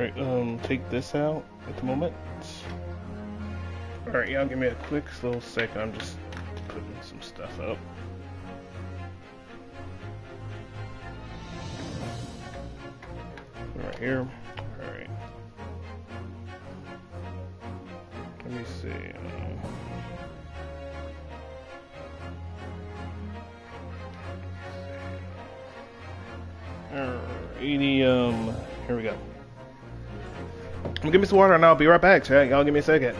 Alright, take this out at the moment. Alright, y'all give me a quick little second. I'm just putting some stuff up. Right here. Alright. Let me see. Here we go. Give me some water and I'll be right back, chat. Y'all give me a second.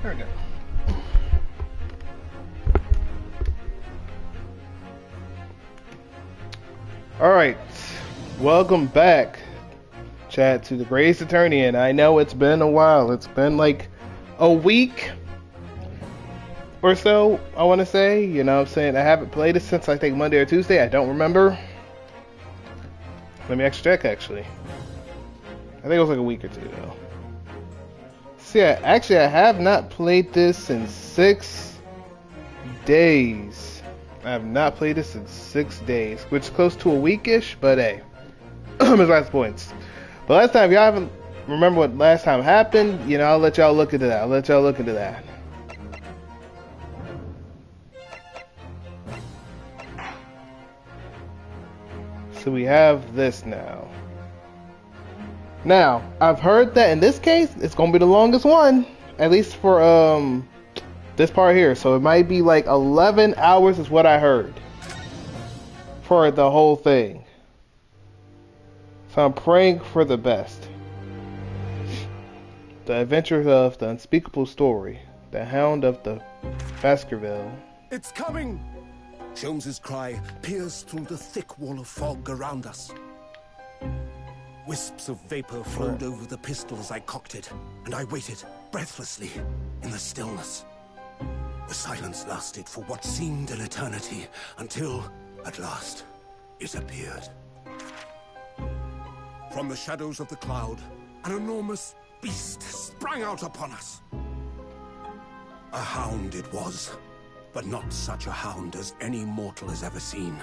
There we go. Alright, welcome back, chat, to the Greatest Attorney, and I know it's been a while. It's been like a week or so, I want to say. You know what I'm saying? I haven't played it since I think Monday or Tuesday. I don't remember. Let me actually check, actually. I think it was like a week or two, though. See, actually, I have not played this in 6 days. I have not played this in 6 days, which is close to a weekish, but hey, it's last points. But last time, if y'all haven't remember what last time happened, you know, I'll let y'all look into that. So we have this now. Now, I've heard that in this case, it's going to be the longest one. At least for this part here. So it might be like 11 hours is what I heard. For the whole thing. So I'm praying for the best. The adventures of the unspeakable story. The Hound of the Baskerville. It's coming! Sholmes's cry pierced through the thick wall of fog around us. Wisps of vapor flowed over the pistols I cocked it, and I waited, breathlessly, in the stillness. The silence lasted for what seemed an eternity, until, at last, it appeared. From the shadows of the cloud, an enormous beast sprang out upon us. A hound it was, but not such a hound as any mortal has ever seen.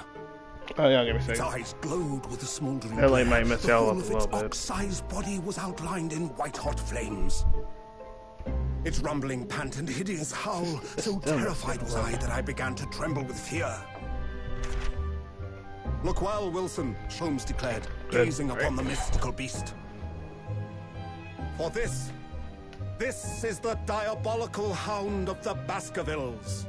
Oh yeah, give me a second. Its eyes glowed with a smoldering That light glare. might mess The y'all whole up a of little its bit. ox-sized body was outlined in white-hot flames. Its rumbling pant and hideous howl, so terrified was I that I began to tremble with fear. Look well, Wilson, Sholmes declared, gazing upon the mystical beast. For this is the diabolical hound of the Baskervilles.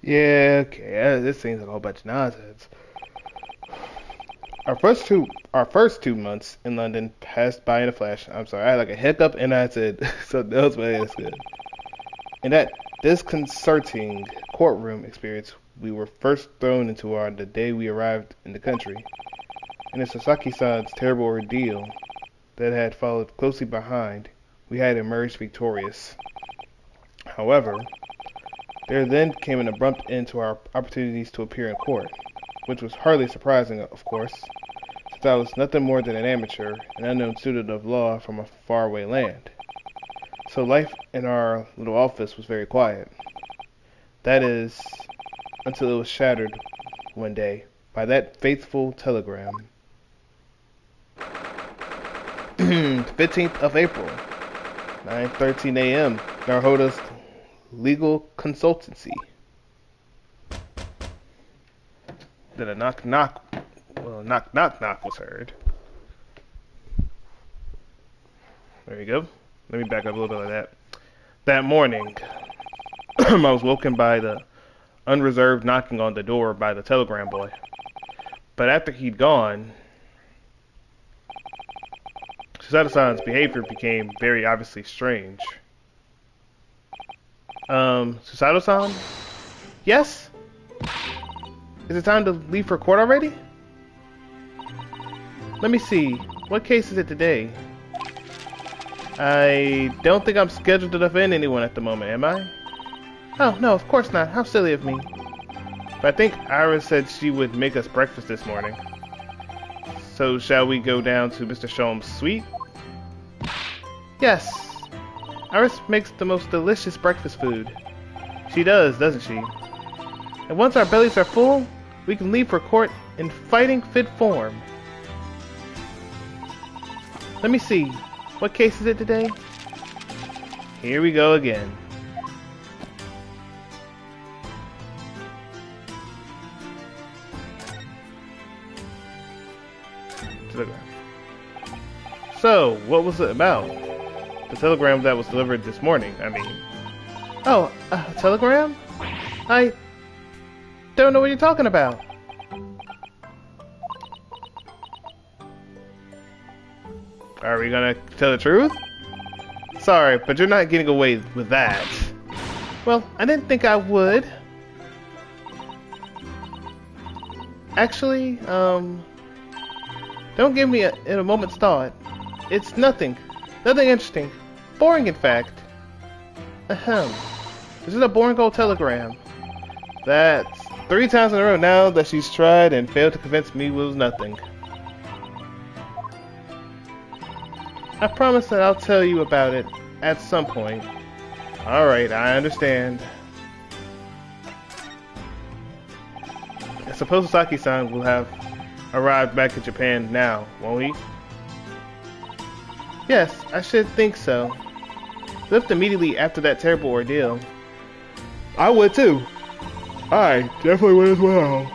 Yeah, okay, this seems like a whole bunch of nonsense. Our first two months in London passed by in a flash. I'm sorry, I had like a hiccup and I said something else, but it's good. In that disconcerting courtroom experience, we were first thrown into the day we arrived in the country. And in Sasaki-san's terrible ordeal that had followed closely behind, we had emerged victorious. However, there then came an abrupt end to our opportunities to appear in court, which was hardly surprising, of course, since I was nothing more than an amateur, an unknown student of law from a faraway land. So life in our little office was very quiet. That is, until it was shattered one day by that faithful telegram. 15th of April, 9:13 a.m. Narhoda's legal consultancy. Then a knock was heard. There you go. Let me back up a little bit of that. That morning, I was woken by the unreserved knocking on the door by the telegram boy. But after he'd gone, Susato-san's behavior became very obviously strange. Susato-san? Yes? Is it time to leave for court already? Let me see. What case is it today? I don't think I'm scheduled to defend anyone at the moment, am I? Oh, no, of course not. How silly of me. But I think Iris said she would make us breakfast this morning. So shall we go down to Mr. Sholm's suite? Yes. Iris makes the most delicious breakfast food. She does, doesn't she? And once our bellies are full, we can leave for court in fighting fit form. Let me see. What case is it today? Here we go again. Telegram. So, what was it about? The telegram that was delivered this morning, I mean. Oh, a telegram? I don't know what you're talking about. Are we gonna tell the truth? Sorry, but you're not getting away with that. Well, I didn't think I would. Actually, don't give me in a moment's thought. It's nothing. Nothing interesting. Boring, in fact. Ahem. This is a boring old telegram. That's 3 times in a row now that she's tried and failed to convince me it was nothing. I promise that I'll tell you about it at some point. Alright, I understand. I suppose Saki-san will have arrived back in Japan now, won't he? Yes, I should think so. Left immediately after that terrible ordeal. I would too. I definitely would as well.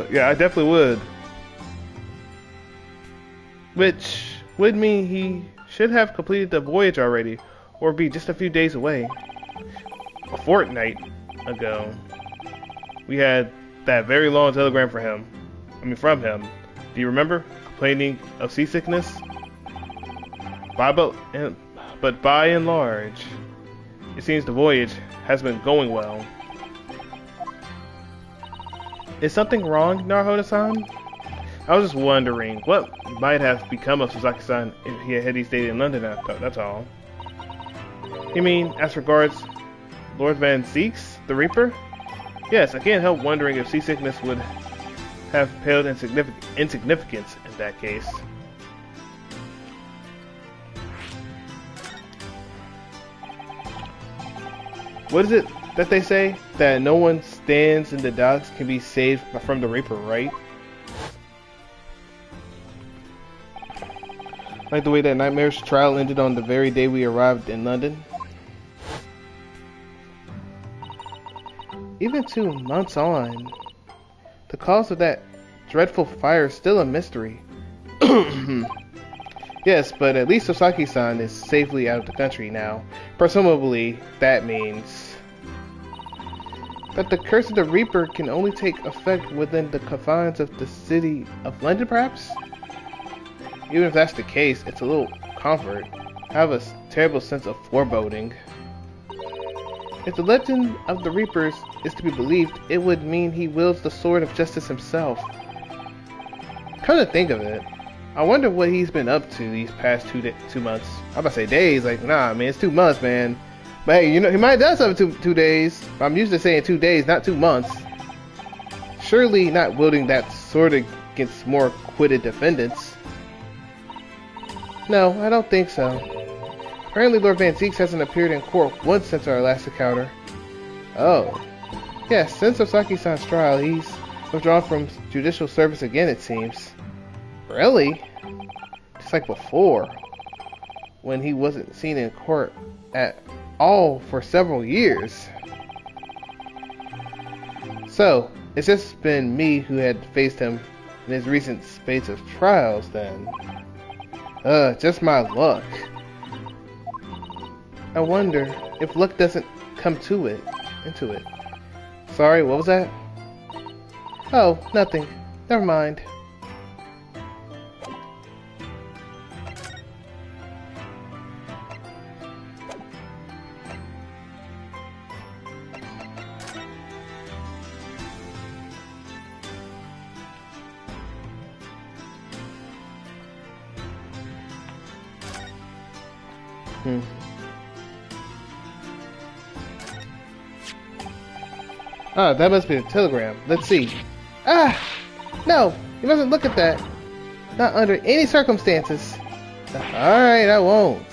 Yeah, I definitely would. Which would mean he should have completed the voyage already, or be just a few days away. A fortnight ago, we had that very long telegram from him. Do you remember? Complaining of seasickness? But by and large, it seems the voyage has been going well. Is something wrong, Naruhodo-san? I was just wondering what might have become of Sasaki-san if he had stayed in London, that's all. You mean, as regards Lord Van Zeeks, the Reaper? Yes, I can't help wondering if seasickness would have paled in insignificance in that case. What is it that they say? That no one stands in the docks can be saved from the Reaper, right? Like the way that nightmarish trial ended on the very day we arrived in London. Even 2 months on, the cause of that dreadful fire is still a mystery. Yes, but at least Sasaki-san is safely out of the country now. Presumably, that means that the curse of the Reaper can only take effect within the confines of the city of London, perhaps? Even if that's the case, it's a little comfort. I have a terrible sense of foreboding. If the legend of the Reapers is to be believed, it would mean he wields the sword of justice himself. Come to think of it, I wonder what he's been up to these past 2 months. I'm about to say days, like, nah, man, it's 2 months, man. But hey, you know, he might have done something 2 days. I'm used to saying 2 days, not 2 months. Surely not wielding that sword against more acquitted defendants. No, I don't think so. Apparently Lord Van Zeeks hasn't appeared in court once since our last encounter. Oh. Yes, since Sasaki-san's trial, he's withdrawn from judicial service again, it seems. Really? Just like before, when he wasn't seen in court at all for several years. So, it's just been me who had faced him in his recent spate of trials, then. Just my luck. I wonder if luck doesn't come into it. Sorry, what was that? Oh, nothing. Never mind. Oh, that must be a telegram. Let's see. Ah! No! You mustn't look at that. Not under any circumstances. Alright, I won't.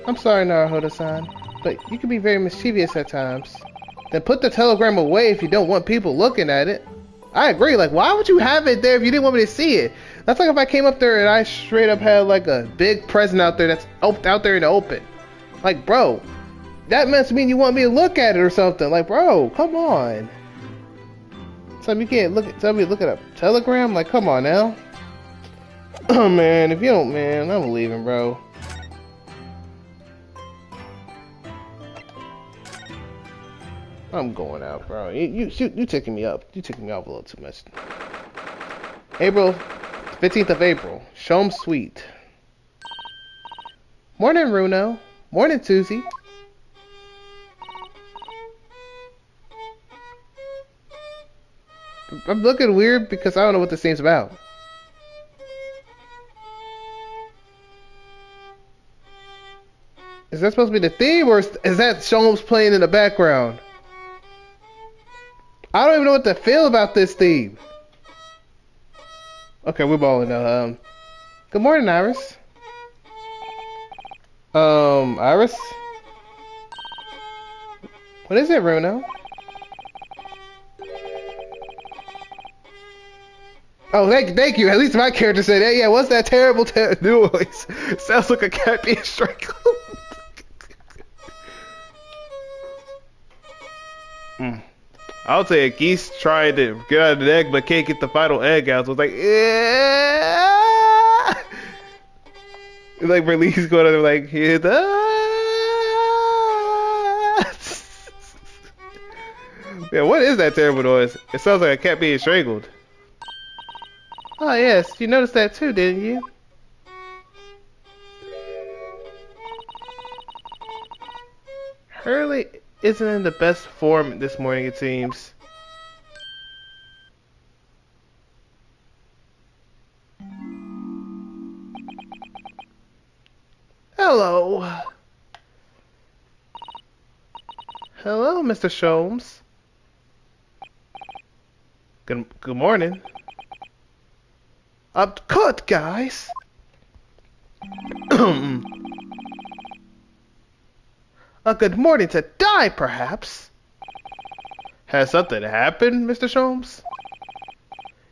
I'm sorry, Naruhodo-san, but you can be very mischievous at times. Then put the telegram away if you don't want people looking at it. I agree, like, why would you have it there if you didn't want me to see it? That's like if I came up there and I straight up had, like, a big present out there that's out there in the open. Like, bro, that must mean you want me to look at it or something. Like, bro, come on. Tell me you can't tell me to look at a telegram? Like, come on now. Oh, man, if you don't, man, I'm leaving, bro. I'm going out, bro. You taking me up. You taking me off a little too much. April, 15th of April. Shome Suite. Morning, Runo. Morning, Susie. I'm looking weird because I don't know what this thing's about. Is that supposed to be the theme, or is that Shome's playing in the background? I don't even know what to feel about this theme. Okay, we're balling now. Good morning, Iris. Iris? What is it, Runo? Oh, thank you. At least my character said, hey, yeah, what's that terrible noise? Sounds like a cat being strangled. I would say a geese trying to get out of the egg but can't get the final egg out. So it's like, yeah. Like release going on like, here the. Yeah, what is that terrible noise? It sounds like a cat being strangled. Oh yes, you noticed that too, didn't you? Hurley isn't in the best form this morning, it seems. Hello. Hello, Mr. Sholmes. Good morning. Cut, guys. A good morning to die, perhaps. Has something happened, Mr. Sholmes?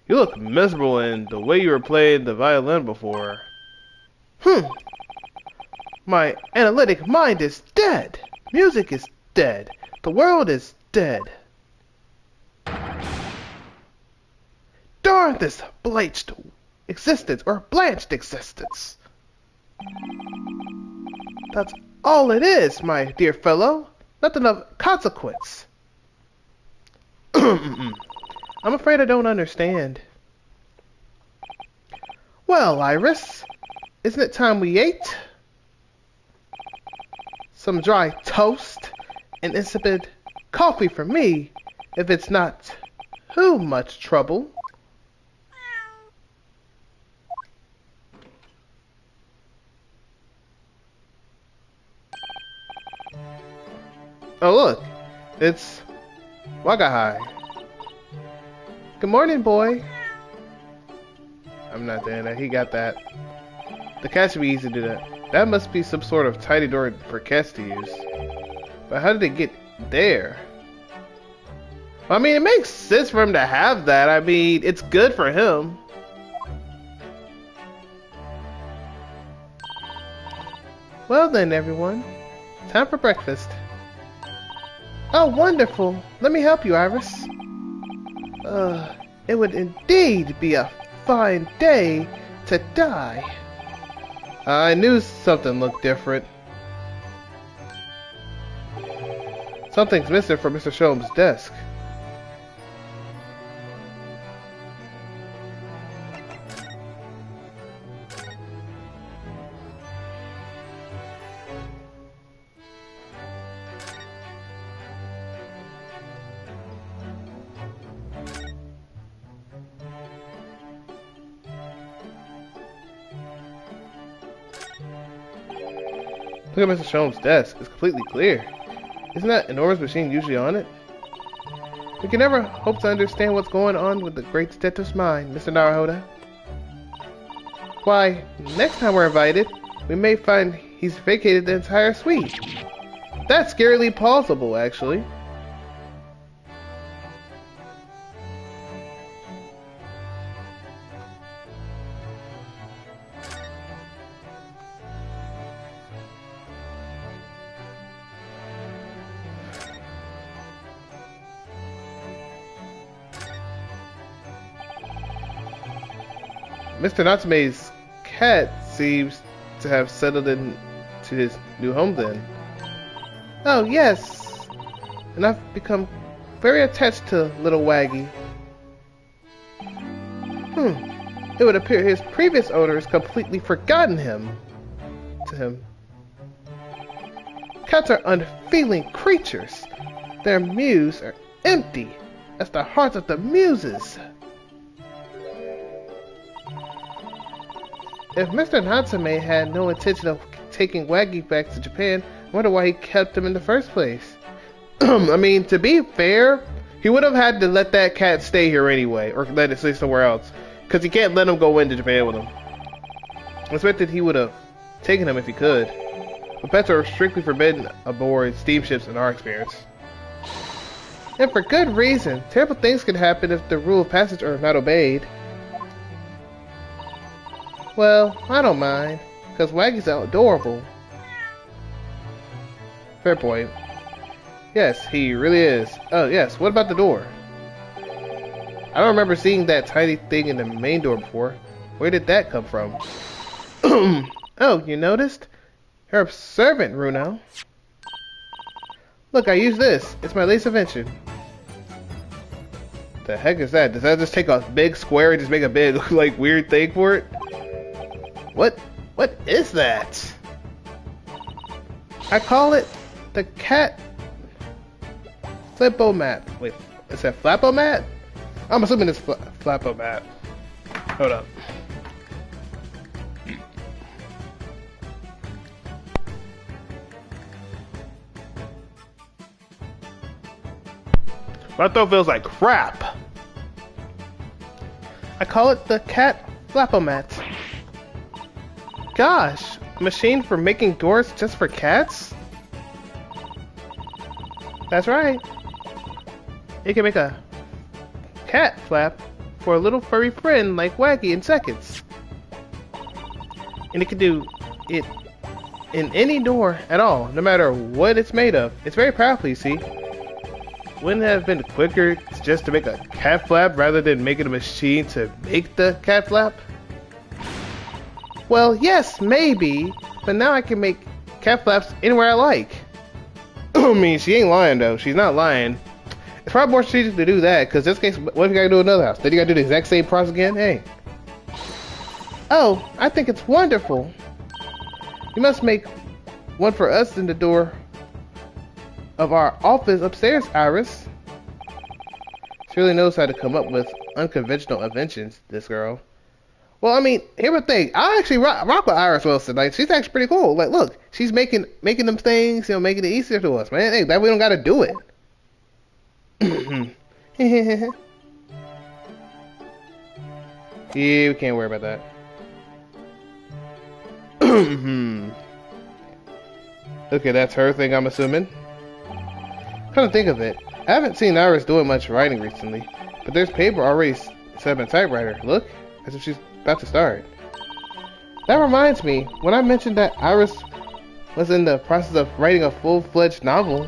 You look miserable in the way you were playing the violin before. My analytic mind is dead. Music is dead. The world is dead. Darn this bleached existence, or blanched existence. That's all it is, my dear fellow. Nothing of consequence. I'm afraid I don't understand. Well, Iris, isn't it time we ate? Some dry toast and insipid coffee for me, if it's not too much trouble. Oh look, it's Wagahai. Good morning, boy. I'm not doing that. He got that. The cat should be easy to do that. That must be some sort of tidy door for cats to use. But how did it get there? I mean, it makes sense for him to have that. I mean, it's good for him. Well then, everyone. Time for breakfast. Oh, wonderful. Let me help you, Iris. It would indeed be a fine day to die. I knew something looked different. Something's missing from Mr. Sholmes' desk. Look at Mr. Sholmes' desk. It's completely clear. Isn't that enormous machine usually on it? We can never hope to understand what's going on with the great detective's mind, Mr. Naruhodo. Why, next time we're invited, we may find he's vacated the entire suite. That's scarily plausible, actually. Mr. Natsume's cat seems to have settled into his new home then. Oh, yes. And I've become very attached to little Waggy. It would appear his previous owner has completely forgotten him. To him. Cats are unfeeling creatures. Their mews are empty as the hearts of the muses. If Mr. Natsume had no intention of taking Waggy back to Japan, I wonder why he kept him in the first place. I mean, to be fair, he would have had to let that cat stay here anyway, or let it stay somewhere else, because he can't let him go into Japan with him. I expected he would have taken him if he could, but pets are strictly forbidden aboard steamships in our experience. And for good reason. Terrible things could happen if the rule of passage are not obeyed. Well, I don't mind, because Waggy's adorable. Fair point. Yes, he really is. Oh, yes, what about the door? I don't remember seeing that tiny thing in the main door before. Where did that come from? Oh, you noticed? Her servant, Runo. Look, I use this. It's my latest invention. The heck is that? Does that just take a big square and just make a big, like, weird thing for it? What is that? I call it the cat flippo-mat. Wait, is that flappo-mat? I'm assuming it's flappo-mat. Hold up. My throat feels like crap. I call it the cat flappo-mat. Gosh, a machine for making doors just for cats? That's right. It can make a cat flap for a little furry friend like Waggy in seconds. And it can do it in any door at all, no matter what it's made of. It's very powerful, you see. Wouldn't it have been quicker just to make a cat flap rather than making a machine to make the cat flap? Well, yes, maybe, but now I can make cat flaps anywhere I like. I mean, she ain't lying though. She's not lying. It's probably more strategic to do that, because this case, what if you gotta do another house? Then you gotta do the exact same process again? Hey. Oh, I think it's wonderful. You must make one for us in the door of our office upstairs, Iris. She really knows how to come up with unconventional inventions, this girl. Well, I mean, here's the thing. I actually rock with Iris Wilson. Like, she's actually pretty cool. Like, look, she's making them things, you know, making it easier to us, man. Hey, that we don't gotta do it. Yeah, we can't worry about that. Okay, that's her thing, I'm assuming. Come to think of it, I haven't seen Iris doing much writing recently, but there's paper already set up in typewriter. Look, as if she's about to start. That reminds me, when I mentioned that Iris was in the process of writing a full-fledged novel,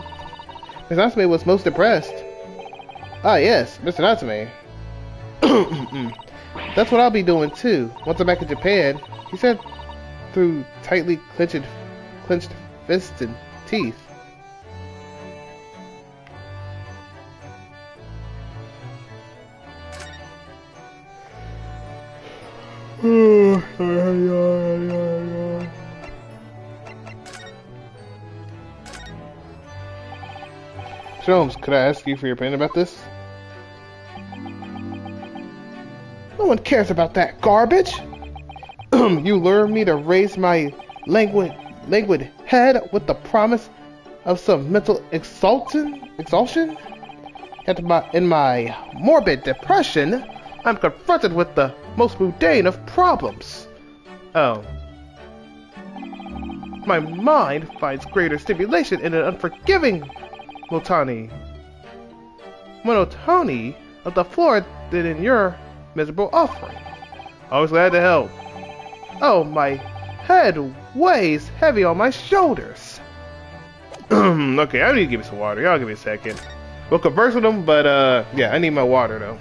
Mr. Natsume was most impressed. Ah yes, Mr. Natsume. That's what I'll be doing too, once I'm back in Japan, he said through tightly clenched fists and teeth. Sholmes, could I ask you for your opinion about this? No one cares about that garbage! You lured me to raise my languid languid head with the promise of some mental exhaustion? Yet in my morbid depression, I'm confronted with the most mundane of problems. Oh. My mind finds greater stimulation in an unforgiving monotony of the floor than in your miserable offering. Always glad to help. Oh, my head weighs heavy on my shoulders. Okay, I need to give me some water. Y'all give me a second. We'll converse with them, but yeah, I need my water though.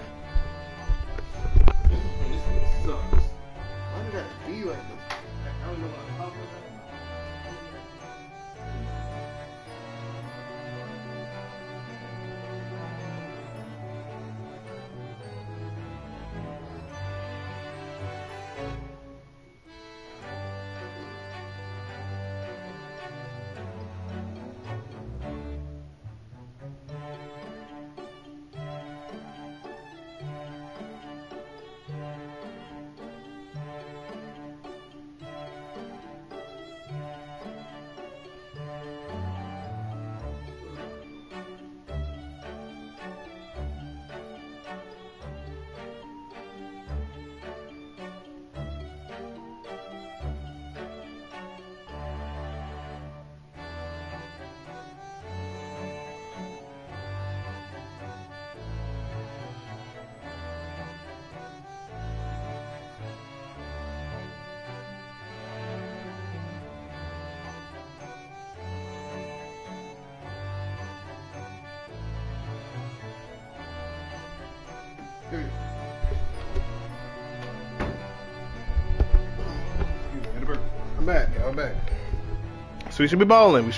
I'm back. So we should be balling.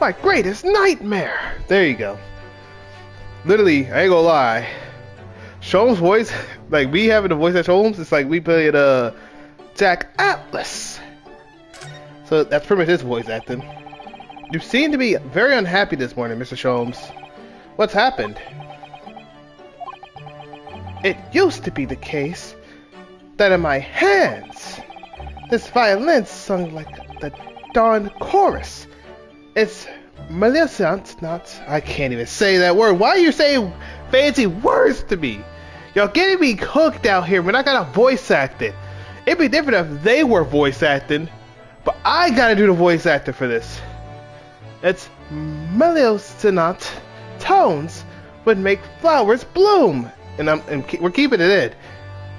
My greatest nightmare. There you go. Literally, I ain't gonna lie. Sholmes' voice, like we having the voice at Sholmes, it's like we played Jack Atlas. So that's pretty much his voice acting. You seem to be very unhappy this morning, Mr. Sholmes. What's happened? It used to be the case that in my hands, this violin sung like the dawn chorus. It's Maleficent, not... I can't even say that word. Why are you saying fancy words to me? Y'all getting me cooked out here when I gotta voice act it. It'd be different if they were voice acting, but I gotta do the voice acting for this. It's Maleficent tones would make flowers bloom. And we're keeping it in.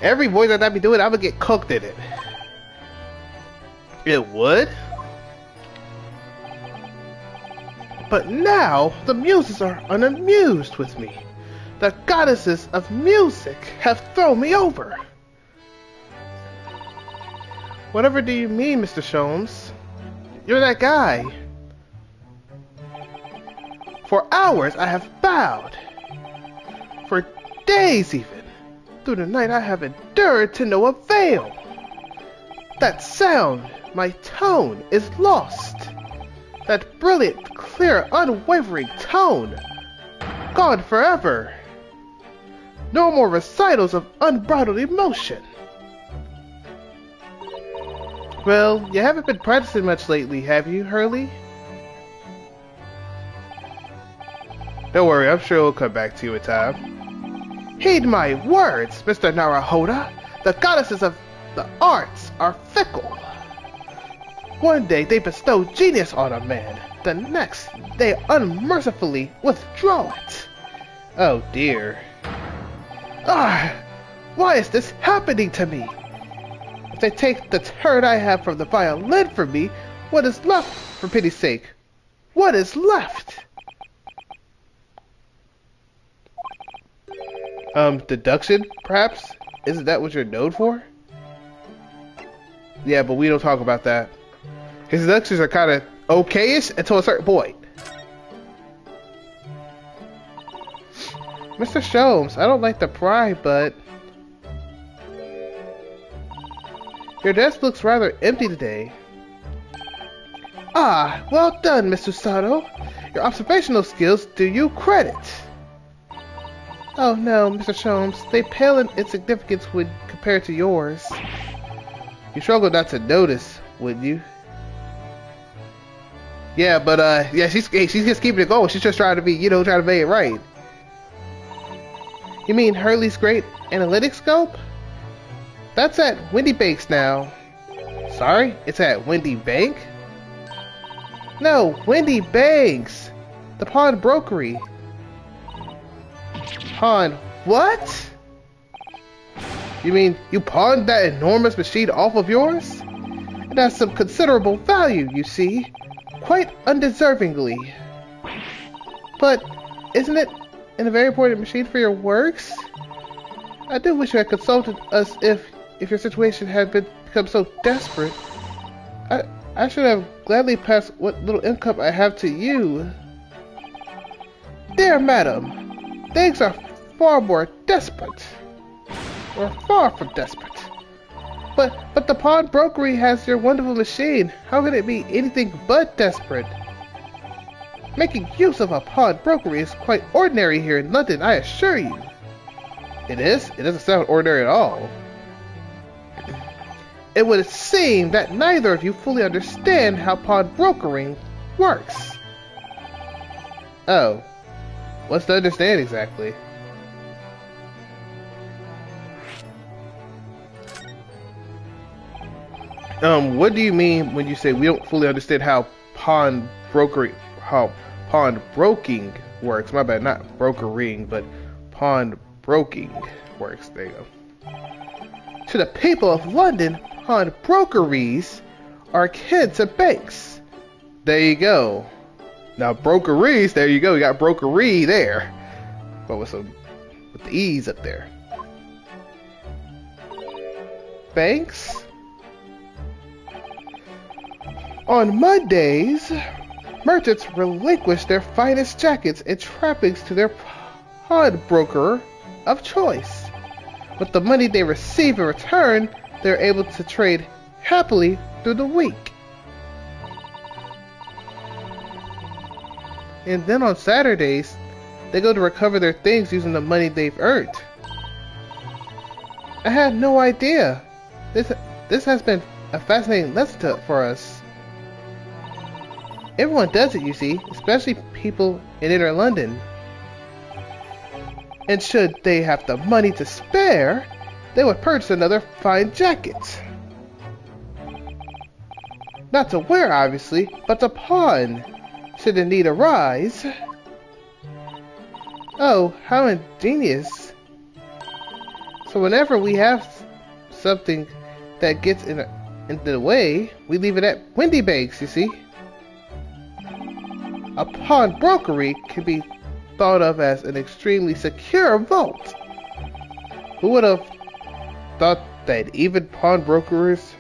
Every voice that I be doing, I would get cooked in it. It would? But now, the muses are unamused with me. The goddesses of music have thrown me over. Whatever do you mean, Mr. Sholmes? You're that guy. For hours I have bowed. For days even. Through the night I have endured to no avail. That sound, my tone, is lost. That brilliant, clear, unwavering tone, gone forever. No more recitals of unbridled emotion. Well, you haven't been practicing much lately, have you, Hurley? Don't worry, I'm sure it'll come back to you in time. Heed my words, Mr. Naruhodo. The goddesses of the arts are fickle. One day they bestow genius on a man. The next, they unmercifully withdraw it. Oh dear. Why is this happening to me? If they take the turn I have from the violin from me, what is left, for pity's sake? What is left? Deduction, perhaps? Isn't that what you're known for? Yeah, but we don't talk about that. His deductions are kind of okayish until a certain point. Mr. Sholmes, I don't like to pry, but... your desk looks rather empty today. Ah, well done, Mr. Sato. Your observational skills do you credit. Oh no, Mr. Sholmes, they pale in insignificance when compared to yours. You struggle not to notice, wouldn't you? Yeah, but yeah, she's just keeping it going. She's just trying to be, trying to make it right. You mean Hurley's great analytics scope? That's at Windy Banks now. Sorry, it's at Windy Bank? No, Windy Banks! The pawn brokery. Pawn what? You mean you pawned that enormous machine off of yours? It has some considerable value, you see. Quite undeservingly. But isn't it a very important machine for your works? I do wish you had consulted us if your situation had become so desperate. I should have gladly passed what little income I have to you. Dear madam, things are far more desperate. Or far from desperate. But the pawn brokery has your wonderful machine. How could it be anything but desperate? Making use of a pawn brokery is quite ordinary here in London, I assure you. It is? It doesn't sound ordinary at all. It would seem that neither of you fully understand how pawn brokering works. Oh. What's to understand exactly? What do you mean when you say we don't fully understand how pawn broking works? My bad, not brokering, but pawn broking works. There you go. To the people of London, pawn brokeries are akin to banks. There you go. Now brokeries, there you go. You got brokery there, but with the E's up there. Banks. On Mondays, merchants relinquish their finest jackets and trappings to their pawnbroker of choice. With the money they receive in return, they're able to trade happily through the week. And then on Saturdays, they go to recover their things using the money they've earned. I had no idea. This has been a fascinating lesson for us. Everyone does it, you see, especially people in inner London. And should they have the money to spare, they would purchase another fine jacket. Not to wear, obviously, but to pawn, should the need arise. Oh, how ingenious. So whenever we have something that gets into the way, we leave it at Windy Banks, you see. A pawnbrokery can be thought of as an extremely secure vault. Who would have thought that even pawnbrokers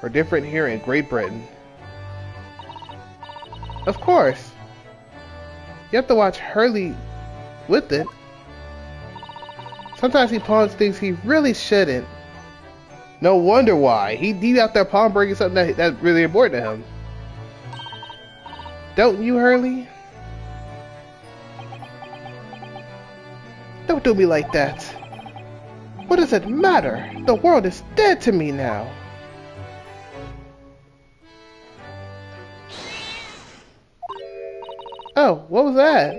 are different here in Great Britain? Of course. You have to watch Hurley with it. Sometimes he pawns things he really shouldn't. No wonder why. He out there pawnbroking something that's really important to him. Don't you, Hurley? Don't do me like that. What does it matter? The world is dead to me now. Oh, what was that?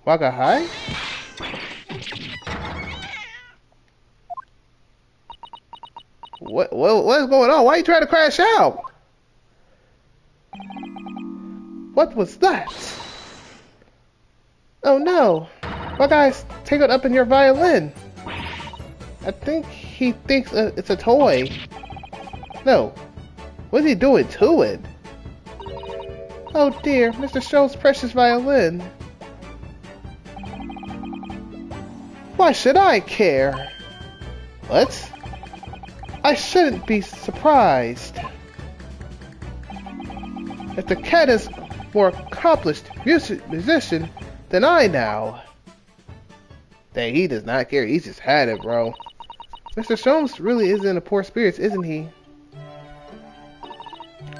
Waka High? What is going on? Why are you trying to crash out? What was that? Oh no! My guy's tangled up in your violin. I think he thinks it's a toy. No. What's he doing to it? Oh dear, Mr. Show's precious violin. Why should I care? What? I shouldn't be surprised. If the cat is more accomplished musician than I now. Dang, he does not care. He's just had it, bro. Mr. Sholmes really is in a poor spirits, isn't he?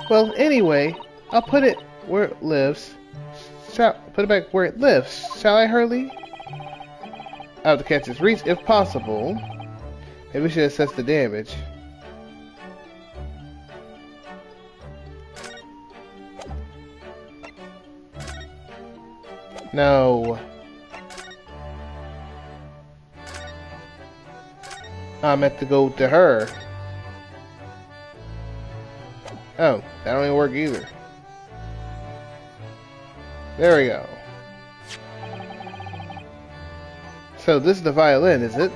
Well, anyway, I'll put it where it lives. Put it back where it lives. Shall I, Hurley? Out of the cat's reach, if possible. Maybe we should assess the damage. No. I meant to go to her. Oh, that don't even work either. There we go. So this is the violin, is it?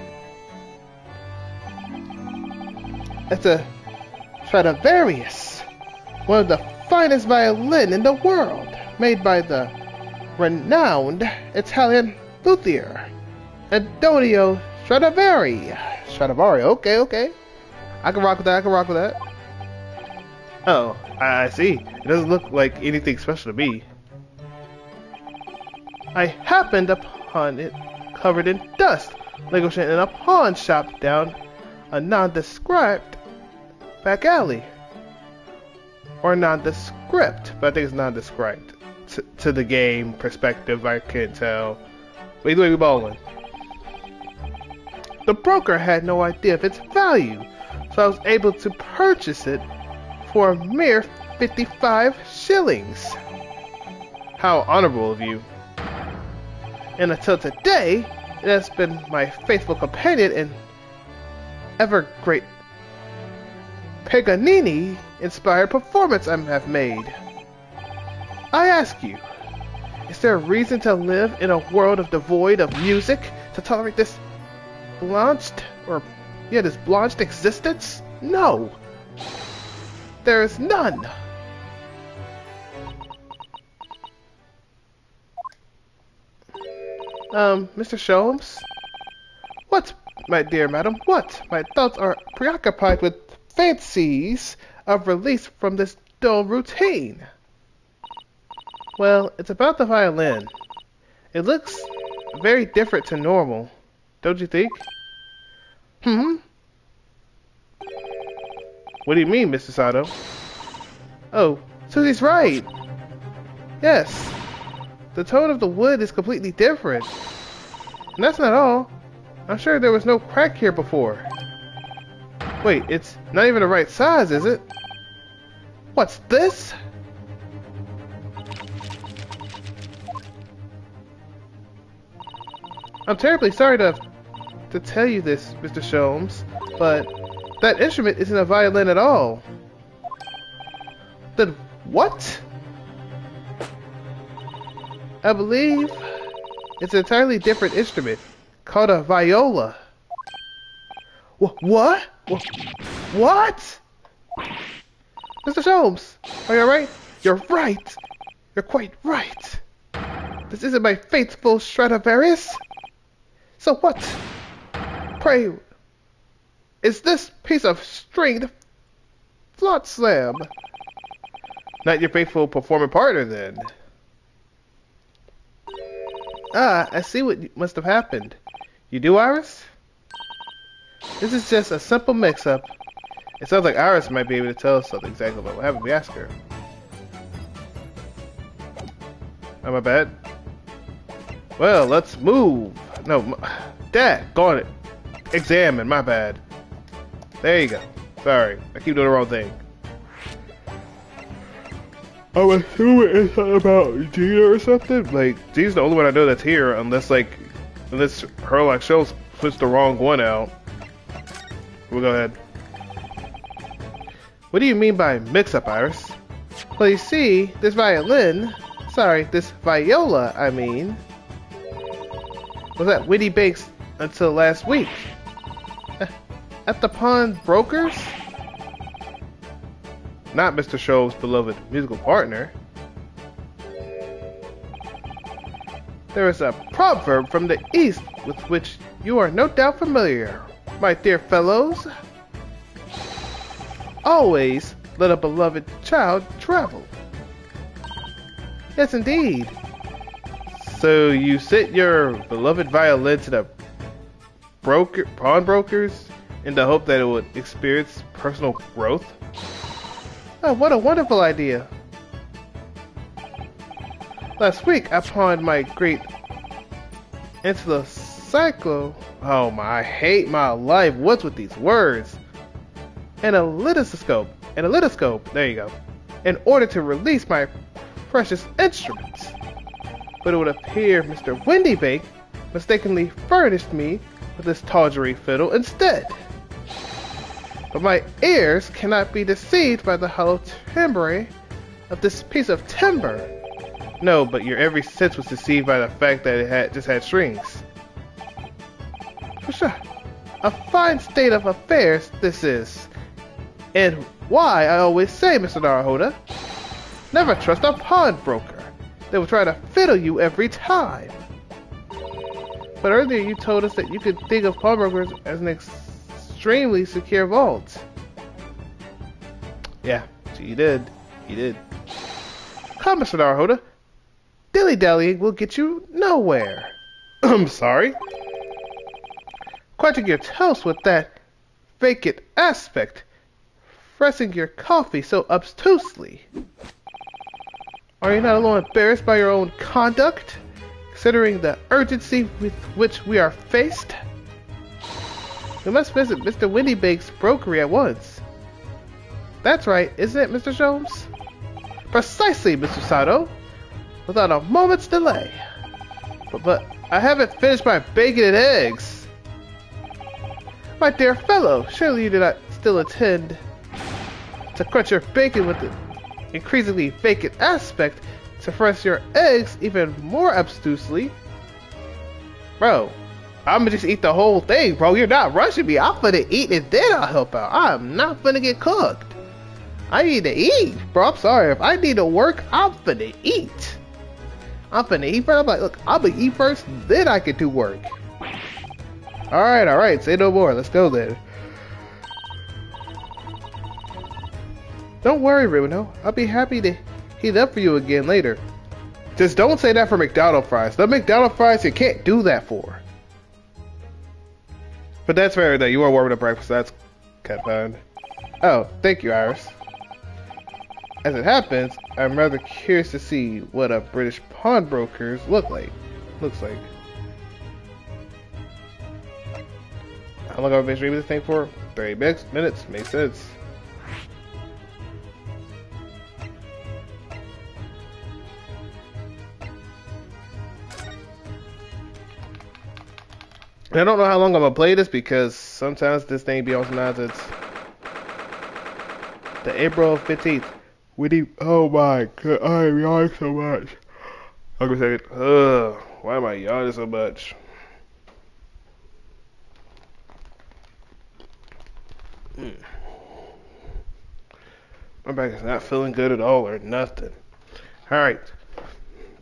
It's a Stradivarius, one of the finest violin in the world, made by the renowned Italian luthier Antonio Stradivari. Stradivari, okay. I can rock with that, Oh, I see. It doesn't look like anything special to me. I happened upon it covered in dust, languishing in a pawn shop down a nondescript back alley. Or nondescript, but I think it's nondescript. To the game perspective, I can't tell. But either way, we bowling. The broker had no idea of its value, so I was able to purchase it for a mere 55 shillings. How honorable of you. And until today, it has been my faithful companion and ever great Paganini-inspired performance I have made. I ask you, is there a reason to live in a world devoid of music to tolerate this blanched existence? No, there is none. Mr. Sholmes? What, my dear madam, what? My thoughts are preoccupied with fancies of release from this dull routine. Well, it's about the violin. It looks very different to normal, don't you think? What do you mean, Mr. Sato? Oh, Susie's right. Yes. The tone of the wood is completely different. And that's not all. I'm sure there was no crack here before. Wait, it's not even the right size, is it? What's this? I'm terribly sorry to tell you this, Mr. Sholmes, but that instrument isn't a violin at all. Then what? I believe it's an entirely different instrument called a viola. What? What? Mr. Sholmes, are you alright? You're right. You're quite right. This isn't my faithful Stradivarius. So what? Pray, is this piece of stringed flotsam? Not your faithful performing partner, then. Ah, I see what must have happened. You do, Iris? This is just a simple mix-up. It sounds like Iris might be able to tell us something exactly about what happened. We ask her. Oh, my bad. Well, let's move. No, Dad, go on it. Examine, my bad. There you go. Sorry, I keep doing the wrong thing. I'm assuming it's not about Gina or something. Like, Gina's the only one I know that's here, unless her like shows switched the wrong one out. We'll go ahead. What do you mean by mix-up, Iris? Well, you see, this viola, I mean, was at Witty Banks until last week. At the pawnbroker's? Not Mr. Show's beloved musical partner. There is a proverb from the East with which you are no doubt familiar, my dear fellows. Always let a beloved child travel. Yes, indeed. So you sent your beloved violin to the pawnbrokers in the hope that it would experience personal growth? Oh, what a wonderful idea. Last week I pawned my great encyclo. Oh my, I hate my life. What's with these words? Analytoscope, there you go. In order to release my precious instruments. but it would appear Mr. Windybank mistakenly furnished me with this tawdry fiddle instead. But my ears cannot be deceived by the hollow timbre of this piece of timber. No, but your every sense was deceived by the fact that it just had strings. For sure. A fine state of affairs this is. And why I always say, Mr. Naruhodo, never trust a pawnbroker. They will try to fiddle you every time. But earlier you told us that you could think of pawnbrokers as an extremely secure vault. Yeah, you did. You did. Come, Mr. Naruhodo. Dilly-dallying will get you nowhere. I'm sorry. Quenching your toast with that vacant aspect. Pressing your coffee so obtusely. Are you not a little embarrassed by your own conduct, considering the urgency with which we are faced? We must visit Mr. Windybank's brokery at once. That's right, isn't it, Mr. Sholmes? Precisely, Mr. Sato. Without a moment's delay. But I haven't finished my bacon and eggs. My dear fellow, surely you do not still intend to crunch your bacon with the increasingly vacant aspect to press your eggs even more obtusely? Bro, I'ma just eat the whole thing, bro. You're not rushing me. I'm finna eat and then I'll help out. I'm not finna get cooked. I need to eat, bro. I'm sorry. If I need to work, I'm finna eat. I'm finna eat first. I'm like, look, I'm gonna eat first, then I can do work. Alright, say no more. Let's go then. Don't worry, Rino. I'll be happy to heat up for you again later. Just don't say that for McDonald's fries. The McDonald's fries you can't do that for. But that's fair that you are warming up breakfast. That's kind of fun. Oh, thank you, Iris. As it happens, I'm rather curious to see what a British pawnbroker's looks like. How long have I been streaming this thing for? 30 minutes. Makes sense. I don't know how long I'm gonna play this because sometimes this thing be on some nonsense. The April 15th. Oh my god, I'm yawning so much. I'll go second. Why am I yawning so much? My back is not feeling good at all or nothing. Alright.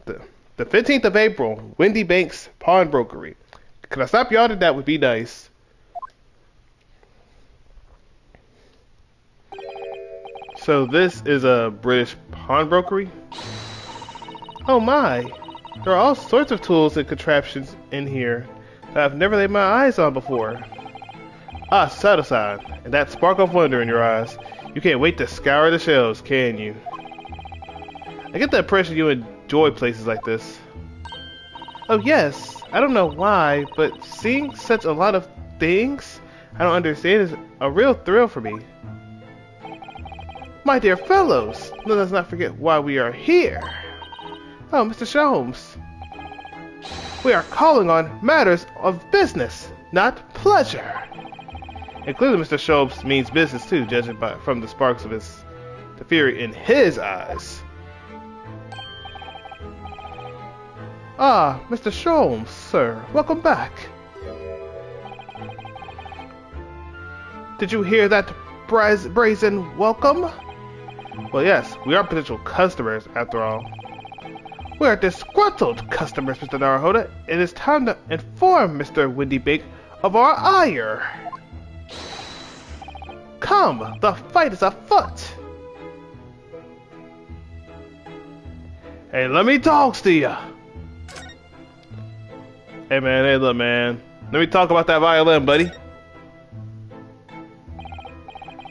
The 15th of April, Windybank's Pawnbrokery. Could I stop yawning? That would be nice. So this is a British pawnbrokery? Oh my! There are all sorts of tools and contraptions in here that I've never laid my eyes on before. Ah, Sato-san, and that spark of wonder in your eyes. You can't wait to scour the shelves, can you? I get the impression you enjoy places like this. Oh yes, I don't know why, but seeing such a lot of things I don't understand is a real thrill for me. My dear fellows, let us not forget why we are here. Oh, Mr. Sholmes. We are calling on matters of business, not pleasure. And clearly Mr. Sholmes means business too, judging from the sparks of the fury in his eyes. Ah, Mr. Sholmes, sir, welcome back. Did you hear that brazen welcome? Well, yes, we are potential customers, after all. We are disgruntled customers, Mr. Naruhodo. It is time to inform Mr. Windybank of our ire. Come, the fight is afoot. Hey, let me talk to ya. Hey man, hey look man. Let me talk about that violin, buddy.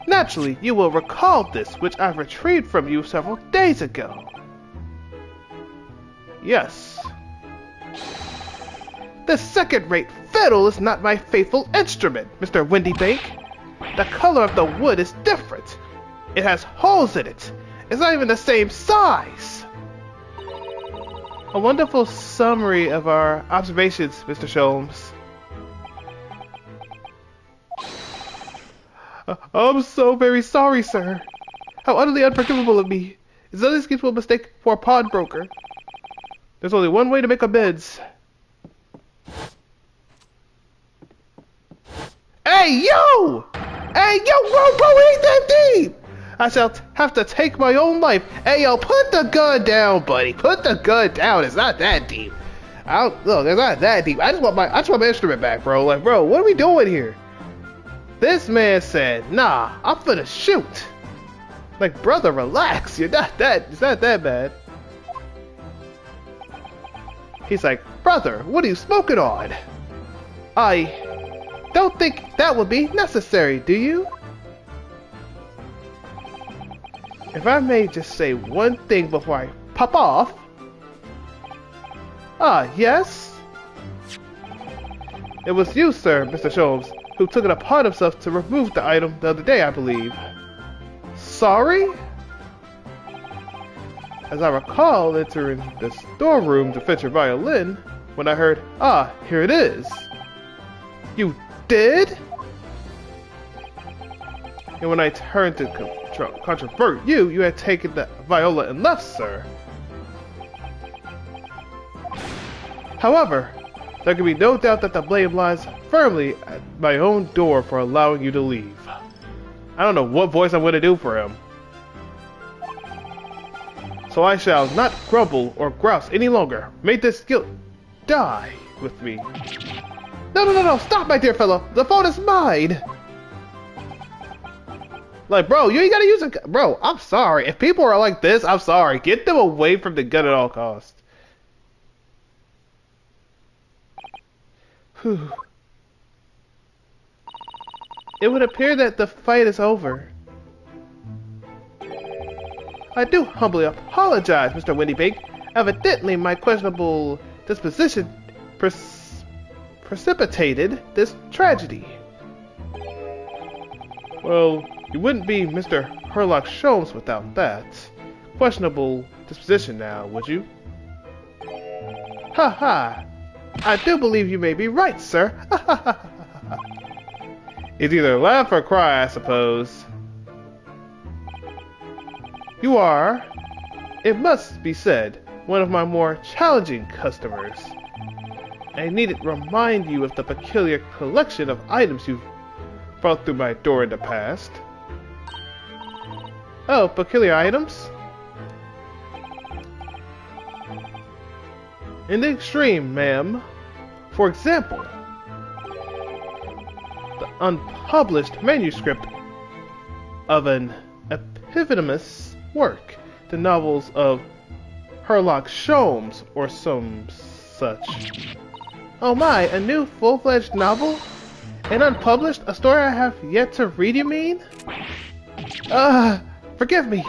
Naturally, you will recall this, which I retrieved from you several days ago. Yes. This second-rate fiddle is not my faithful instrument, Mr. Windybank. The color of the wood is different. It has holes in it. It's not even the same size. A wonderful summary of our observations, Mr. Sholmes. I'm so very sorry, sir. How utterly unforgivable of me. It's an inexcusable mistake for a pawnbroker. There's only one way to make amends. Hey, yo! Hey, yo, bro, it ain't that deep! I shall have to take my own life. Hey, yo, put the gun down, buddy. Put the gun down. It's not that deep. Look, it's not that deep. I just want my instrument back, bro. Like, bro, what are we doing here? This man said, nah, I'm finna shoot. Like, brother, relax. It's not that bad. He's like, brother, what are you smoking on? I don't think that would be necessary, do you? If I may just say one thing before I pop off. Yes? It was you, sir, Mr. Sholmes, who took it upon himself to remove the item the other day, I believe. Sorry? As I recall entering the storeroom to fetch your violin, when I heard, here it is. You did? And when I turned to controvert you, you had taken the viola and left, sir. However, there can be no doubt that the blame lies firmly at my own door for allowing you to leave. I don't know what voice I'm going to do for him. So I shall not grumble or grouse any longer. May this guilt die with me. No, stop, my dear fellow. The phone is mine. Like, bro, you ain't gotta use it. Bro, I'm sorry. If people are like this, I'm sorry. Get them away from the gun at all costs. Whew. It would appear that the fight is over. I do humbly apologize, Mr. Windybank. Evidently, my questionable disposition precipitated this tragedy. Well, you wouldn't be Mr. Herlock Sholmes without that questionable disposition now, would you? Ha ha! I do believe you may be right, sir. It's either laugh or cry, I suppose. You are, it must be said, one of my more challenging customers. I needn't remind you of the peculiar collection of items you've brought through my door in the past. Oh, peculiar items? In the extreme, ma'am. For example, the unpublished manuscript of an eponymous work, the novels of Herlock Sholmes, or some such. Oh my, a new full-fledged novel? An unpublished? A story I have yet to read, you mean? Forgive me.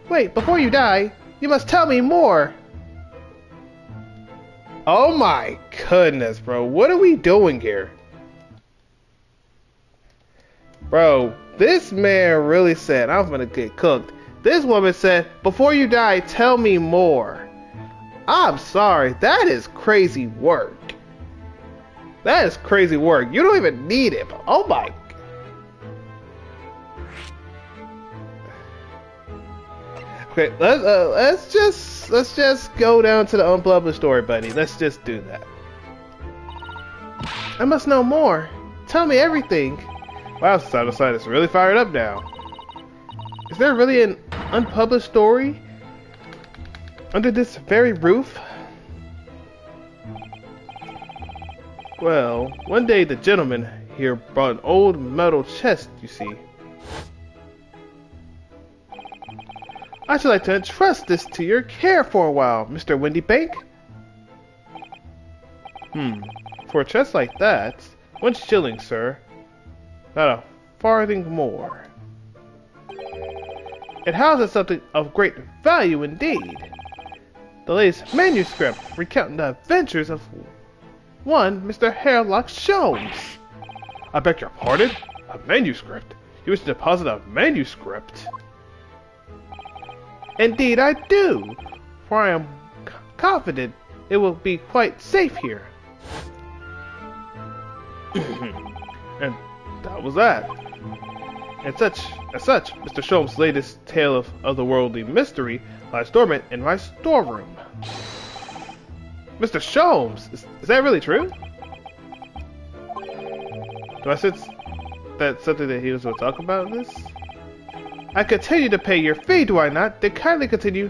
Wait, before you die, you must tell me more. Oh my goodness, bro. What are we doing here? Bro, this man really said, I'm gonna get cooked. This woman said, before you die, tell me more. I'm sorry, that is crazy work. That is crazy work. You don't even need it. But oh my. Okay, let's just go down to the unpublished story, buddy. Let's just do that. I must know more. Tell me everything. Wow, Side is really fired up now. Is there really an unpublished story under this very roof? Well, one day the gentleman here brought an old metal chest, you see. I should like to entrust this to your care for a while, Mr. Windybank. For a chest like that, 1 shilling, sir. Not a farthing more. It houses something of great value indeed. The latest manuscript recounting the adventures of one Mr. Herlock Sholmes. I beg your pardon? A manuscript? You wish to deposit a manuscript? Indeed I do, for I am confident it will be quite safe here. And that was that. As such, Mr. Sholmes' latest tale of otherworldly mystery lies dormant in my storeroom. Mr. Sholmes, is that really true? Do I sense that's something that he was going to talk about in this? I continue to pay your fee, do I not? Then kindly continue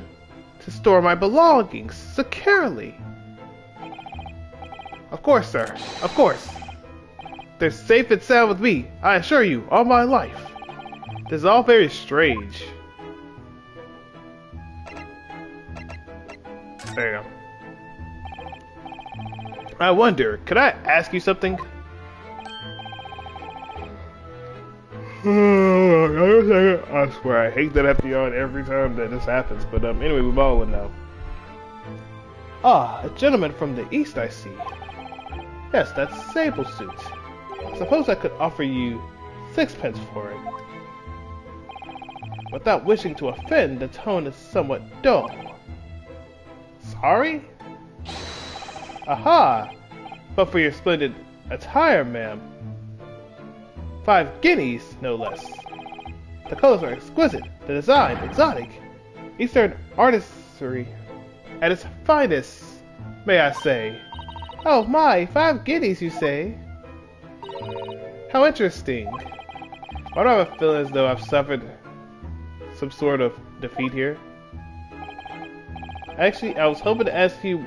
to store my belongings securely. Of course, sir. Of course. They're safe and sound with me, I assure you, all my life. This is all very strange. There you go. I wonder, could I ask you something? I swear, I hate that I have to yawn every time that this happens, but anyway, we all would know. Ah, a gentleman from the east, I see. Yes, that's sable suit. Suppose I could offer you 6 pence for it. Without wishing to offend, the tone is somewhat dull. Sorry? Aha! But for your splendid attire, ma'am. 5 guineas, no less. The colors are exquisite, the design exotic. Eastern artistry at its finest, may I say. Oh my, 5 guineas, you say? How interesting. Why do I have a feeling as though I've suffered some sort of defeat here? Actually, I was hoping to ask you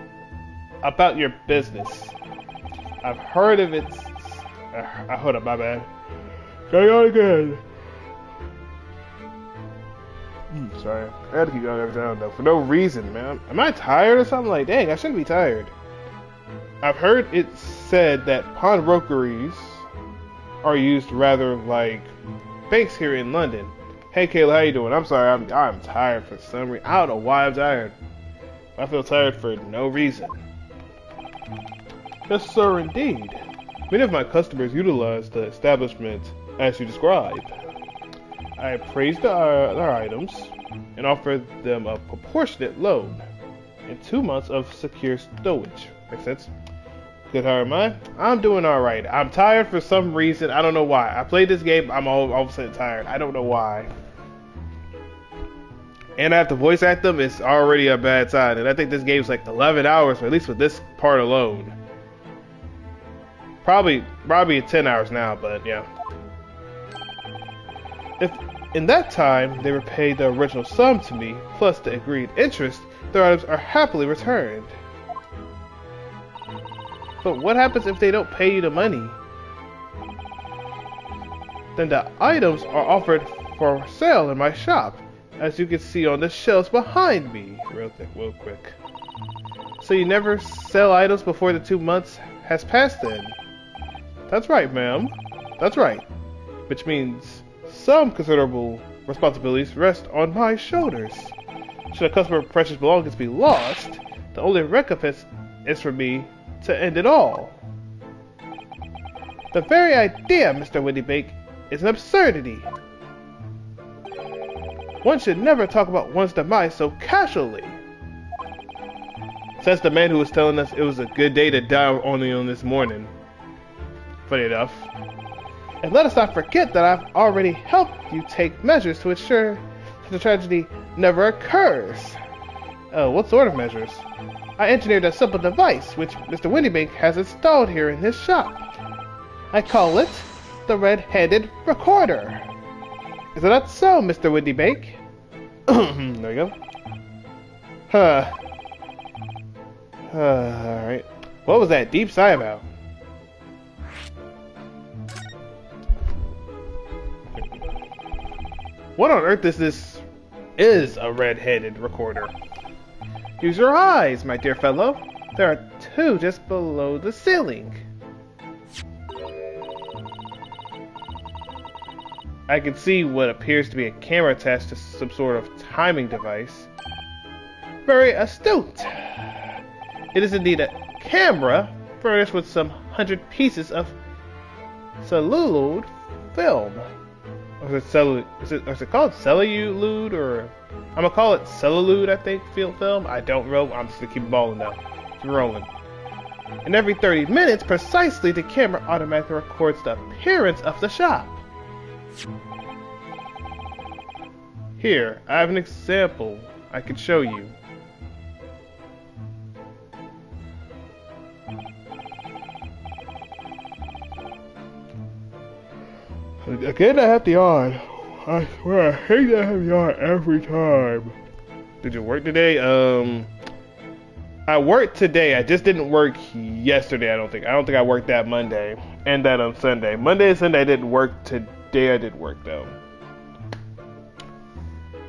about your business. I've heard of its... hold up, my bad. Going on again. Sorry, I had to keep going every time though, for no reason, man. Am I tired or something? Like, dang, I shouldn't be tired. I've heard it said that pawnbrokeries are used rather like banks here in London. Hey Kayla, how you doing? I'm sorry, I'm tired for some reason. I don't know why I'm tired. I feel tired for no reason. Yes, sir, indeed. Many of my customers utilize the establishment as you describe. I praise their items and offer them a proportionate loan and 2 months of secure stowage. Makes sense? Good, how am I? I'm doing alright. I'm tired for some reason. I don't know why. I played this game, I'm all of a sudden tired. I don't know why. And I have to voice act them, it's already a bad sign. And I think this game's like 11 hours, or at least with this part alone. Probably 10 hours now, but yeah. If in that time they repay the original sum to me, plus the agreed interest, their items are happily returned. But what happens if they don't pay you the money? Then the items are offered for sale in my shop, as you can see on the shelves behind me. Real quick. So you never sell items before the 2 months has passed then? That's right, ma'am. That's right. Which means some considerable responsibilities rest on my shoulders. Should a customer's precious belongings be lost, the only recompense is for me to end it all. The very idea, Mr. Windybake, is an absurdity. One should never talk about one's demise so casually. Says the man who was telling us it was a good day to die only on this morning. Funny enough. And let us not forget that I've already helped you take measures to ensure that the tragedy never occurs. Oh, what sort of measures? I engineered a simple device which Mr. Windybake has installed here in his shop. I call it the Red-Handed Recorder. Is it not so, Mr. Windybake? There you go. Alright. What was that deep sigh about? What on earth is a red-handed recorder? Use your eyes, my dear fellow. There are 2 just below the ceiling. I can see what appears to be a camera attached to some sort of timing device. Very astute. It is indeed a camera furnished with some 100 pieces of celluloid film. Or is it called celluloid or I'm gonna call it celluloid, I think, film. I don't know. I'm just gonna keep balling now. Keep rolling. And every 30 minutes, precisely, the camera automatically records the appearance of the shop. Here, I have an example I can show you. Again, I have to yawn. I swear, I hate to have to yawn every time. Did you work today? I worked today. I just didn't work yesterday, I don't think. I don't think I worked that Monday. And that on Sunday. Monday and Sunday I didn't work. Today I did work, though.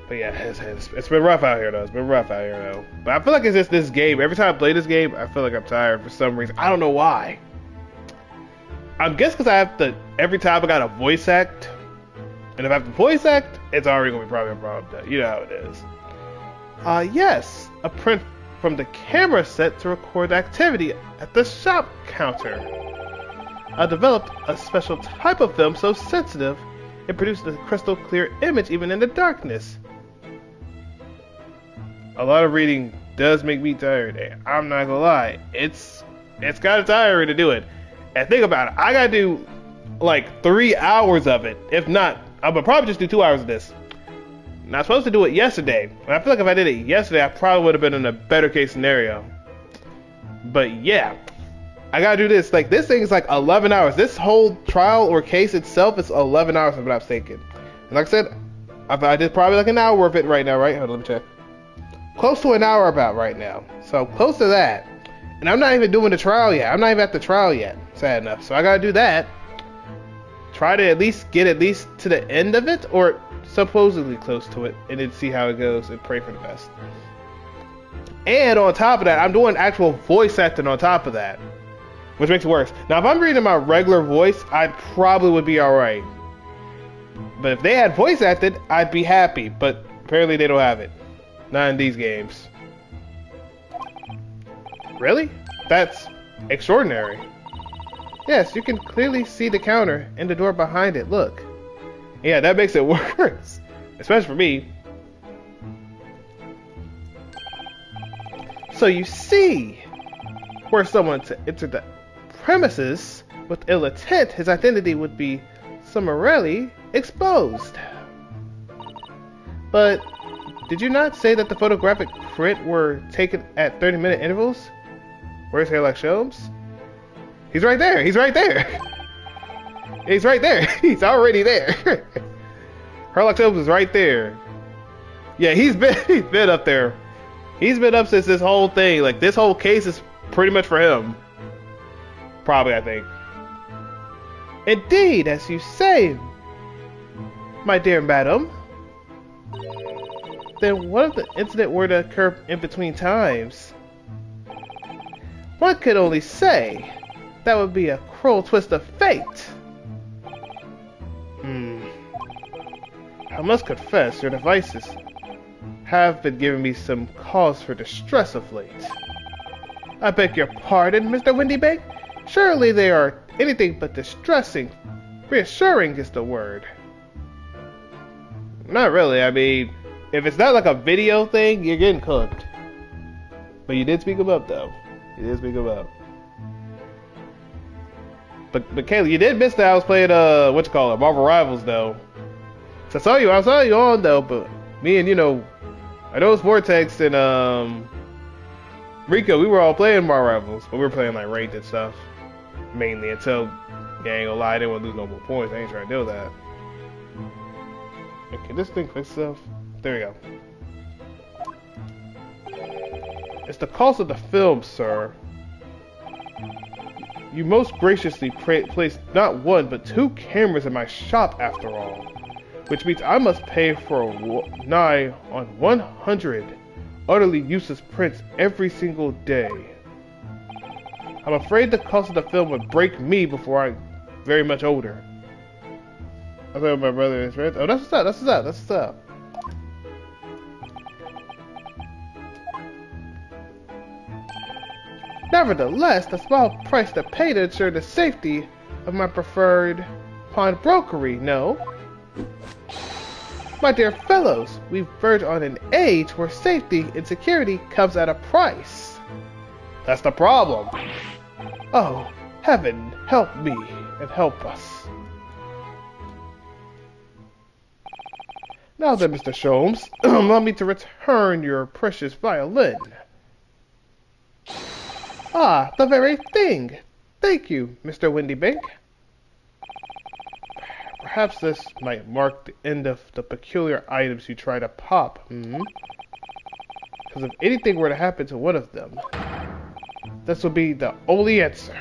But yeah, it's been rough out here, though. It's been rough out here, though. But I feel like it's just this game. Every time I play this game, I feel like I'm tired for some reason. I don't know why. I guess because I have to, every time I got a voice act, and if I have to voice act, it's already going to be probably a problem. You know how it is. Yes, a print from the camera set to record activity at the shop counter. I developed a special type of film so sensitive, it produces a crystal clear image even in the darkness. A lot of reading does make me tired. I'm not gonna lie, it's kind of tiring to do it. And think about it, I gotta do like 3 hours of it. If not, I would probably just do 2 hours of this. And I was supposed to do it yesterday. And I feel like if I did it yesterday, I probably would have been in a better case scenario. But yeah, I gotta do this. Like, this thing is like 11 hours. This whole trial or case itself is 11 hours of what I was thinking. And like I said, I did probably like an hour of it right now, right? Hold on, let me check. Close to an hour about right now. So close to that. And I'm not even doing the trial yet. I'm not even at the trial yet. Sad enough. So I gotta do that. Try to at least get to the end of it, or supposedly close to it, and then see how it goes and pray for the best. And on top of that, I'm doing actual voice acting on top of that, which makes it worse. Now, if I'm reading my regular voice, I probably would be alright. But if they had voice acted, I'd be happy. But apparently they don't have it. Not in these games. Really? That's extraordinary. Yes, you can clearly see the counter and the door behind it. Look. Yeah, that makes it worse. Especially for me. So you see, were someone to enter the premises with ill intent, his identity would be summarily exposed. But did you not say that the photographic print were taken at 30-minute intervals? Where's Sherlock Holmes? He's right there. He's right there. He's right there. He's already there. Sherlock Holmes is right there. Yeah, he's been up there. He's been up since this whole thing. Like, this whole case is pretty much for him. Probably, I think. Indeed, as you say, my dear madam. Then what if the incident were to occur in between times? One could only say that would be a cruel twist of fate. I must confess, your devices have been giving me some cause for distress of late. I beg your pardon, Mr. Windybank? Surely they are anything but distressing. Reassuring is the word. Not really, I mean, if it's not like a video thing, you're getting cooked. But you did speak them up, though. You did speak them up. But Kayla, you did miss that I was playing, Marvel Rivals, though. So I saw you on, though, but me and, I know it's Vortex and, Rico, we were all playing Marvel Rivals, but we were playing, like, ranked and stuff. Mainly, until, I ain't gonna lie, I didn't want to lose no more points. I ain't trying to do that. Okay, this thing fix itself. There we go. It's the cost of the film, sir. You most graciously placed not one, but 2 cameras in my shop, after all. Which means I must pay for nigh on 100 utterly useless prints every single day. I'm afraid the cost of the film would break me before I'm very much older. I thought my brother is right. Oh, that's what's up, that's what's up, that's what's up. Nevertheless, the small price to pay to ensure the safety of my preferred pawnbrokery, no? My dear fellows, we verge on an age where safety and security comes at a price. That's the problem. Oh, heaven, help me and help us. Now then, Mr. Sholmes, allow me to return your precious violin. Ah, the very thing. Thank you, Mr. Windybank. Perhaps this might mark the end of the peculiar items you try to pop, Because if anything were to happen to one of them, this would be the only answer.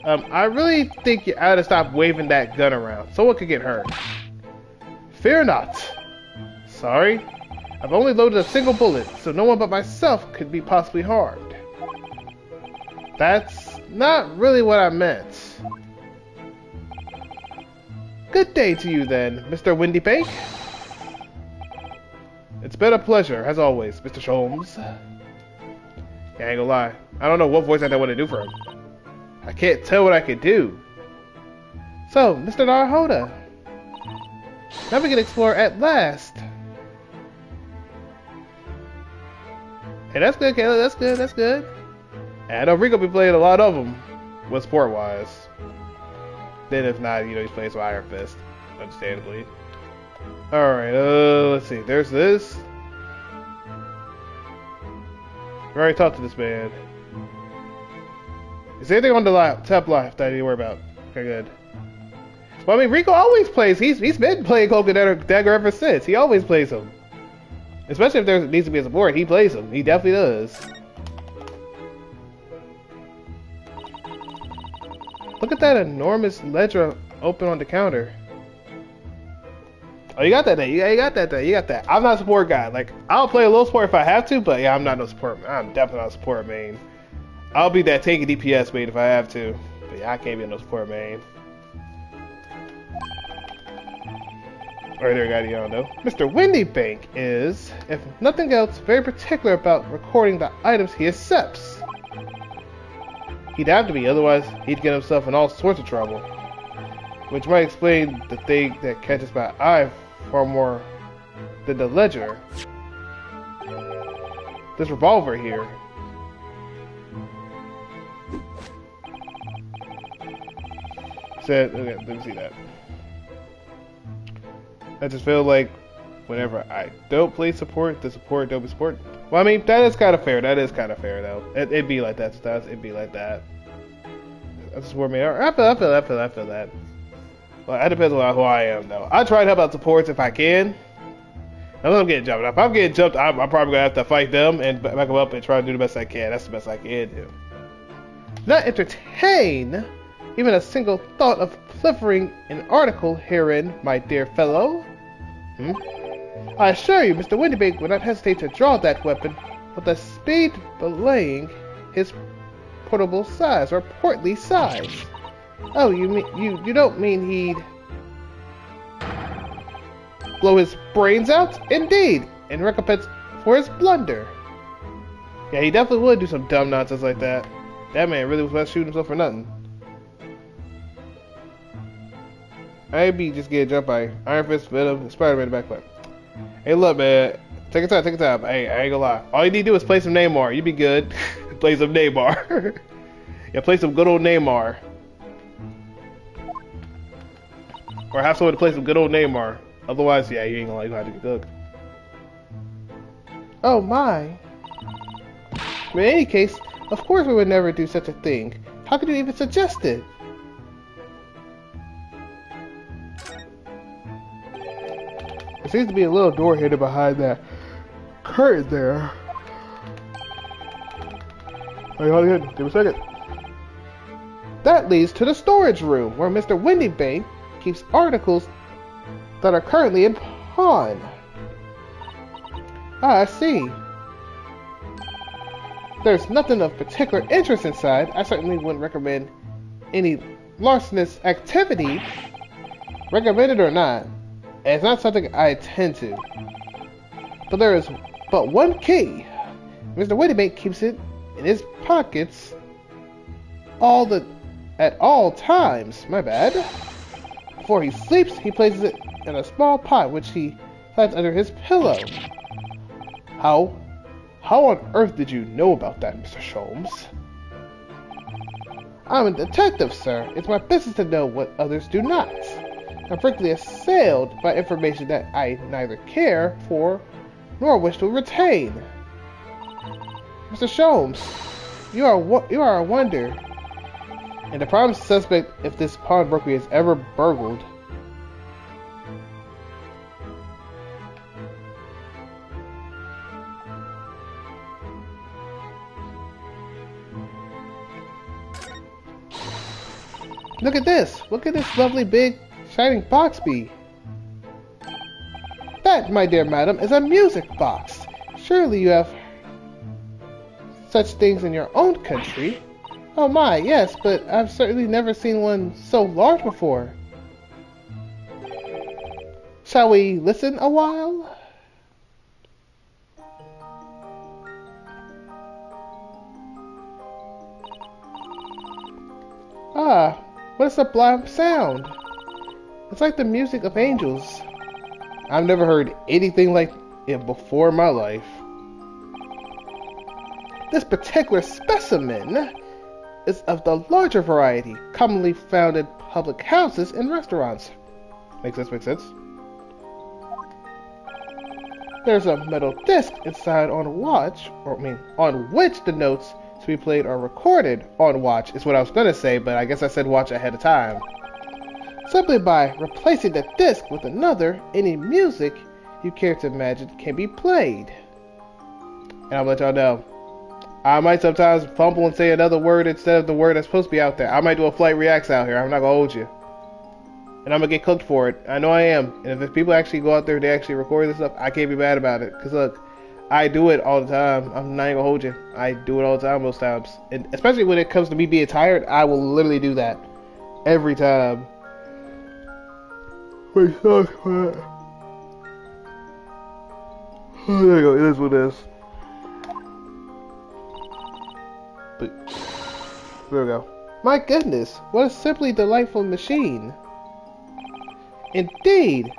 I really think you ought to stop waving that gun around. Someone could get hurt. Fear not. Sorry. I've only loaded a single bullet, so no one but myself could be possibly harmed. That's not really what I meant. Good day to you then, Mr. Windybank. It's been a pleasure, as always, Mr. Sholmes. Yeah, I ain't gonna lie. I don't know what voice actor I want to do for him. I can't tell what I can do. So, Mr. Narhoda. Now we can explore at last. Hey, that's good, Kayla. That's good, that's good. And I know Rico be playing a lot of them, with sport-wise. Then if not, you know, he's playing some Iron Fist, understandably. Alright, let's see. There's this. We already talked to this man. Is there anything on the top left that I need to worry about? Okay, good. Well, I mean, Rico always plays. He's been playing Cloak and Dagger ever since. He always plays him. Especially if there needs to be a support, he plays him. He definitely does. Look at that enormous ledger open on the counter. Oh, you got that there. You got that there. You got that. I'm not a support guy. Like, I'll play a little support if I have to, but yeah, I'm not no support. I'm definitely not a support main. I'll be that tanky DPS main if I have to. But yeah, I can't be no support main. Alright, there, got it, y'all know. Mr. Windybank is, if nothing else, very particular about recording the items he accepts. He'd have to be, otherwise he'd get himself in all sorts of trouble. Which might explain the thing that catches my eye far more than the ledger. This revolver here. Said, okay, let me see that. I just feel like whenever I don't play support, the support don't be support. Well, I mean, that is kind of fair. That is kind of fair, though. It'd be like that, stuff. It'd be like that. That's support me. I feel that. Well, that depends on who I am, though. I try to help out supports if I can. Unless I'm getting jumped. If I'm getting jumped, I'm probably gonna have to fight them and back them up and try to do the best I can. That's the best I can do. Not entertain even a single thought of delivering an article herein, my dear fellow. I assure you, Mr. Windybank would not hesitate to draw that weapon with the speed belaying his portable size or portly size. Oh, you don't mean he'd blow his brains out? Indeed, in recompense for his blunder. Yeah, he definitely would do some dumb nonsense like that. That man really was about to shoot himself for nothing. I'd be just getting jumped by Iron Fist, Venom, and Spider-Man in the backpack. Hey, look, man. Take your time. Hey, I ain't gonna lie. All you need to do is play some Neymar. You be good. Play some Neymar. Yeah, play some good old Neymar. Or have someone to play some good old Neymar. Otherwise, yeah, you ain't gonna like how to get cooked. Oh my. But in any case, of course we would never do such a thing. How could you even suggest it? There seems to be a little door hidden behind that curtain there. Hey, hold on, give me a second. That leads to the storage room, where Mr. Windybank keeps articles that are currently in pawn. Ah, I see. There's nothing of particular interest inside. I certainly wouldn't recommend any larcenous activity, recommended or not. And it's not something I attend to. But there is but one key. Mr. Windybank keeps it in his pockets at all times. My bad. Before he sleeps, he places it in a small pot which he hides under his pillow. How on earth did you know about that, Mr. Sholmes? I'm a detective, sir. It's my business to know what others do not. I'm frankly assailed by information that I neither care for nor wish to retain. Mr. Sholmes, you are a wonder, and the prime suspect if this pawnbroker is ever burgled. Look at this! Look at this lovely big shining box be. That, my dear madam, is a music box. Surely you have such things in your own country. Oh my, yes, but I've certainly never seen one so large before. Shall we listen a while? Ah, what a sublime sound. It's like the music of angels. I've never heard anything like it before in my life. This particular specimen is of the larger variety, commonly found in public houses and restaurants. Makes sense, makes sense. There's a metal disc inside on which the notes to be played are recorded on watch, is what I was going to say, but I guess I said watch ahead of time. Simply by replacing the disc with another, any music you care to imagine can be played. And I'll let y'all know, I might sometimes fumble and say another word instead of the word that's supposed to be out there. I might do a flight reacts out here. I'm not going to hold you. And I'm going to get cooked for it. I know I am. And if people actually go out there and they actually record this stuff, I can't be mad about it. Because look, I do it all the time. I'm not even going to hold you. I do it all the time most times. And especially when it comes to me being tired, I will literally do that. Every time. Wait, sucks, man. Oh, there you go. It is what it is. But, there we go. My goodness, what a simply delightful machine. Indeed,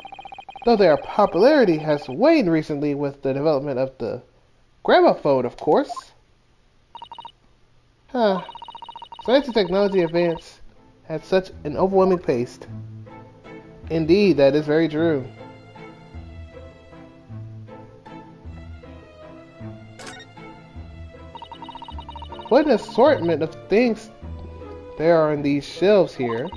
though their popularity has waned recently with the development of the gramophone, of course. Science and technology advance at such an overwhelming pace. Indeed, that is very true. What an assortment of things there are in these shelves here.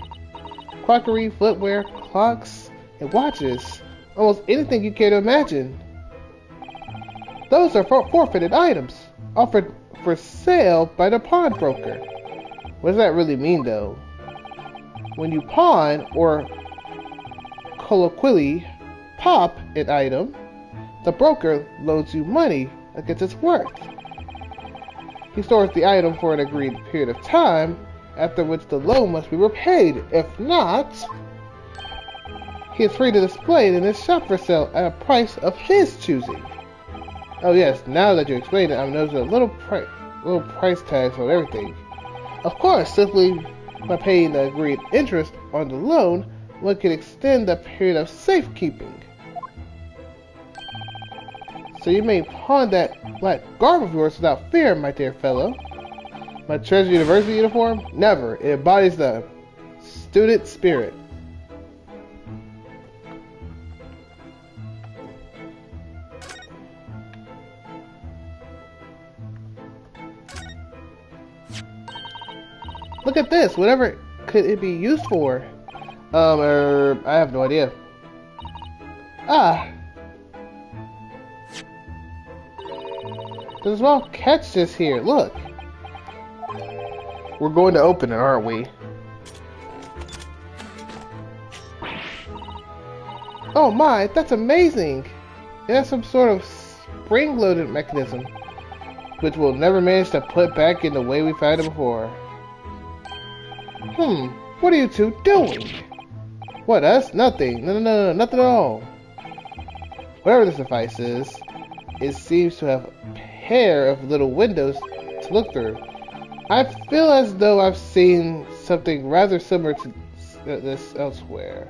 Crockery, footwear, clocks, and watches. Almost anything you care to imagine. Those are forfeited items, offered for sale by the pawnbroker. What does that really mean, though? When you pawn, or colloquially, pop an item, the broker loans you money against its worth. He stores the item for an agreed period of time, after which the loan must be repaid. If not, he is free to display it in his shop for sale at a price of his choosing. Oh yes, now that you explained it, I'm noticing a little price tags on everything. Of course, simply by paying the agreed interest on the loan, one can extend the period of safekeeping. So you may pawn that black garb of yours without fear, my dear fellow. My treasure university uniform? Never. It embodies the student spirit. Look at this. Whatever could it be used for? I have no idea. There's a small catch this here. Look. We're going to open it, aren't we? Oh my, that's amazing! It has some sort of spring-loaded mechanism, which we'll never manage to put back in the way we found it before. What are you two doing? What, us? Nothing. No, nothing at all. Whatever this device is, it seems to have a pair of little windows to look through. I feel as though I've seen something rather similar to this elsewhere.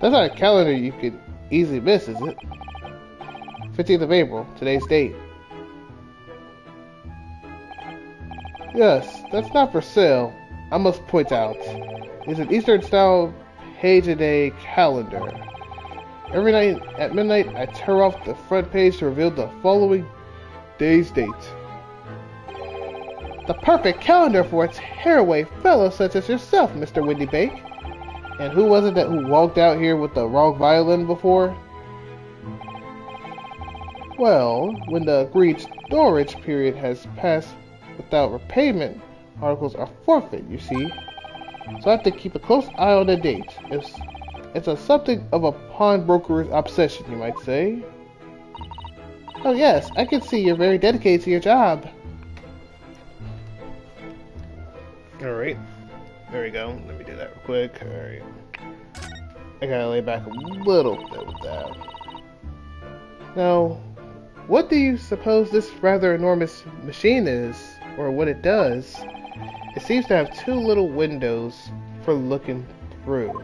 That's not a calendar you could easily miss, is it? 15th of April, today's date. Yes, that's not for sale. I must point out. It's an Eastern-style page-a-day calendar. Every night at midnight, I tear off the front page to reveal the following day's date. The perfect calendar for a tearaway fellow such as yourself, Mr. Windy Bake. And who was it that who walked out here with the wrong violin before? Well, when the agreed storage period has passed without repayment, articles are forfeit, you see. So I have to keep a close eye on the date. It's something of a pawnbroker's obsession, you might say. Oh yes, I can see you're very dedicated to your job. Alright. There we go. Let me do that real quick. Alright. I gotta lay back a little bit with that. Now, what do you suppose this rather enormous machine is, or what it does? It seems to have two little windows for looking through.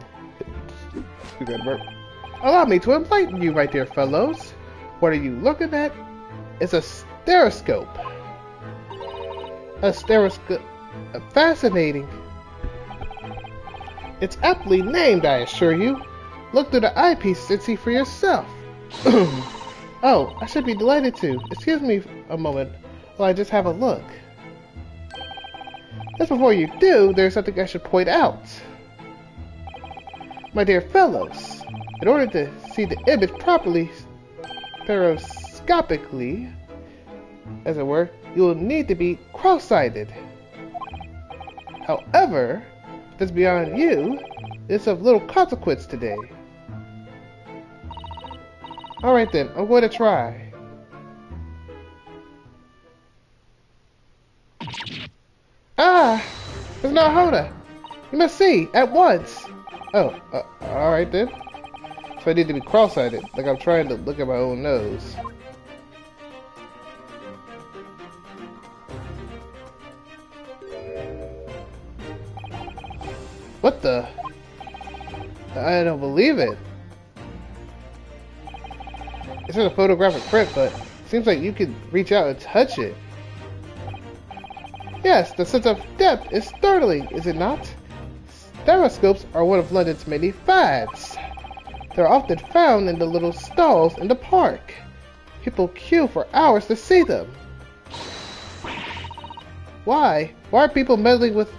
Allow me to enlighten you, my dear fellows. What are you looking at? It's a stereoscope. A stereoscope. Fascinating. It's aptly named, I assure you. Look through the eyepiece and see for yourself. Oh, I should be delighted to. Excuse me a moment while I just have a look. Just before you do, there's something I should point out. My dear fellows, in order to see the image properly, stereoscopically, as it were, you will need to be cross-sighted. However, that's beyond you. It's of little consequence today. Alright then, I'm going to try. Ah! There's no Hoda! You must see, at once! Oh, alright then. So I need to be cross-sighted, like I'm trying to look at my own nose. What the? I don't believe it. It's in a photographic print, but it seems like you can reach out and touch it. Yes, the sense of depth is startling, is it not? Stereoscopes are one of London's many fads. They're often found in the little stalls in the park. People queue for hours to see them. Why? Why are people meddling with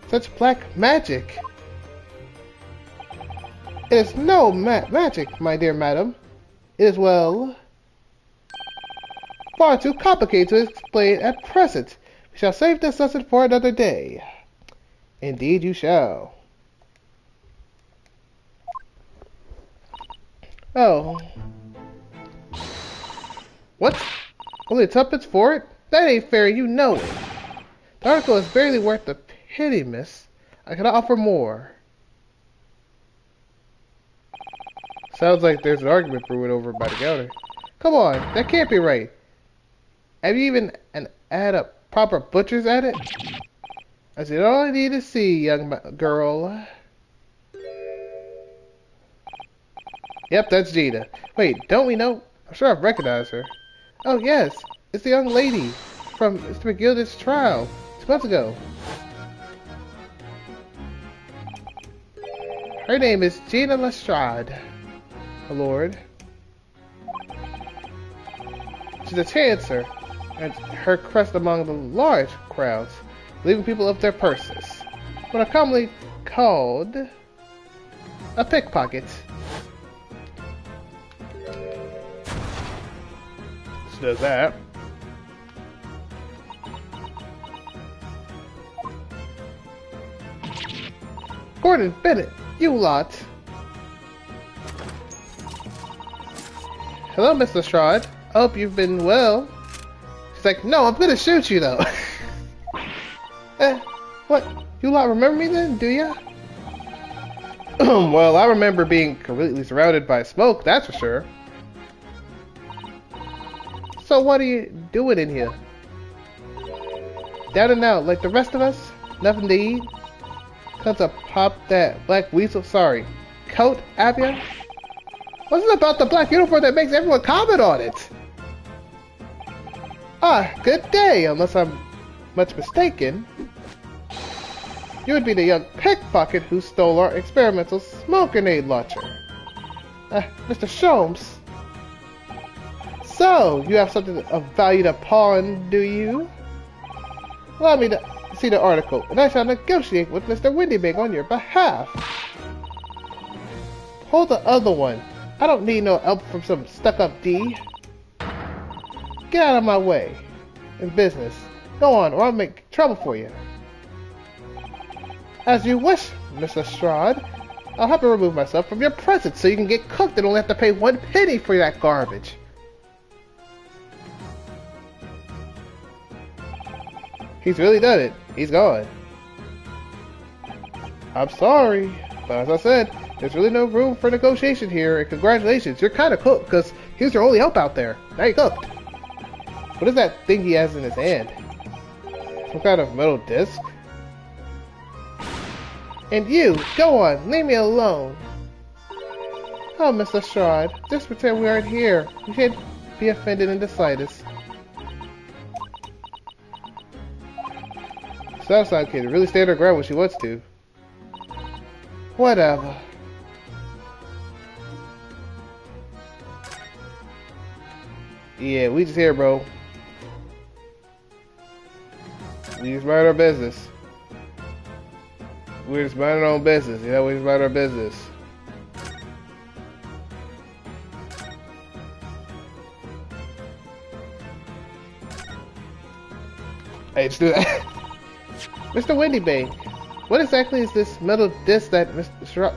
such black magic? It is no magic, my dear madam. It is, well, far too complicated to explain at present. We shall save this lesson for another day. Indeed you shall. Oh. What? Only tuppence for it? That ain't fair, you know it. The article is barely worth the penny, miss. I cannot offer more. Sounds like there's an argument brewing over by the counter. Come on, that can't be right. Have you even had a proper butcher's at it? I said, all I need to see, young girl. Yep, that's Gina. Wait, don't we know? I'm sure I've recognized her. Oh, yes. It's the young lady from Mr. McGilda's trial 2 months ago. Her name is Gina Lestrade, my lord. She's a chancer, and her crest among the large crowds, leaving people up their purses. What are commonly called a pickpocket. She does that. Gordon Bennett, you lot. Hello, Miss Lestrade. I hope you've been well. She's like, no, I'm gonna shoot you though. What? You lot remember me then, do ya? Well, I remember being completely surrounded by smoke, that's for sure. So what are you doing in here? Down and out, like the rest of us? Nothing to eat? Come to pop that black weasel? Sorry. coat, Abia? What's it about the black uniform that makes everyone comment on it? Ah, good day, unless I'm much mistaken. You would be the young pickpocket who stole our experimental smoke grenade launcher. Mr. Sholmes. So, you have something of value to pawn, do you? Allow me to see the article, and I shall negotiate with Mr. Windybank on your behalf. Hold the other one. I don't need no help from some stuck-up D. Get out of my way. In business. Go on, or I'll make trouble for you. As you wish, Mr. Strahd. I'll have to remove myself from your presence so you can get cooked and only have to pay 1 penny for that garbage. He's really done it. He's gone. I'm sorry, but as I said, there's really no room for negotiation here, and congratulations, you're kind of cooked, because he was your only help out there. Now you're cooked. What is that thing he has in his hand? Some kind of metal disc? And you, go on, leave me alone. Oh, Mr. Strahd, just pretend we aren't here. You can't be offended in the slightest. Southside kid really stand her ground when she wants to. Whatever. Yeah, we just here, bro. We just mind our business. We're just minding our own business. You know, we just mind our business. Hey, just do that. Mr. Windybank, what exactly is this metal disc that Mr.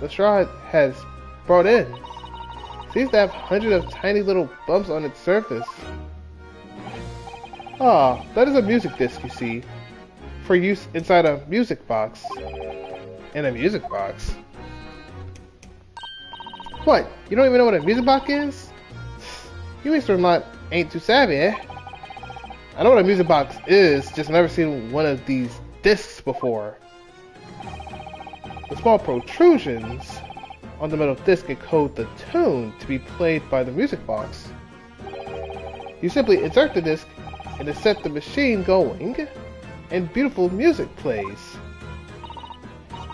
Strahd has brought in? It seems to have hundreds of tiny little bumps on its surface. Ah, that is a music disc, you see, for use inside a music box. In a music box? What? You don't even know what a music box is? You Mr. ain't too savvy, eh? I know what a music box is, just never seen one of these discs before. The small protrusions on the metal disc encode the tune to be played by the music box. You simply insert the disc and it set the machine going, and beautiful music plays.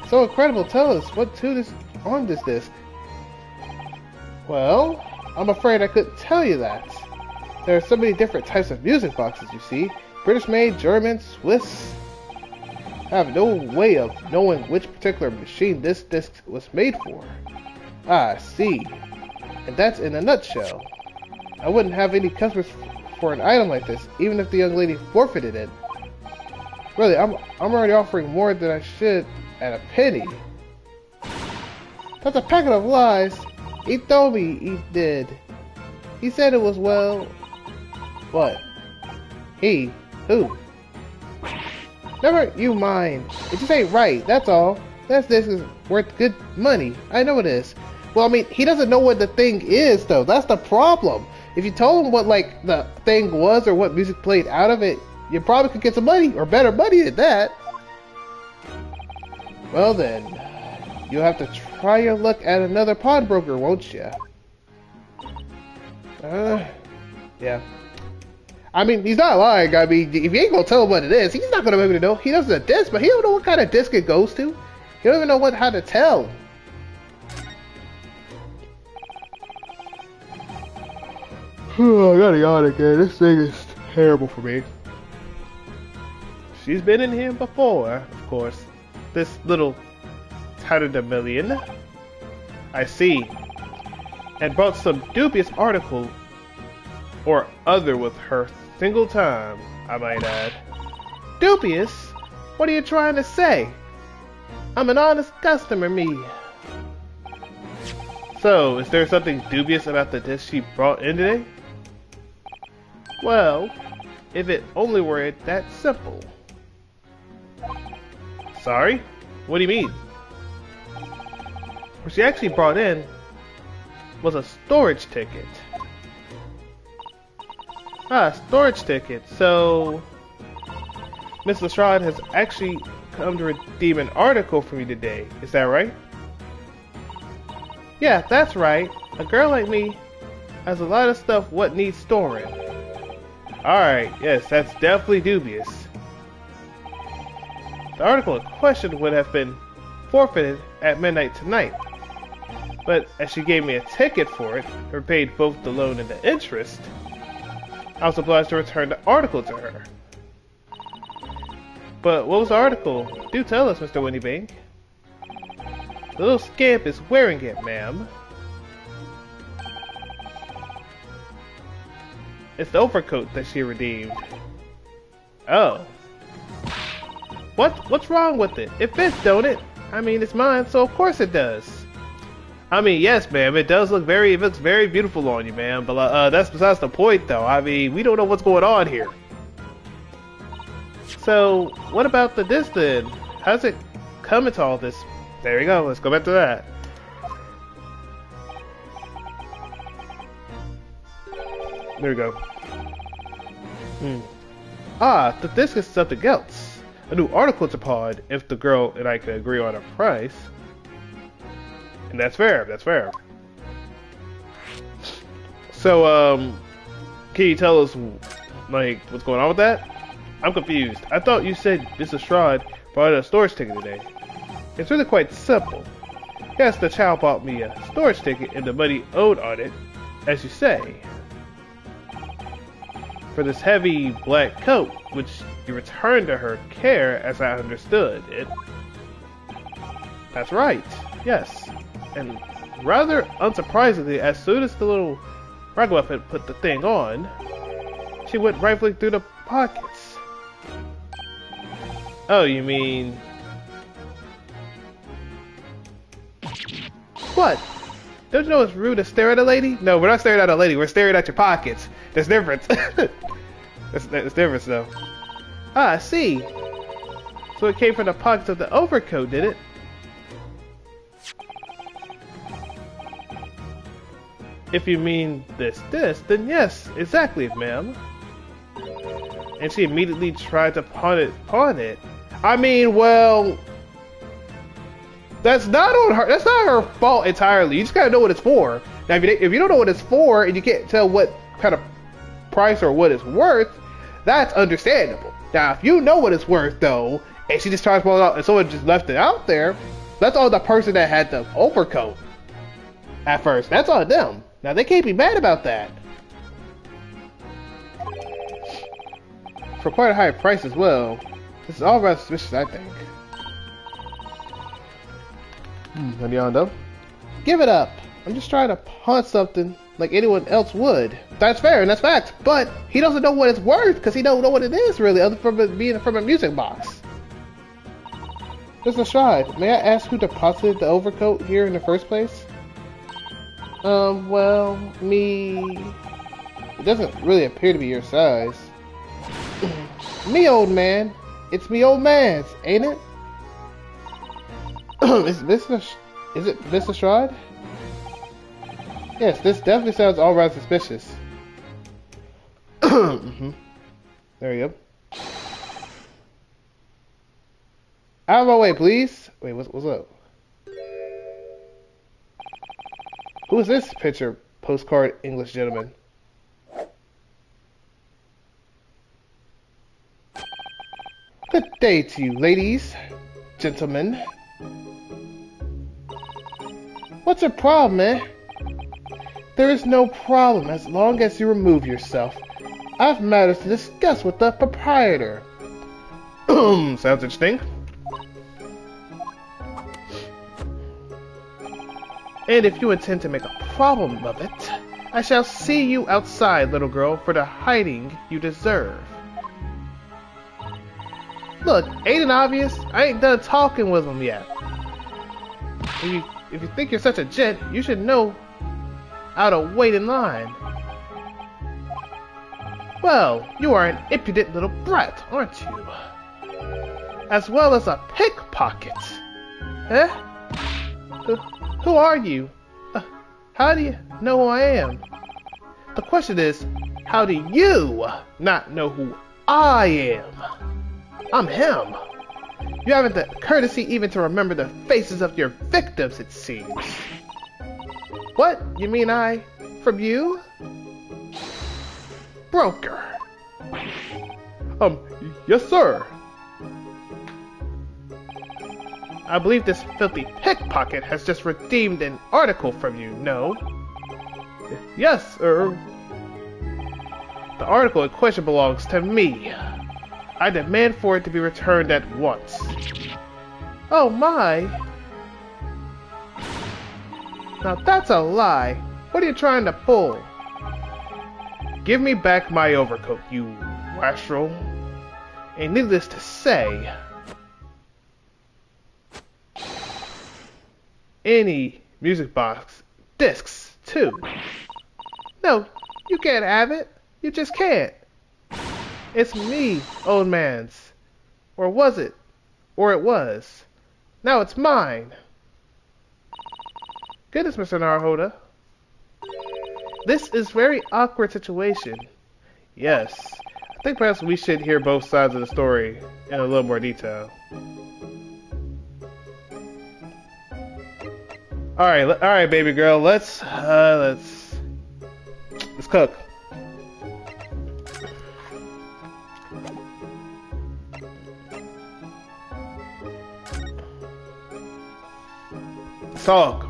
So incredible, tell us, what tune is on this disc? Well, I'm afraid I couldn't tell you that. There are so many different types of music boxes, you see. British made, German, Swiss. I have no way of knowing which particular machine this disc was made for. Ah, I see. And that's in a nutshell. I wouldn't have any customers for an item like this, even if the young lady forfeited it. Really, I'm already offering more than I should at a penny. That's a packet of lies. He told me he did. He said it was, well... What? He? Who? Never you mind. It just ain't right, that's all. This is worth good money. I know it is. Well, I mean, he doesn't know what the thing is, though. That's the problem. If you told him what, like, the thing was or what music played out of it, you probably could get some money, or better money at that. Well then, you'll have to try your luck at another pawnbroker, won't you? Yeah. I mean, he's not lying. I mean, if you ain't gonna tell him what it is, he's not gonna be able to know. He knows the disc, but he don't know what kind of disc it goes to. He don't even know how to tell. I gotta yawn again. This thing is terrible for me. She's been in here before, of course. This little tatterdemillion. I see. And brought some dubious article or other with her single time, I might add. Dubious? What are you trying to say? I'm an honest customer, me. So, is there something dubious about the disc she brought in today? Well, if it only were that simple. Sorry? What do you mean? What she actually brought in was a storage ticket. Ah, storage ticket. So, Mr. Strahd has actually come to redeem an article from you today. Is that right? Yeah, that's right. A girl like me has a lot of stuff what needs storing. Alright, yes, that's definitely dubious. The article in question would have been forfeited at midnight tonight. But as she gave me a ticket for it, and paid both the loan and the interest, I was obliged to return the article to her. But what was the article? Do tell us, Mr. Winniebank. The little scamp is wearing it, ma'am. It's the overcoat that she redeemed. Oh. What's wrong with it? It fits, don't it? I mean, it's mine, so of course it does. I mean, yes, ma'am, it looks very beautiful on you, ma'am, but that's besides the point, though. I mean, we don't know what's going on here. So, what about this then? How's it come into all this? There we go, let's go back to that. There we go. Ah, the disc is something else. A new article to pod if the girl and I can agree on a price. And that's fair, that's fair. So, can you tell us, like, what's going on with that? I'm confused. I thought you said Mrs. Strahd brought a storage ticket today. It's really quite simple. Yes, the child bought me a storage ticket and the money owed on it, as you say, for this heavy black coat, which you returned to her care as I understood it. That's right, yes. And rather unsurprisingly, as soon as the little ragamuffin put the thing on, she went rifling through the pockets. Oh, you mean... What? Don't you know it's rude to stare at a lady? No, we're not staring at a lady, we're staring at your pockets. There's difference. There's difference, though. Ah, I see. So it came from the pockets of the overcoat, did it? If you mean this, then yes, exactly, ma'am. And she immediately tried to pawn it. I mean, well, that's not on her. That's not her fault entirely. You just gotta know what it's for. Now, if you don't know what it's for and you can't tell what kind of price or what it's worth, that's understandable. Now, if you know what it's worth though, and she just tries to pull it out, and someone just left it out there, that's on the person that had the overcoat at first. That's on them. Now they can't be mad about that. For quite a high price as well. This is all rather suspicious, I think. What do y'all know? Give it up. I'm just trying to pawn something like anyone else would. That's fair and that's fact. But he doesn't know what it's worth because he don't know what it is really, other from it being from a music box. Mr. Strahd, may I ask who deposited the overcoat here in the first place? Well, me... It doesn't really appear to be your size. Me, old man. It's me, old man's, ain't it? Is it Mr. Strahd? Yes, this definitely sounds all right suspicious. There you go. Out of my way, please. Wait, what's up? Who is this picture postcard English gentleman? Good day to you, ladies, gentlemen. What's your problem, eh? There is no problem as long as you remove yourself. I have matters to discuss with the proprietor. Sounds interesting. And if you intend to make a problem of it, I shall see you outside, little girl, for the hiding you deserve. Look, ain't it obvious? I ain't done talking with him yet. If you think you're such a gent, you should know how to wait in line. Well, you are an impudent little brat, aren't you? As well as a pickpocket. Eh? Who are you? How do you know who I am? The question is, how do you not know who I am? I'm him. You haven't the courtesy even to remember the faces of your victims, it seems. What? You mean from you? Broker. Yes, sir. I believe this filthy pickpocket has just redeemed an article from you, no? Yes, sir. The article in question belongs to me. I demand for it to be returned at once. Oh my! Now that's a lie. What are you trying to pull? Give me back my overcoat, you wastrel. And needless to say, any music box discs too. No, you can't have it. You just can't. It's me, old man's. Or was it? Or it was. Now it's mine. Goodness, Mr. Naruhoda. This is very awkward situation. Yes. I think perhaps we should hear both sides of the story in a little more detail. Alright, baby girl, let's cook. Talk.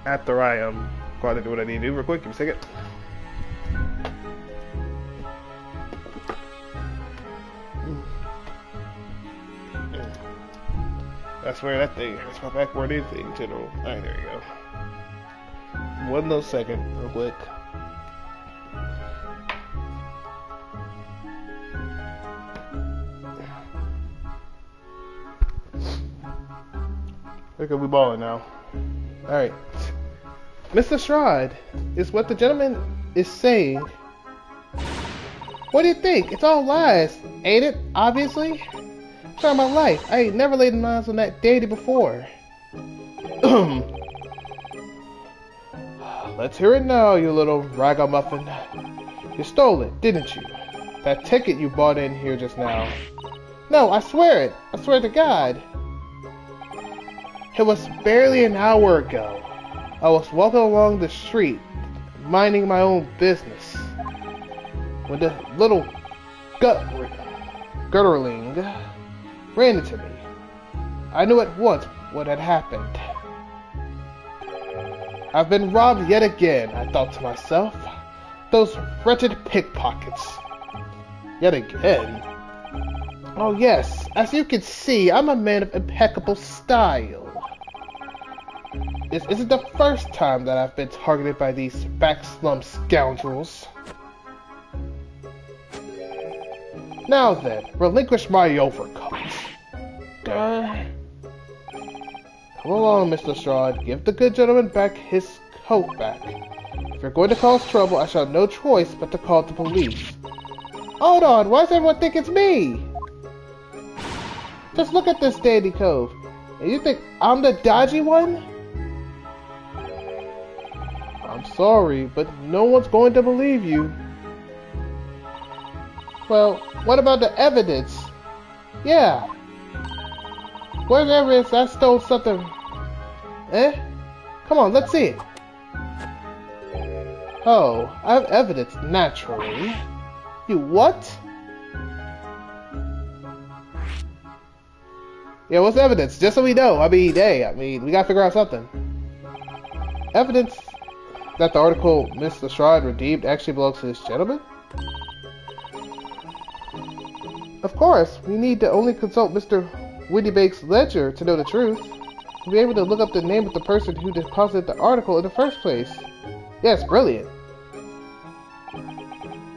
After I go out and do what I need to do real quick. Give me a second. That's where that thing hurts my back more than anything, General. Alright, there you go. 1 little second, real quick. Look at we balling now. Alright. Mr. Strahd, is what the gentleman is saying. What do you think? It's all lies, ain't it? Obviously. Try my life. I ain't never laid eyes on that deity before. Let's hear it now, you little ragamuffin. You stole it, didn't you? That ticket you bought in here just now. No, I swear it. I swear to God. It was barely an hour ago. I was walking along the street, minding my own business, when the little gutterling ran into me. I knew at once what had happened. I've been robbed yet again, I thought to myself. Those wretched pickpockets. Yet again? Oh yes, as you can see, I'm a man of impeccable style. This isn't the first time that I've been targeted by these backslum scoundrels. Now then, relinquish my overcoat. Come along, Mr. Strahd. Give the good gentleman back his coat back. If you're going to cause trouble, I shall have no choice but to call the police. Hold on, why does everyone think it's me? Just look at this dandy cove. And you think I'm the dodgy one? I'm sorry, but no one's going to believe you. Well, what about the evidence? Yeah. Where's the evidence I stole something? Eh? Come on, let's see it. Oh, I have evidence, naturally. You what? Yeah, what's the evidence? Just so we know. I mean, hey, we gotta figure out something. Evidence that the article Mr. Strahd redeemed actually belongs to this gentleman? Of course, we need to only consult Mr. Windybake's ledger to know the truth. We'll be able to look up the name of the person who deposited the article in the first place. Yes, brilliant.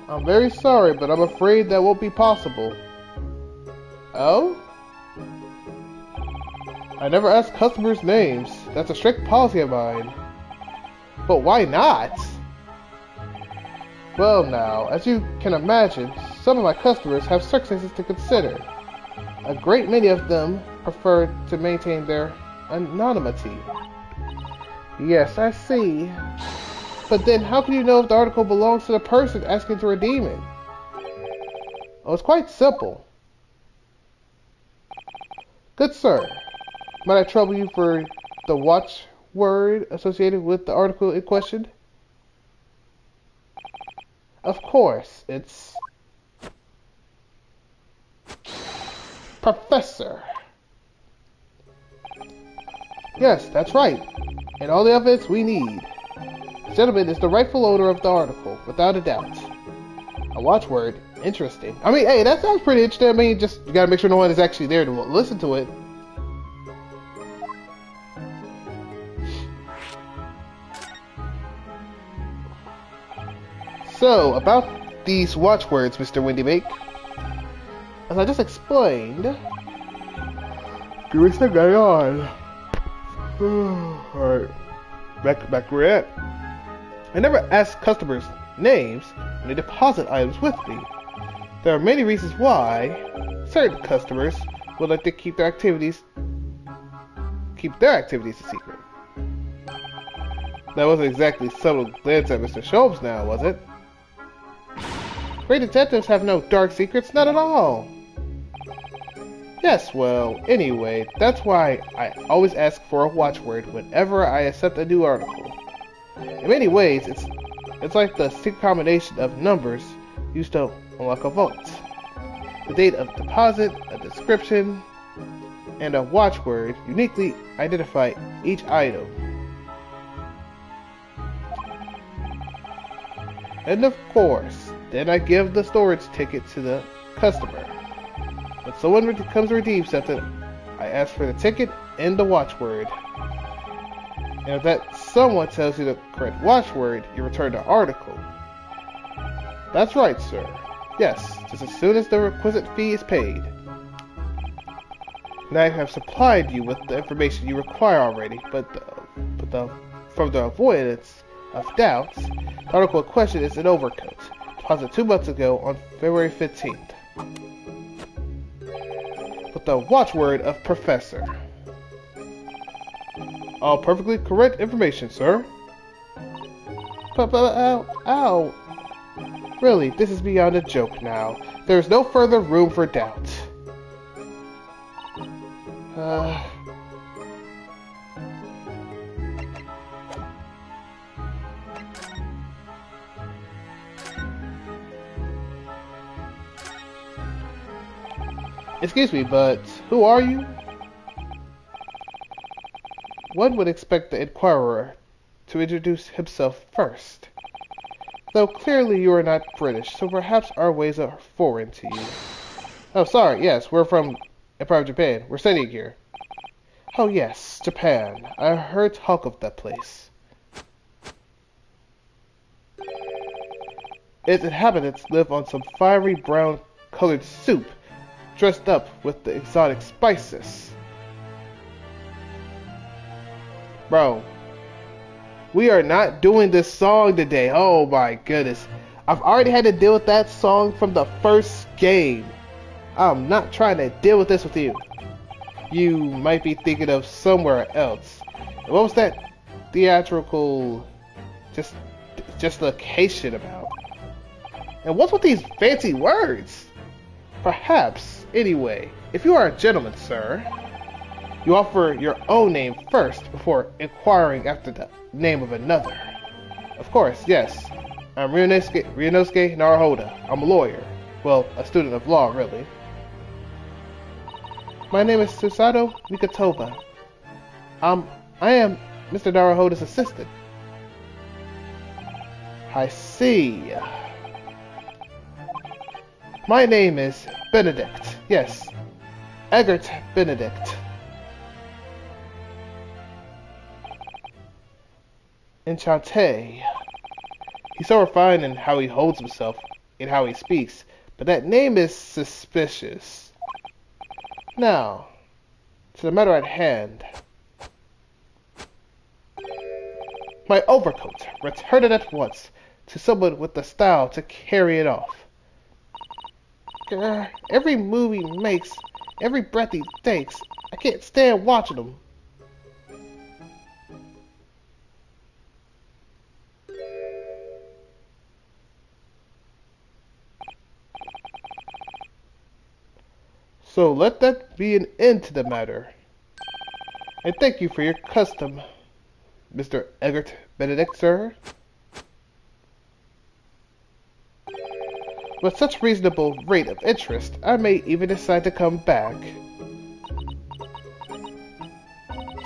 I'm very sorry, but I'm afraid that won't be possible. Oh? I never ask customers' names. That's a strict policy of mine. But why not? Well now, as you can imagine, some of my customers have circumstances to consider. A great many of them prefer to maintain their anonymity. Yes, I see. But then how can you know if the article belongs to the person asking to redeem it? Oh, it's quite simple. Good sir, Might I trouble you for the watchword associated with the article in question? Of course, it's Professor. Yes, that's right. And all the evidence we need. This gentleman is the rightful owner of the article, without a doubt. A watchword? Interesting. I mean, hey, that sounds pretty interesting. I mean, just you gotta make sure no one is actually there to listen to it. So, about these watchwords, Mr. Windybake. As I just explained, give me some going on. Alright, back where we're at. I never ask customers names when they deposit items with me. There are many reasons why certain customers would like to keep their activities a secret. That wasn't exactly subtle glance at Mr. Sholmes now, was it? Great detectives have no dark secrets, not at all. Yes, well, anyway, that's why I always ask for a watchword whenever I accept a new article. In many ways, it's like the secret combination of numbers used to unlock a vault. The date of deposit, a description, and a watchword uniquely identify each item. And of course, then I give the storage ticket to the customer. When someone comes to redeem something, I ask for the ticket and the watchword. And if that someone tells you the correct watchword, you return the article. That's right, sir. Yes, just as soon as the requisite fee is paid. Now I have supplied you with the information you require already, but from the avoidance of doubts, the article in question is an overcoat, deposited 2 months ago on February 15th. With the watchword of Professor. All perfectly correct information, sir. Ow. Really, this is beyond a joke now. There is no further room for doubt. Excuse me, but who are you? One would expect the inquirer to introduce himself first. Though clearly you are not British, so perhaps our ways are foreign to you. Oh, sorry, yes, we're from Empire of Japan. We're studying here. Oh yes, Japan. I heard talk of that place. Its inhabitants live on some fiery brown colored soup, dressed up with the exotic spices. Bro, we are not doing this song today. Oh my goodness. I've already had to deal with that song from the first game. I'm not trying to deal with this with you. You might be thinking of somewhere else. What was that theatrical just location about? And what's with these fancy words? Perhaps, anyway, if you are a gentleman, sir, you offer your own name first before inquiring after the name of another. Of course, yes. I'm Ryunosuke Naruhodo. I'm a lawyer. Well, a student of law, really. My name is Susato Mikatova. I am Mr. Naruhodo's assistant. I see. My name is Benedict. Yes, Eggert Benedict. Enchanté. He's so refined in how he holds himself and how he speaks, but that name is suspicious. Now, to the matter at hand. My overcoat. Return it at once to someone with the style to carry it off. Every move he makes, every breath he takes, I can't stand watching him. So let that be an end to the matter. I thank you for your custom, Mr. Eggert Benedict, sir. With such reasonable rate of interest, I may even decide to come back.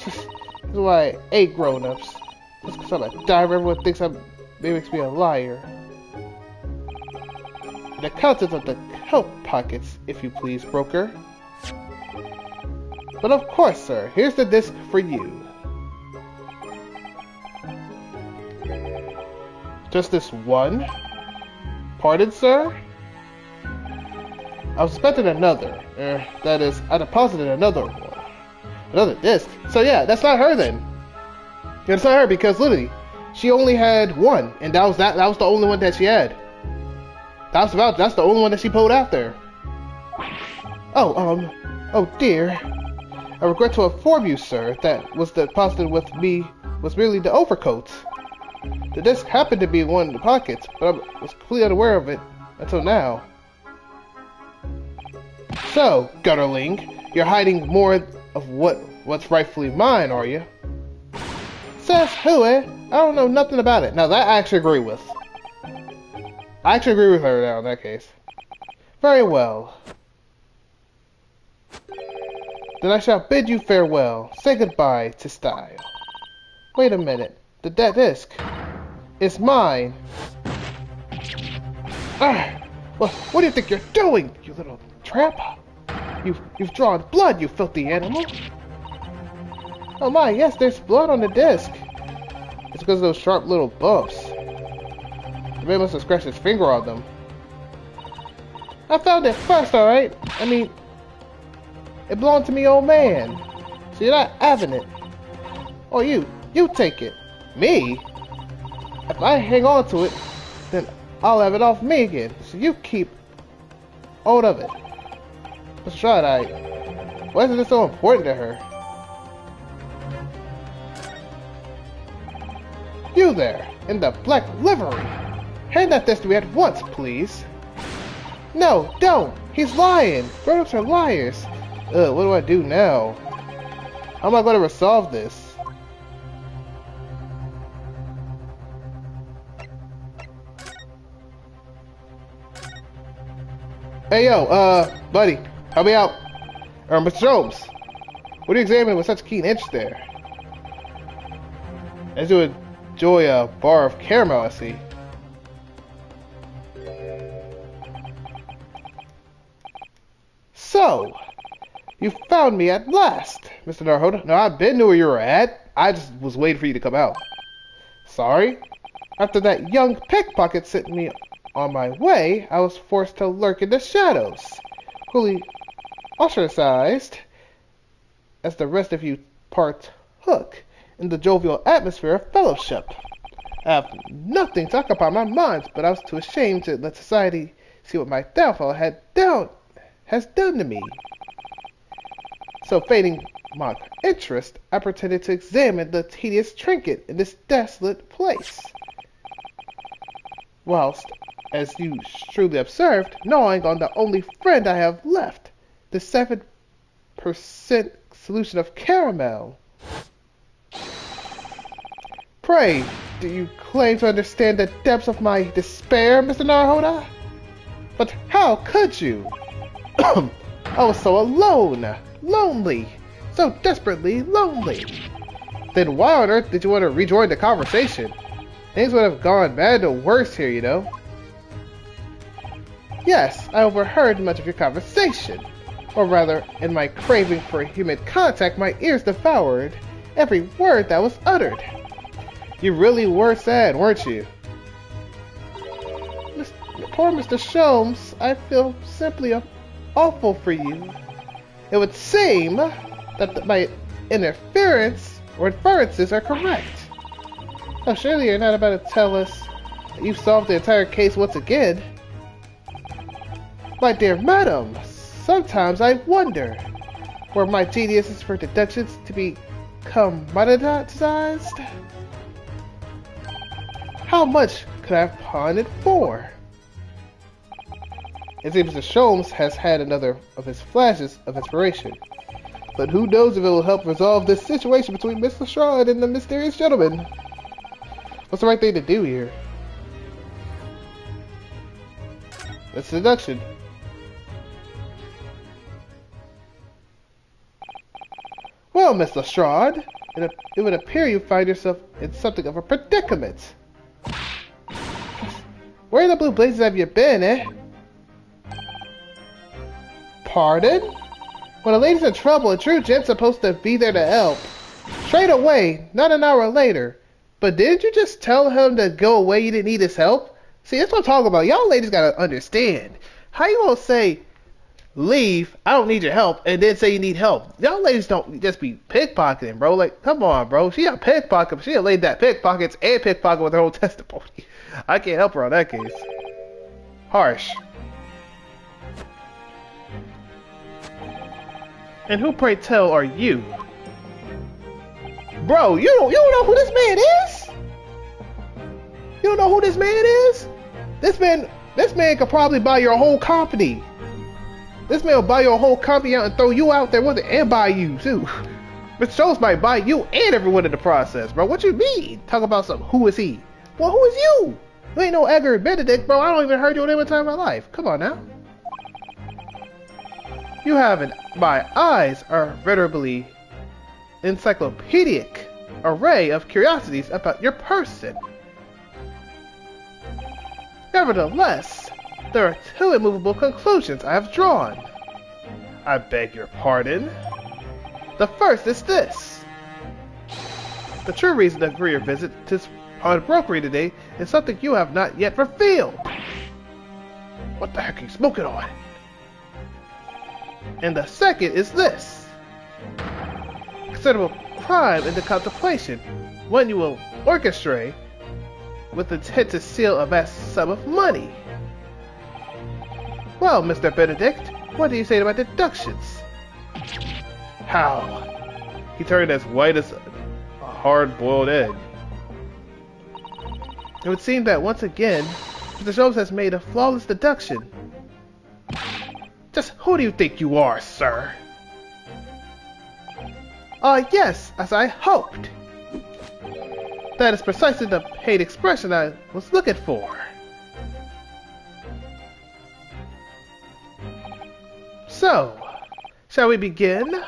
This is why I hate grown-ups. Just because I'm a diver, everyone thinks maybe makes me a liar. The contents of the coat pockets, if you please, broker. But of course, sir, here's the disc for you. Just this one? Pardon, sir? I was expecting another. That is, I deposited another one. Another disc? So yeah, that's not her then. Yeah, it's not her because literally, she only had one, and that was the only one that she had. That's the only one that she pulled out there. Oh dear. I regret to inform you, sir, that was deposited with me was merely the overcoat. The disc happened to be in one of the pockets, but I was completely unaware of it until now. So, gutterling, you're hiding more of what's rightfully mine, are you? Says who, eh? I don't know nothing about it. Now that I actually agree with. I actually agree with her now in that case. Very well. Then I shall bid you farewell. Say goodbye to style. Wait a minute. That disc is mine. Well, what do you think you're doing, you little tramp? You've drawn blood, you filthy animal. Oh my, yes, there's blood on the disc. It's because of those sharp little bumps. The man must have scratched his finger on them. I found it first, alright? I mean, it belonged to me old man. So you're not having it. Oh, you take it. Me? If I hang on to it, then I'll have it off me again. So you keep hold of it. Let's try it, why is it so important to her? You there, in the black livery. Hand that disc to me at once, please. No, don't. He's lying. Grown-ups are liars. What do I do now? How am I going to resolve this? Hey, yo, buddy, help me out. Mr. Jones, what are you examining with such keen interest there? As you enjoy a bar of caramel, I see. So, you found me at last, Mr. Narhoda. No, I've been knew where you were at. I just was waiting for you to come out. Sorry. After that young pickpocket sent me on my way, I was forced to lurk in the shadows, fully ostracized as the rest of you partook in the jovial atmosphere of fellowship. I have nothing to occupy my mind, but I was too ashamed to let society see what my downfall has done to me. So, feigning mock interest, I pretended to examine the tedious trinket in this desolate place. Whilst, as you shrewdly observed, gnawing on the only friend I have left, the 7% solution of caramel. Pray, do you claim to understand the depths of my despair, Mr. Narhoda? But how could you? I was so alone, lonely, so desperately lonely. Then why on earth did you want to rejoin the conversation? Things would have gone bad to worse here, you know. Yes, I overheard much of your conversation. Or rather, in my craving for human contact, my ears devoured every word that was uttered. You really were sad, weren't you? Poor Mr. Sholmes, I feel simply awful for you. It would seem that my inferences are correct. Oh, surely you're not about to tell us that you've solved the entire case once again. My dear madam, sometimes I wonder, were my geniuses for deductions to be commoditized? How much could I have pawned it for? It seems Mr. Sholmes has had another of his flashes of inspiration. But who knows if it will help resolve this situation between Miss Lestrade and the mysterious gentleman. What's the right thing to do here? That's seduction. Well, Miss Lestrade, it would appear you find yourself in something of a predicament. Where in the blue blazes have you been, eh? Pardon? When a lady's in trouble, a true gent's supposed to be there to help. Straight away, not an hour later. But didn't you just tell him to go away, you didn't need his help? See, that's what I'm talking about. Y'all ladies gotta understand. How you gonna say, leave, I don't need your help, and then say you need help? Y'all ladies don't just be pickpocketing, bro. Like, come on, bro. She a pickpocket, but she a lady that pickpockets and pickpocket with her whole testimony. I can't help her on that case. Harsh. And who, pray tell, are you? Bro, you don't know who this man is? You don't know who this man is? This man could probably buy your whole company. This man will buy your whole company out and throw you out there with it and buy you too. Mr. Jones might buy you and everyone in the process, bro. What you mean? Talk about something. Who is he? Well, who is you? You ain't no Edgar Benedict, bro. I don't even heard your name one time in my life. Come on now. You haven't. My eyes are venerably encyclopedic array of curiosities about your person. Nevertheless, there are two immovable conclusions I have drawn. I beg your pardon. The first is this. The true reason for your visit to pawnbrokery today is something you have not yet revealed. What the heck are you smoking on? And the second is this. Considerable crime into contemplation, one you will orchestrate with intent to steal a vast sum of money. Well, Mr. Benedict, what do you say to my deductions? How? He turned as white as a hard-boiled egg. It would seem that once again, Mr. Jones has made a flawless deduction. Just who do you think you are, sir? Yes, as I hoped. That is precisely the paid expression I was looking for. So, shall we begin?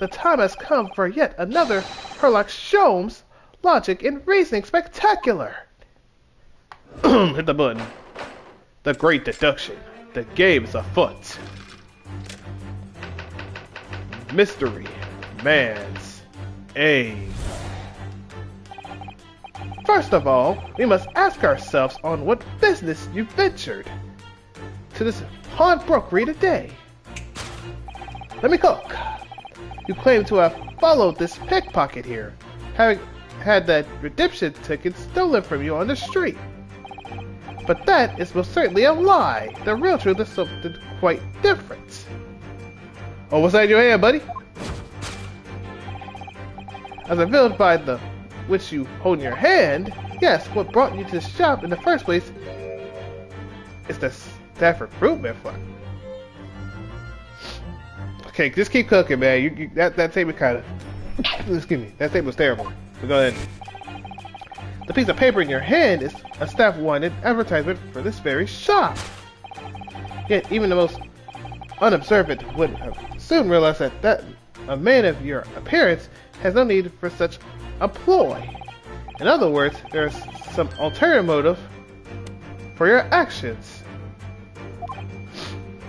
The time has come for yet another Sherlock Holmes logic and reasoning spectacular. Hit the button. The great deduction. The game is afoot. Mystery man's aim. First of all, we must ask ourselves on what business you ventured to this pawnbrokery today. Let me cook. You claim to have followed this pickpocket here, having had that redemption ticket stolen from you on the street. But that is most certainly a lie. The real truth is something quite different. Oh, what's that in your hand, buddy? As revealed by the which you hold in your hand, yes, what brought you to the shop in the first place is the Stafford fruit fly. Okay, just keep cooking, man. That statement kind of, excuse me, that statement was terrible. So go ahead. The piece of paper in your hand is a staff-wanted advertisement for this very shop. Yet even the most unobservant would have soon realized that a man of your appearance has no need for such a ploy. In other words, there's some ulterior motive for your actions.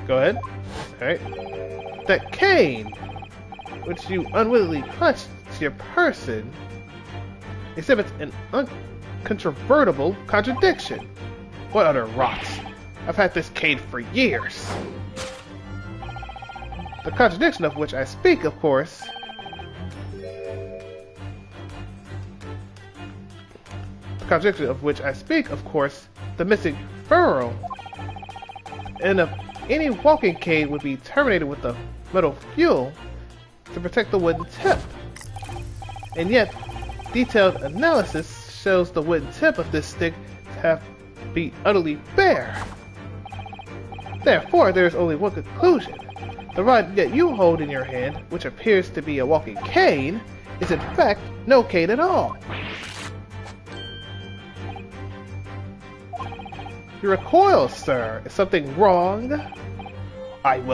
Go ahead. Alright. That cane, which you unwittingly clutched to your person, exhibits an uncontrovertible contradiction. What utter rot! I've had this cane for years. The contradiction of which I speak, of course, the missing furrow in any walking cane would be terminated with a metal fuel to protect the wooden tip. And yet, detailed analysis shows the wooden tip of this stick to be utterly bare. Therefore, there is only one conclusion. The rod that you hold in your hand, which appears to be a walking cane, is in fact no cane at all. You recoil, sir. Is something wrong? And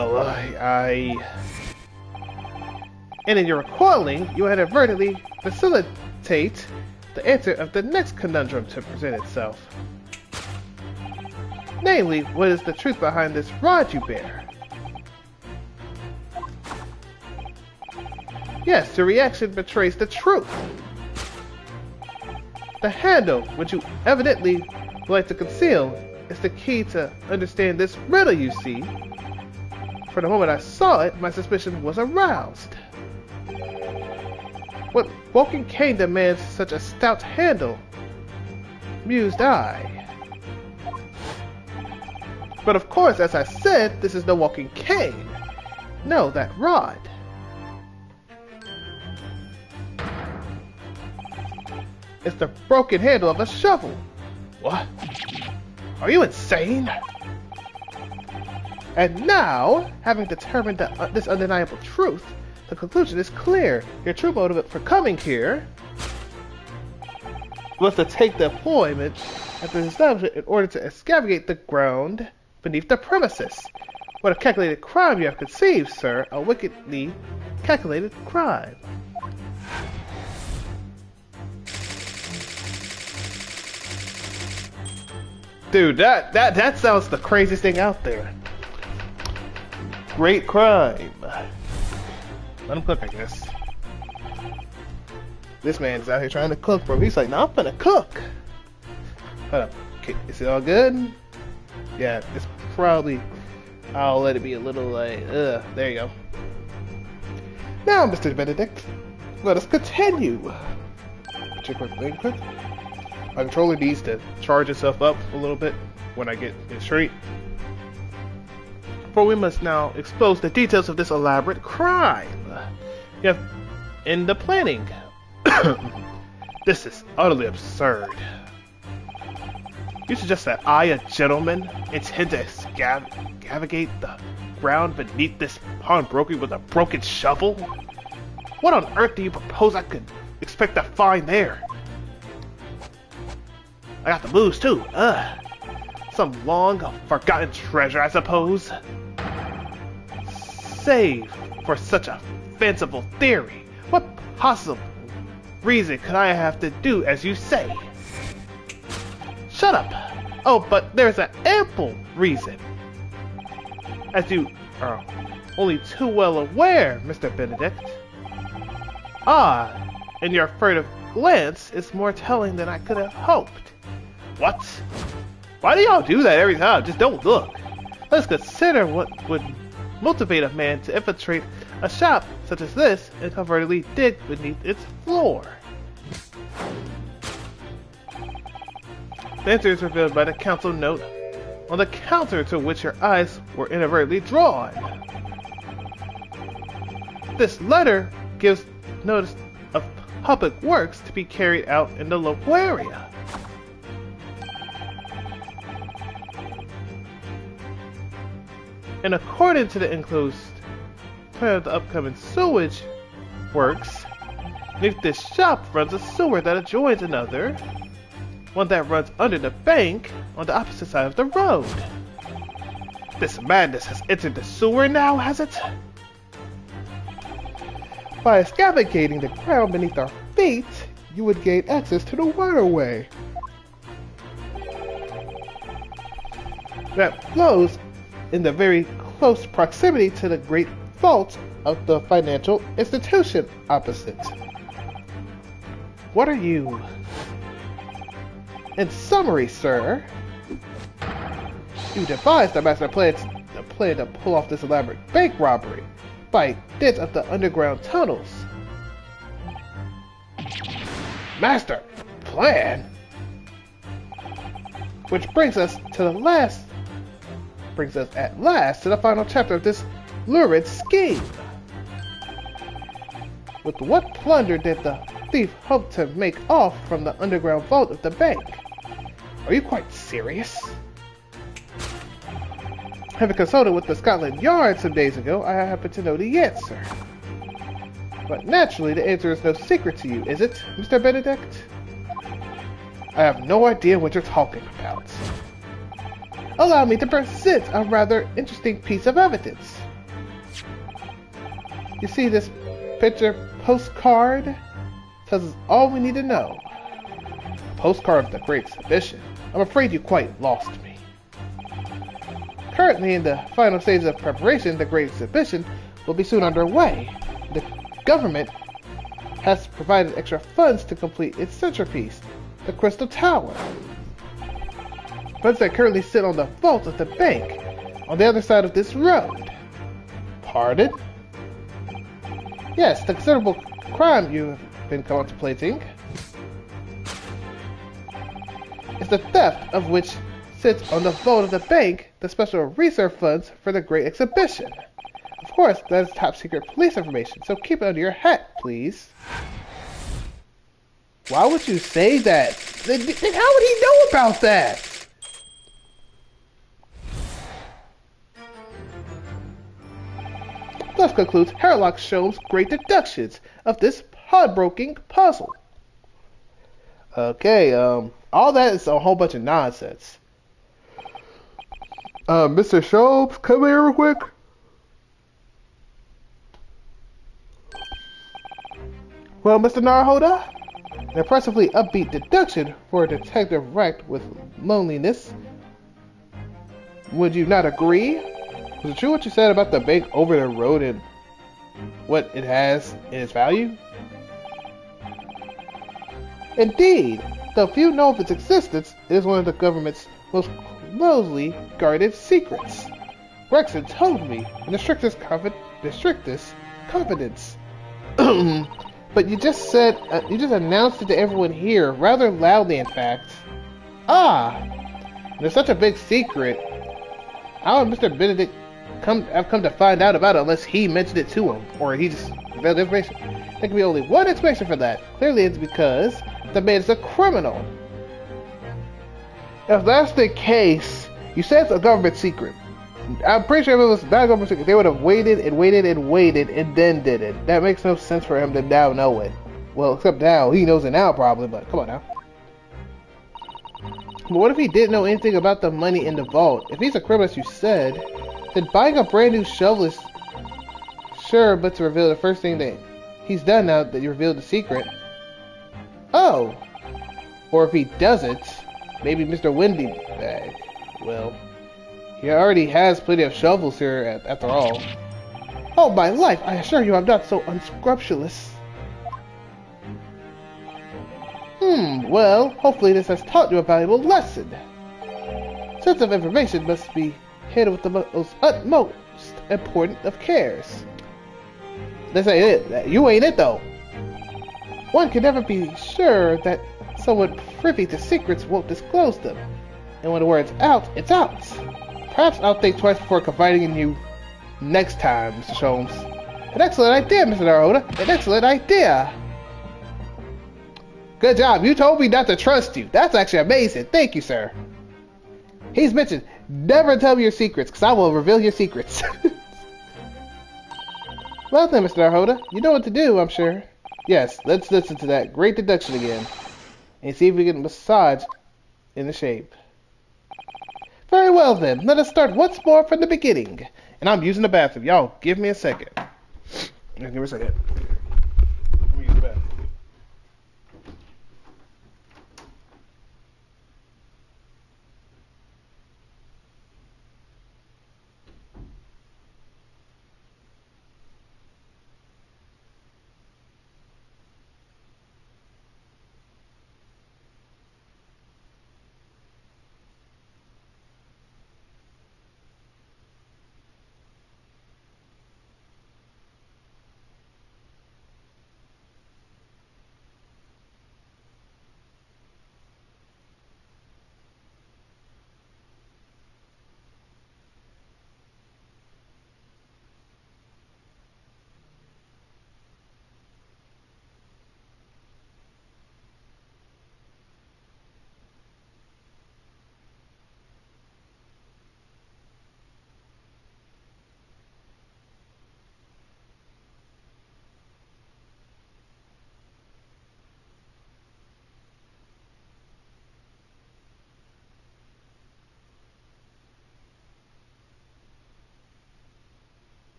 in your recoiling, you inadvertently facilitate the answer of the next conundrum to present itself. Namely, what is the truth behind this rod you bear? Yes, your reaction betrays the truth. The handle, which you evidently would like to conceal, is the key to understand this riddle you see. For the moment I saw it, my suspicion was aroused. What walking cane demands such a stout handle? Mused I. But of course, as I said, this is no walking cane. No, that rod. It's the broken handle of a shovel. What? Are you insane? And now, having determined this undeniable truth, the conclusion is clear. Your true motive for coming here was to take the employment at the establishment in order to excavate the ground beneath the premises. What a calculated crime you have conceived, sir. A wickedly calculated crime. Dude, that sounds the craziest thing out there. Great crime. Let him cook, I guess. This man's out here trying to cook, bro. He's like, no, I'm gonna cook. Hold up. Okay, is it all good? Yeah, it's probably... I'll let it be a little like, there you go. Now, Mr. Benedict, let us continue. Check quick thing quick. My controller needs to charge itself up a little bit when I get it straight. For we must now expose the details of this elaborate crime. You have in the planning. This is utterly absurd. You suggest that I, a gentleman, intend to excavate the ground beneath this pawnbroker with a broken shovel? What on earth do you propose I could expect to find there? I got the booze too. Some long forgotten treasure, I suppose. Save for such a fanciful theory. What possible reason could I have to do as you say? Shut up! Oh, but there's an ample reason. As you are only too well aware, Mr. Benedict. Ah, and your furtive glance is more telling than I could have hoped. What? Why do y'all do that every time? Just don't look. Let's consider what would motivate a man to infiltrate a shop such as this and covertly dig beneath its floor. The answer is revealed by the council note on the counter to which your eyes were inadvertently drawn. This letter gives notice of public works to be carried out in the local area. And according to the enclosed plan of the upcoming sewage works, beneath this shop runs a sewer that adjoins another, one that runs under the bank on the opposite side of the road. This madness has entered the sewer now, has it? By excavating the ground beneath our feet, you would gain access to the waterway that flows in the very close proximity to the great vault of the financial institution opposite. What are you? In summary, sir, you devised the master plan to pull off this elaborate bank robbery by dint of the underground tunnels. Master plan? Which brings us at last to the final chapter of this lurid scheme. With what plunder did the thief hope to make off from the underground vault of the bank? Are you quite serious? Having consulted with the Scotland Yard some days ago, I happen to know the answer. But naturally, the answer is no secret to you, is it, Mr. Benedict? I have no idea what you're talking about. Allow me to present a rather interesting piece of evidence. You see this picture postcard? Tells us all we need to know. A postcard of the Great Exhibition. I'm afraid you quite lost me. Currently in the final stages of preparation, the Great Exhibition will be soon underway. The government has provided extra funds to complete its centerpiece, the Crystal Tower. Funds that currently sit on the vault of the bank on the other side of this road. Pardon? Yes, the considerable crime you have been contemplating is the theft of which sits on the vault of the bank the special reserve funds for the Great Exhibition. Of course, that is top secret police information, so keep it under your hat, please. Why would you say that? How would he know about that? Thus concludes Herlock Sholmes' great deductions of this heartbreaking puzzle. Okay, all that is a whole bunch of nonsense. Mr. Sholmes, come here real quick. Well, Mr. Narhoda, an impressively upbeat deduction for a detective racked with loneliness. Would you not agree? Was it true what you said about the bank over the road and what it has in its value? Indeed, though few know of its existence, it is one of the government's most closely guarded secrets. Gregson told me in the strictest confidence. But you just said, you just announced it to everyone here, rather loudly in fact. Ah! There's such a big secret. How would Mr. Benedict have come to find out about it unless he mentioned it to him, or he just revealed information? There can be only one explanation for that. Clearly it's because the man is a criminal. If that's the case, you said it's a government secret. I'm pretty sure if it was not a government secret, they would have waited and waited and waited and then did it. That makes no sense for him to now know it. Well, except now. He knows it now probably, but come on now. But what if he didn't know anything about the money in the vault? If he's a criminal as you said, then buying a brand new shovel is sure but to reveal the first thing that he's done now that you revealed the secret. Oh! Or if he doesn't, maybe Mr. Windybag. Well, he already has plenty of shovels here after all. Oh my life, I assure you I'm not so unscrupulous. Well, hopefully this has taught you a valuable lesson. Sense of information must be handled with the most utmost important of cares. This ain't it. You ain't it though. One can never be sure that someone privy to secrets won't disclose them. And when the word's out, it's out. Perhaps I'll think twice before confiding in you next time, Mr. Sholmes. An excellent idea, Mr. Narhoda. An excellent idea. Good job. You told me not to trust you. That's actually amazing. Thank you, sir. He's mentioned, never tell me your secrets, because I will reveal your secrets. Well then, Mr. Narhoda, you know what to do, I'm sure. Yes, let's listen to that great deduction again. And see if we can massage in the shape. Very well then, let us start once more from the beginning. And I'm using the bathroom. Y'all, give me a second. Give me a second. Let me use the bathroom.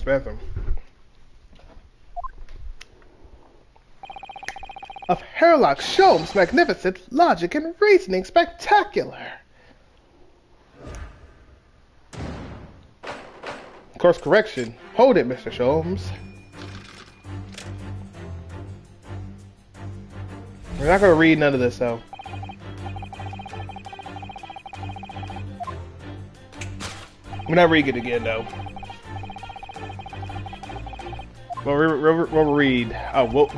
bathroom. Of Herlock Sholmes' magnificent logic and reasoning spectacular. Course correction. Hold it, Mr. Sholmes. We're not going to read none of this, though. We're not reading it again, though. We'll read.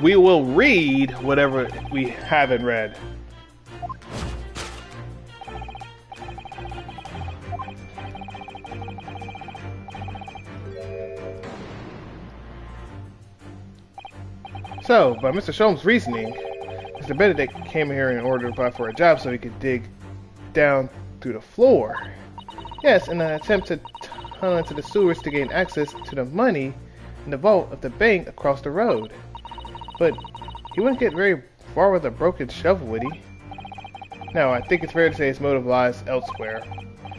We will read whatever we haven't read. So, by Mr. Sholmes' reasoning, Mr. Benedict came here in order to apply for a job so he could dig down through the floor. Yes, in an attempt to tunnel into the sewers to gain access to the money in the vault of the bank across the road. But he wouldn't get very far with a broken shovel, would he? No, I think it's fair to say his motive lies elsewhere.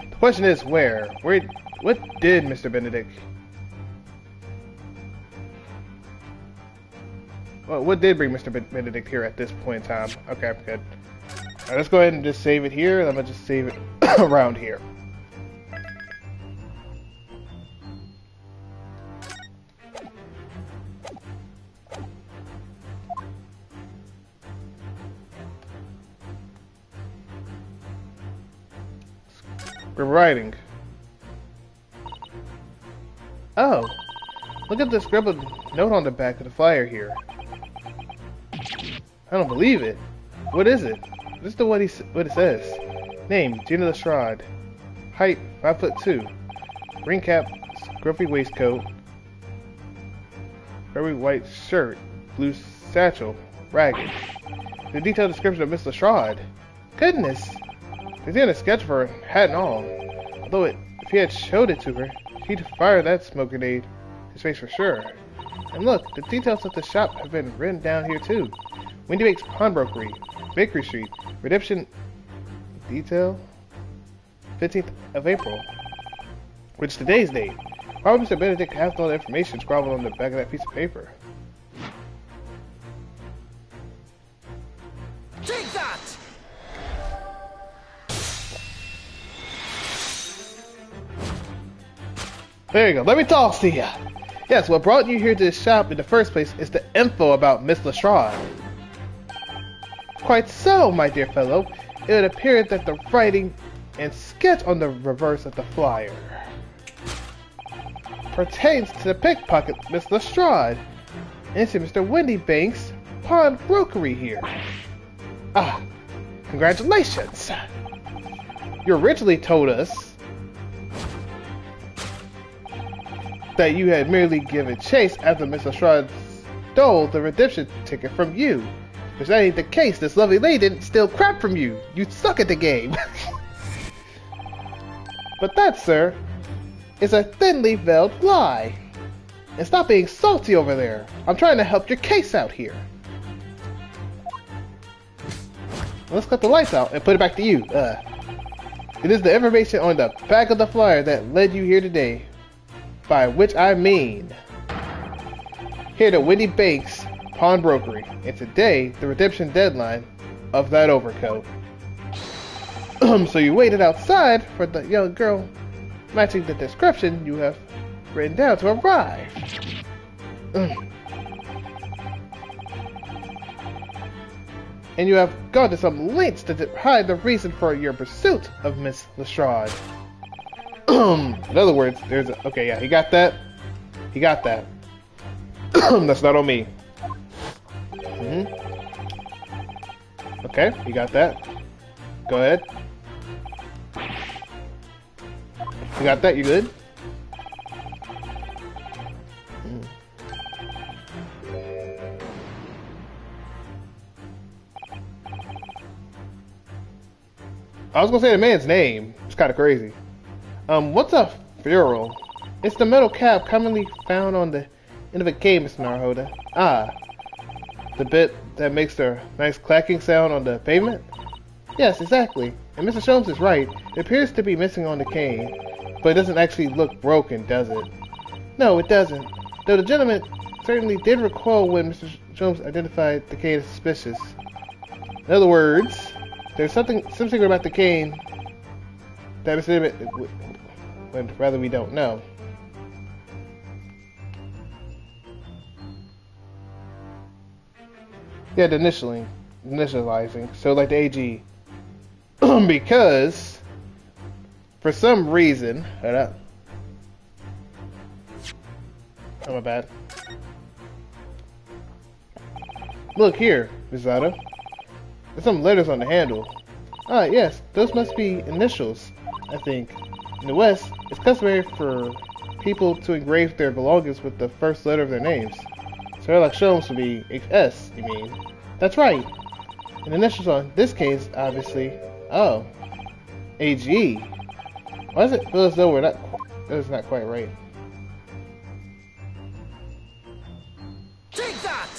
The question is where? What did Mr. Benedict... Well, what did bring Mr. Benedict here at this point in time? Okay, good. Alright, let's go ahead and just save it here. I'm going to just save it around here. We're writing. Oh, look at the scribbled note on the back of the flyer here. I don't believe it. What is it? Listen to what it says. Name, Gina Lestrade. Height, 5'2". Ring cap, scruffy waistcoat. Very white shirt. Blue satchel. Ragged. The detailed description of Miss Lestrade. Goodness! He's in a sketch for her, hat and all. Although if he had showed it to her, she'd fire that smoke grenade in his face for sure. And look, the details of the shop have been written down here too. Windy Bake's Pawnbrokery, Bakery Street, Redemption detail, 15th of April, which is today's date. Why would Mr. Benedict have all the information scrawled on the back of that piece of paper? Take that! There you go. Let me talk to you. Yes, what brought you here to this shop in the first place is the info about Miss Lestrade. Quite so, my dear fellow. It would appear that the writing and sketch on the reverse of the flyer pertains to the pickpocket Miss Lestrade and to Mr. Windybank's pawnbrokery here. Ah, congratulations! You originally told us that you had merely given chase after Miss Lestrade stole the redemption ticket from you. If that ain't the case, this lovely lady didn't steal crap from you. You suck at the game. But that, sir, is a thinly veiled lie. And stop being salty over there. I'm trying to help your case out here. Let's cut the lights out and put it back to you. It is the information on the back of the flyer that led you here today. By which I mean, here to Windy Bank's Pawnbrokery, and today the redemption deadline of that overcoat. So you waited outside for the young girl matching the description you have written down to arrive. And you have gone to some lengths to hide the reason for your pursuit of Miss Lestrade. In other words, there's a... Okay, yeah, he got that. He got that. That's not on me. Okay, you got that. Go ahead. You got that, you good? I was gonna say the man's name. It's kind of crazy. What's a ferrule? It's the metal cap commonly found on the end of a key, Mr. Narhoda. Ah, the bit that makes the nice clacking sound on the pavement? Yes, exactly. And Mr. Sholmes is right. It appears to be missing on the cane, but it doesn't actually look broken, does it? No, it doesn't. Though the gentleman certainly did recall when Mr. Jones identified the cane as suspicious. In other words, there's some secret about the cane that Mr. When rather we don't know. Yeah, the initializing. So like the AG. Because for some reason, hold up. Oh, my bad. Look here, Misato. There's some letters on the handle. Ah, yes, those must be initials, I think. In the West, it's customary for people to engrave their belongings with the first letter of their names. Sherlock Holmes would be S, you mean? That's right. And the initials on this case, obviously. Oh. AG. Why does it feel as though that's not quite right? Take that!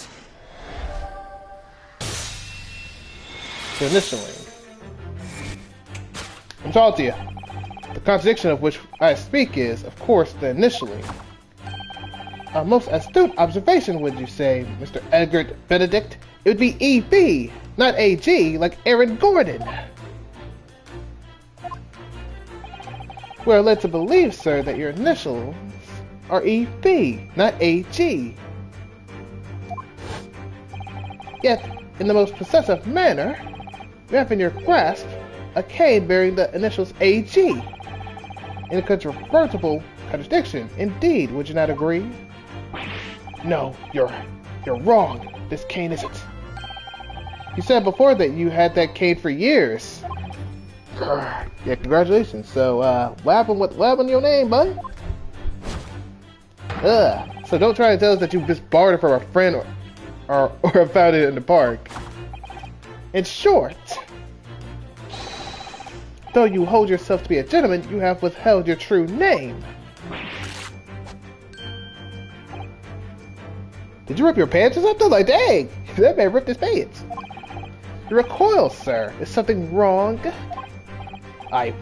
The initialing. I'm talking to you. The contradiction of which I speak is, of course, the initialing. A most astute observation, would you say, Mr. Edgar Benedict? It would be EB, not AG, like Aaron Gordon. We're led to believe, sir, that your initials are EB, not AG. Yet, in the most possessive manner, you have in your grasp a cane bearing the initials AG. Incontrovertible contradiction, indeed, would you not agree? No, you're wrong. This cane isn't. You said before that you had that cane for years. Yeah, congratulations. So, what happened to your name, bud? So don't try to tell us that you just borrowed it from a friend or found it in the park. In short, though you hold yourself to be a gentleman, you have withheld your true name. Did you rip your pants or something? Like, dang, that man ripped his pants. You recoil, sir. Is something wrong? I.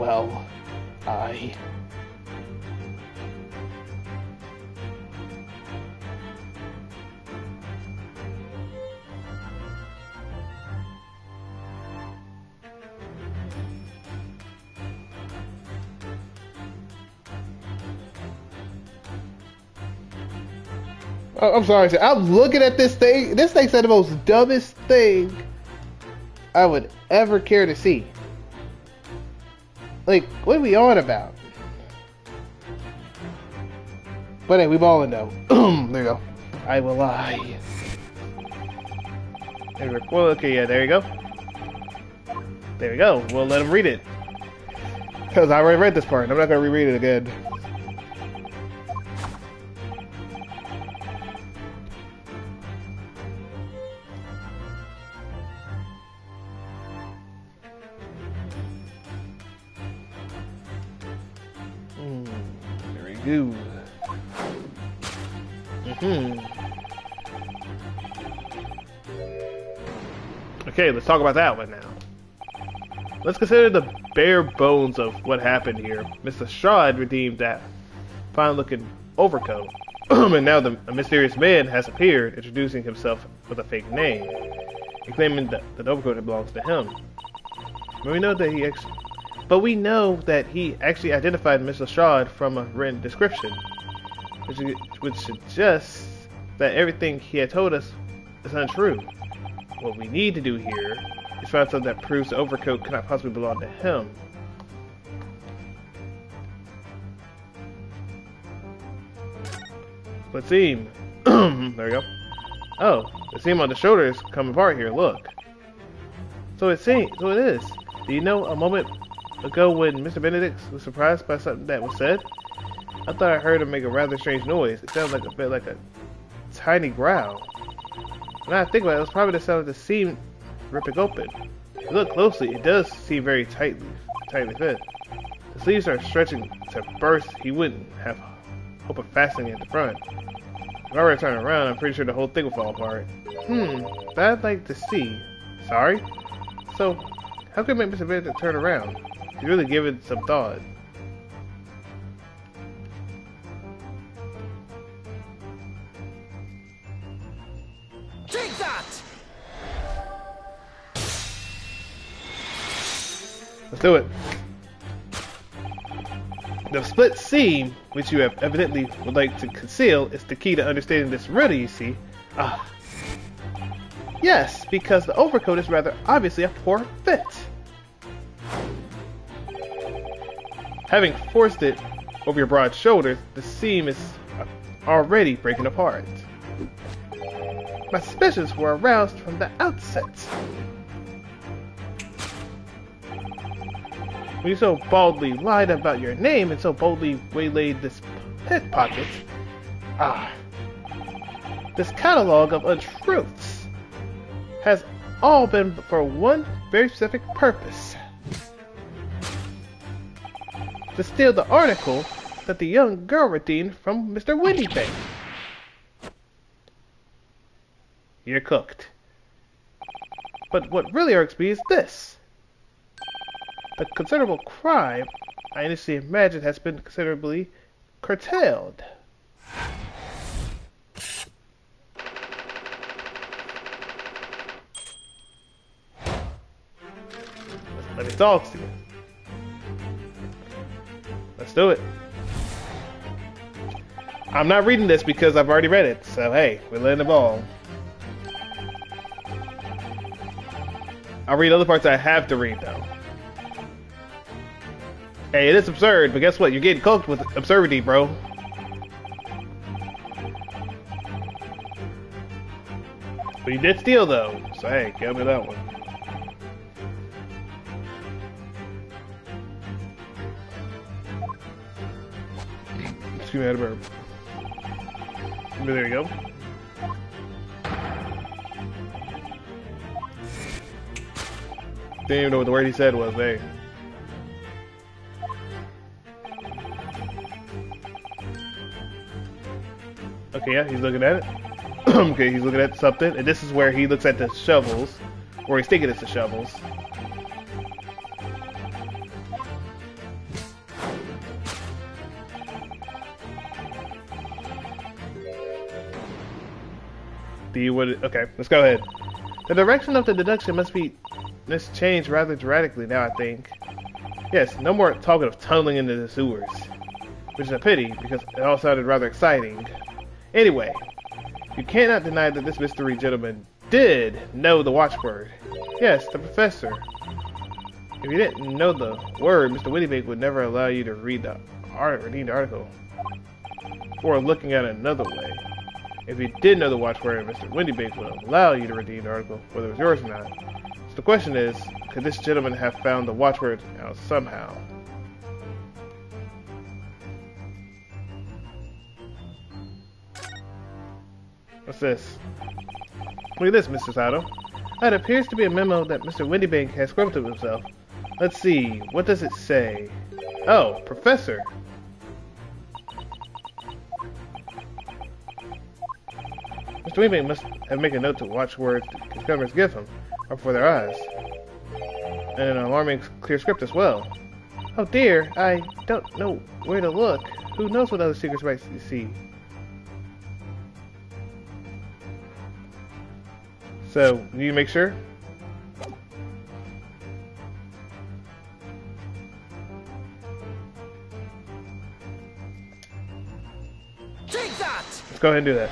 Oh, I'm sorry, sir. I'm looking at this thing. This thing said the most dumbest thing I would ever care to see. Like, what are we on about? But hey, we ballin' though. There you go. I will lie. Well, okay, yeah, there you go. There you go. We'll let him read it. Because I already read this part. I'm not going to reread it again. Very good. Okay, let's talk about that one now. Let's consider the bare bones of what happened here. Mr. Shaw had redeemed that fine-looking overcoat, and now a mysterious man has appeared, introducing himself with a fake name, and claiming that the overcoat belongs to him. But we know that he actually identified Mr. Shaw from a written description, which suggests that everything he had told us is untrue. What we need to do here is find something that proves the overcoat cannot possibly belong to him. Split seam. There we go. Oh, the seam on the shoulder is coming apart here. Look. So it is. Do you know a moment ago when Mr. Benedict was surprised by something that was said? I thought I heard him make a rather strange noise. It sounded like a bit like a tiny growl. Now I think about it, it was probably the sound of the seam ripping open. If you look closely, it does seem very tightly fit. The sleeves are stretching to burst. He wouldn't have hope of fastening at the front. If I were to turn around, I'm pretty sure the whole thing will fall apart. But I'd like to see. Sorry? So, how could I make Mr. Benedict turn around? He's really given some thought. that! Let's do it. The split seam, which you have evidently would like to conceal, is the key to understanding this riddle, you see. Ah. Yes, because the overcoat is rather obviously a poor fit. Having forced it over your broad shoulders, the seam is already breaking apart. My suspicions were aroused from the outset. When you so baldly lied about your name and so boldly waylaid this pickpocket, this catalog of untruths has all been for one very specific purpose. To steal the article that the young girl redeemed from Mr. Windybank. You're cooked. But what really irks me is this. The considerable crime I initially imagined has been considerably curtailed. Let me talk to you. Let's do it. I'm not reading this because I've already read it, so hey, we're letting the ball. I'll read other parts I have to read though. Hey, it is absurd, but guess what? You're getting cooked with absurdity, bro. But you did steal though, so hey, give me that one. Excuse me, I had a burp. There you go. Didn't even know what the word he said was, hey. Okay, yeah, he's looking at it. Okay, he's looking at something, and this is where he looks at the shovels, or he's thinking it's the shovels. Okay, let's go ahead. The direction of the deduction must change rather dramatically now, I think. Yes, no more talking of tunneling into the sewers. Which is a pity, because it all sounded rather exciting. Anyway, you cannot deny that this mystery gentleman did know the watchword. Yes, the professor. If you didn't know the word, Mr. Windybank would never allow you to read the article. Or looking at it another way. If you did know the watchword, Mr. Windybank would allow you to redeem the article, whether it was yours or not. So the question is, could this gentleman have found the watchword out somehow? What's this? Look at this, Mr. Sato. It appears to be a memo that Mr. Windybank has scribbled to himself. Let's see, what does it say? Oh, Professor. Mr. Windybank must have made a note to watch words the discoverers give him, or before their eyes. And an alarming clear script as well. Oh dear, I don't know where to look. Who knows what other secrets might see? So, do you make sure? Take that! Let's go ahead and do that.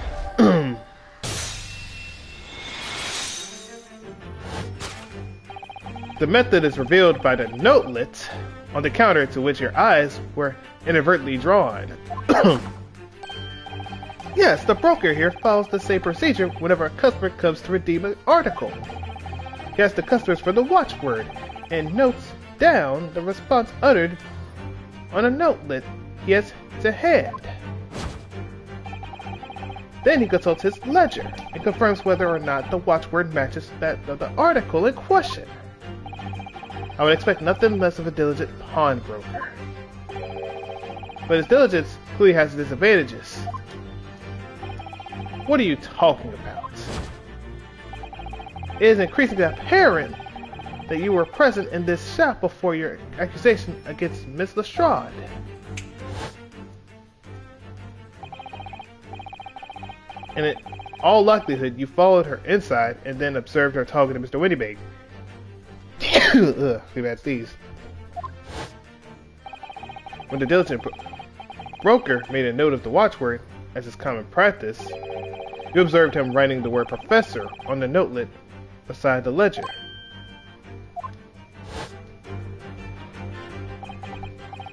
The method is revealed by the notelet on the counter to which your eyes were inadvertently drawn. Yes, the broker here follows the same procedure whenever a customer comes to redeem an article. He asks the customers for the watchword and notes down the response uttered on a notelet he has to hand. Then he consults his ledger and confirms whether or not the watchword matches that of the article in question. I would expect nothing less of a diligent pawnbroker. But his diligence clearly has disadvantages. What are you talking about? It is increasingly apparent that you were present in this shop before your accusation against Miss Lestrade. And it all likelihood, you followed her inside and then observed her talking to Mr. Windybank. Ugh, too bad these. When the diligent broker made a note of the watchword, as is common practice, you observed him writing the word professor on the notelet beside the ledger.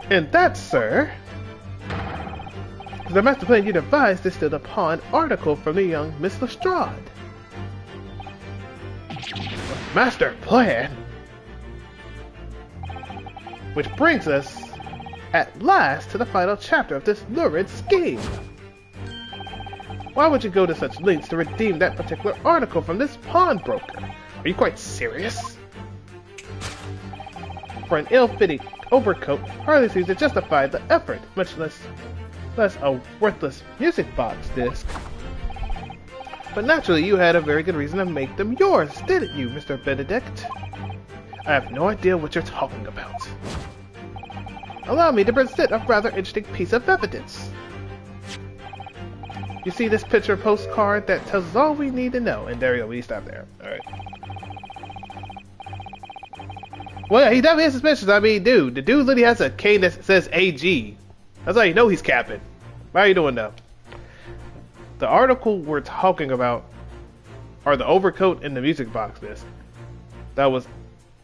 And that, sir, is the master plan you devised distilled upon an article from the young Miss Lestrade. Master plan? Which brings us, at last, to the final chapter of this lurid scheme. Why would you go to such lengths to redeem that particular article from this pawnbroker? Are you quite serious? For an ill-fitting overcoat hardly seems to justify the effort, much less a worthless music box disc. But naturally you had a very good reason to make them yours, didn't you, Mr. Benedict? I have no idea what you're talking about. Allow me to present a rather interesting piece of evidence. You see this picture postcard that tells us all we need to know. And there you go, we stop there. Alright. Well, yeah, he definitely is suspicious. I mean, dude, the dude literally has a cane that says AG. That's how you know he's capping. How you doing though? The article we're talking about are the overcoat and the music box disc that was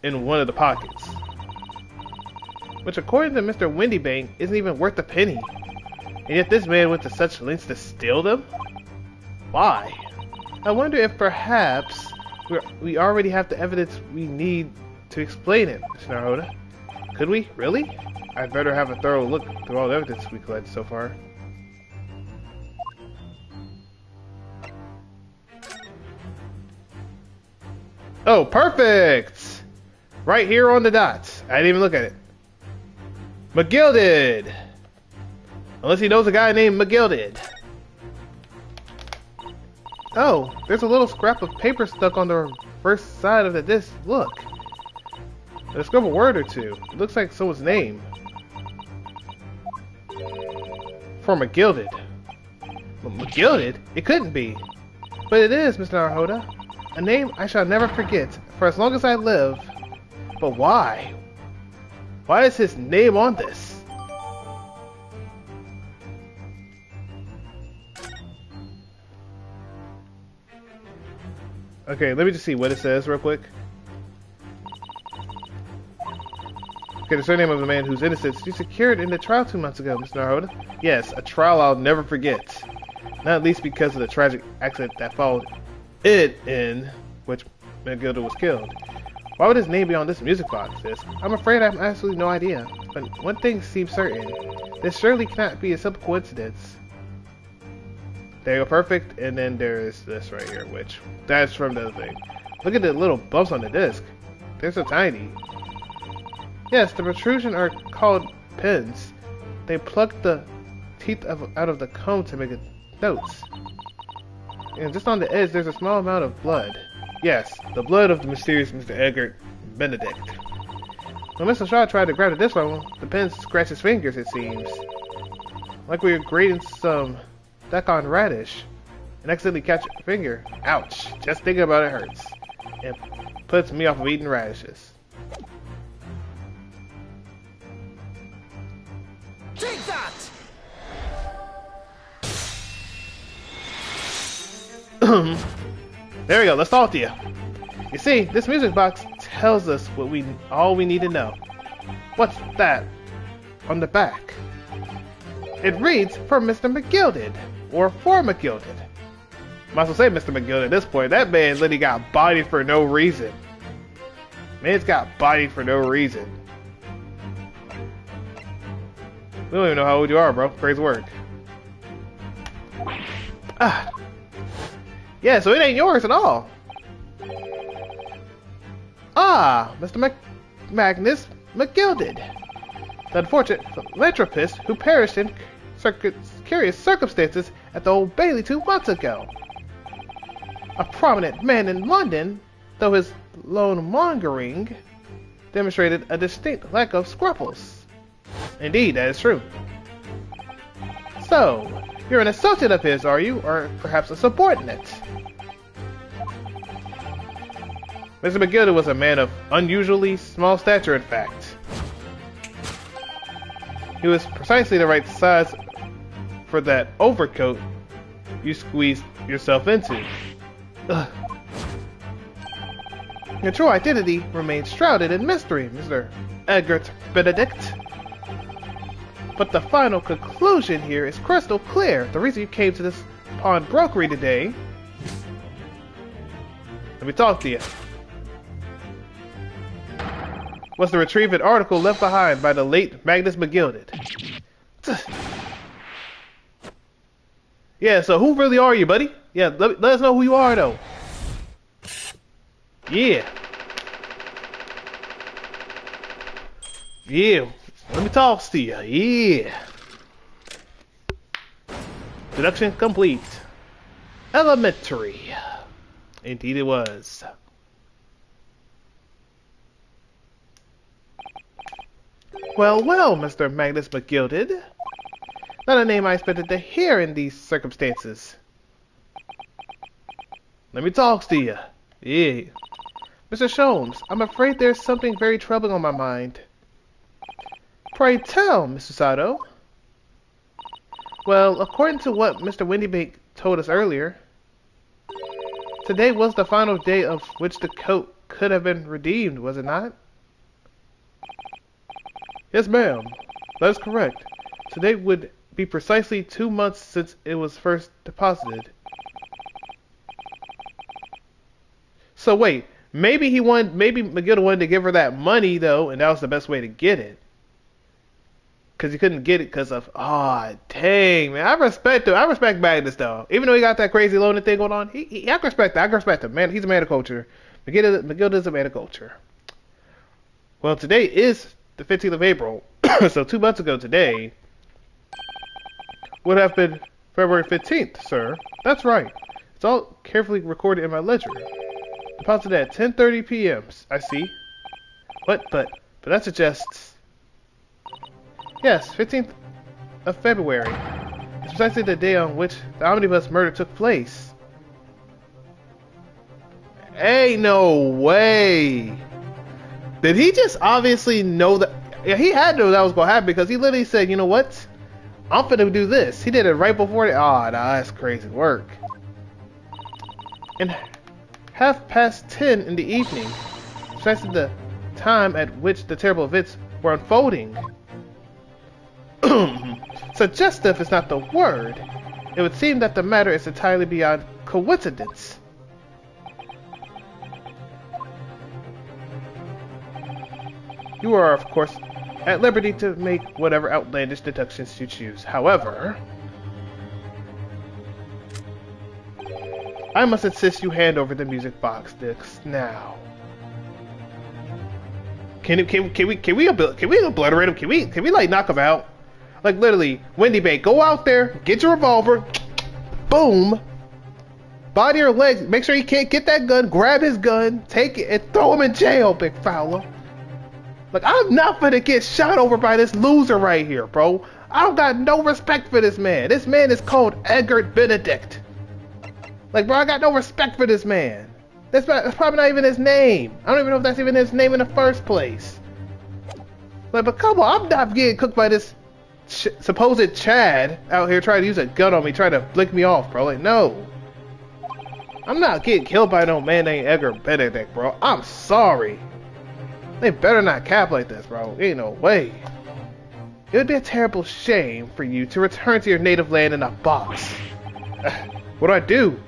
in one of the pockets. Which, according to Mr. Windybank, isn't even worth a penny. And yet this man went to such lengths to steal them? Why? I wonder if perhaps we already have the evidence we need to explain it, Mr. Naruhoda. Could we? Really? I'd better have a thorough look through all the evidence we collected so far. Oh, perfect! Right here on the dot. I didn't even look at it. McGilded! Unless he knows a guy named McGilded. Oh, there's a little scrap of paper stuck on the first side of the disc. Look. There's a scribbled word or two. It looks like someone's name. For McGilded. Well, McGilded? It couldn't be. But it is, Mr. Naruhoda. A name I shall never forget for as long as I live. But why? Why is his name on this? Okay, let me just see what it says real quick. Okay, the surname of the man whose innocence you secured in the trial 2 months ago, Mr. Naruhoda. Yes, a trial I'll never forget. Not least because of the tragic accident that followed it in which McGilded was killed. Why would his name be on this music box disc? I'm afraid I have absolutely no idea. But one thing seems certain. This surely cannot be a simple coincidence. There you go, perfect. And then there's this right here, which that's from the other thing. Look at the little bumps on the disc. They're so tiny. Yes, the protrusion are called pins. They pluck the teeth out of the comb to make notes. And just on the edge, there's a small amount of blood. Yes, the blood of the mysterious Mr. Edgar Benedict. When Mr. Shaw tried to grab the disc one, the pen scratched his fingers, it seems. Like we were grating some daikon radish and accidentally catch your finger. Ouch. Just thinking about it hurts. And puts me off of eating radishes. Take that! There we go, let's talk to you. You see, this music box tells us all we need to know. What's that on the back? It reads for Mr. McGilded, or for McGilded. Might as well say Mr. McGilded at this point. That man literally got bodied for no reason. Man's got bodied for no reason. We don't even know how old you are, bro. Crazy work. Ah. Yeah, so it ain't yours at all. Ah, Mr. Magnus McGilded. The unfortunate philanthropist who perished in curious circumstances at the Old Bailey 2 months ago. A prominent man in London, though his loan-mongering demonstrated a distinct lack of scruples. Indeed, that is true. So, You're an associate of his, are you? Or perhaps a subordinate? Mr. McGilda was a man of unusually small stature, in fact. He was precisely the right size for that overcoat you squeezed yourself into. Ugh. Your true identity remains shrouded in mystery, Mr. Egbert Benedict. But the final conclusion here is crystal clear. The reason you came to this pawnbrokery today... Let me talk to you. Was to retrieve an article left behind by the late Magnus McGilded. Yeah, so who really are you, buddy? Yeah, let us know who you are, though. Yeah. Yeah. Let me talk to you. Yeah. Deduction complete. Elementary. Indeed it was. Well, well, Mr. Magnus McGilded. Not a name I expected to hear in these circumstances. Let me talk to you. Yeah. Mr. Sholmes, I'm afraid there's something very troubling on my mind. Pray tell, Mr. Sato. Well, according to what Mr. Windybank told us earlier, today was the final day of which the coat could have been redeemed, was it not? Yes, ma'am. That is correct. Today would be precisely 2 months since it was first deposited. So wait, maybe McGilda wanted to give her that money though, and that was the best way to get it. Cause he couldn't get it because of, dang, man. I respect Magnus though. Even though he got that crazy loaning thing going on, I respect that. I respect him, man. He's a man of culture. McGilda's a man of culture. Well, today is the 15th of April, so 2 months ago today would have been February 15th, sir. That's right. It's all carefully recorded in my ledger. Deposited at 10:30 p.m. I see. What? But that suggests... Yes, 15th of February. It's precisely the day on which the omnibus murder took place. Ain't no way. Did he just obviously know that? Yeah, he had to know that was going to happen because he literally said, you know what? I'm finna do this. He did it right before it. Nah, that's crazy work. And 10:30 in the evening, precisely the time at which the terrible events were unfolding. Suggestive is not the word. It would seem that the matter is entirely beyond coincidence. You are, of course, at liberty to make whatever outlandish deductions you choose. However, I must insist you hand over the music box discs now. Can we obliterate him? Can we like knock him out? Like literally, Windybank, go out there, get your revolver, boom, body or legs, make sure he can't get that gun, grab his gun, take it, and throw him in jail, big fella. Like, I'm not gonna get shot over by this loser right here, bro. I don't got no respect for this man. This man is called Egbert Benedict. Like, bro, I got no respect for this man. That's probably not even his name. I don't even know if that's even his name in the first place. Like, but come on, I'm not getting cooked by this supposed Chad out here trying to use a gun on me, trying to flick me off, bro. Like, no. I'm not getting killed by no man named Egbert Benedict, bro. I'm sorry. They better not cap like this, bro. Ain't no way. It would be a terrible shame for you to return to your native land in a box. What do I do?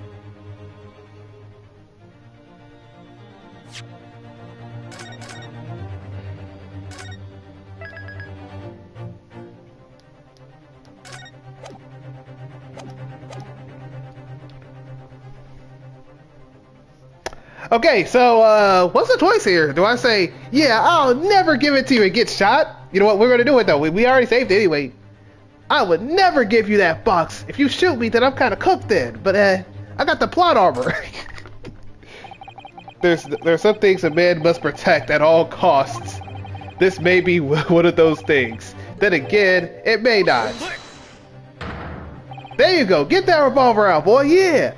Okay, so, what's the choice here? Do I say, yeah, I'll never give it to you and get shot? You know what, we're gonna do it though. We already saved it anyway. I would never give you that box. If you shoot me, then I'm kind of cooked then. But, I got the plot armor. There's some things a man must protect at all costs. This may be one of those things. Then again, it may not. There you go. Get that revolver out, boy. Yeah.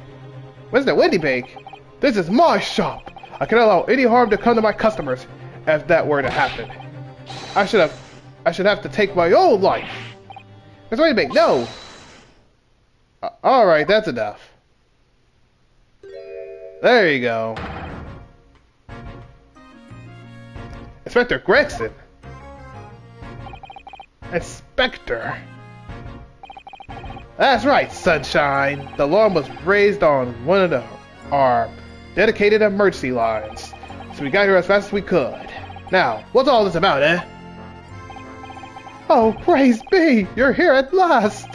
Where's the Wendy Bake? This is my shop. I cannot allow any harm to come to my customers if that were to happen. I should have to take my own life. Miss Wendy Bake, no. All right, that's enough. There you go. Inspector Gregson. Inspector. That's right, Sunshine. The alarm was raised on one of our dedicated emergency lines, so we got here as fast as we could. Now, what's all this about, eh? Oh, praise be! You're here at last!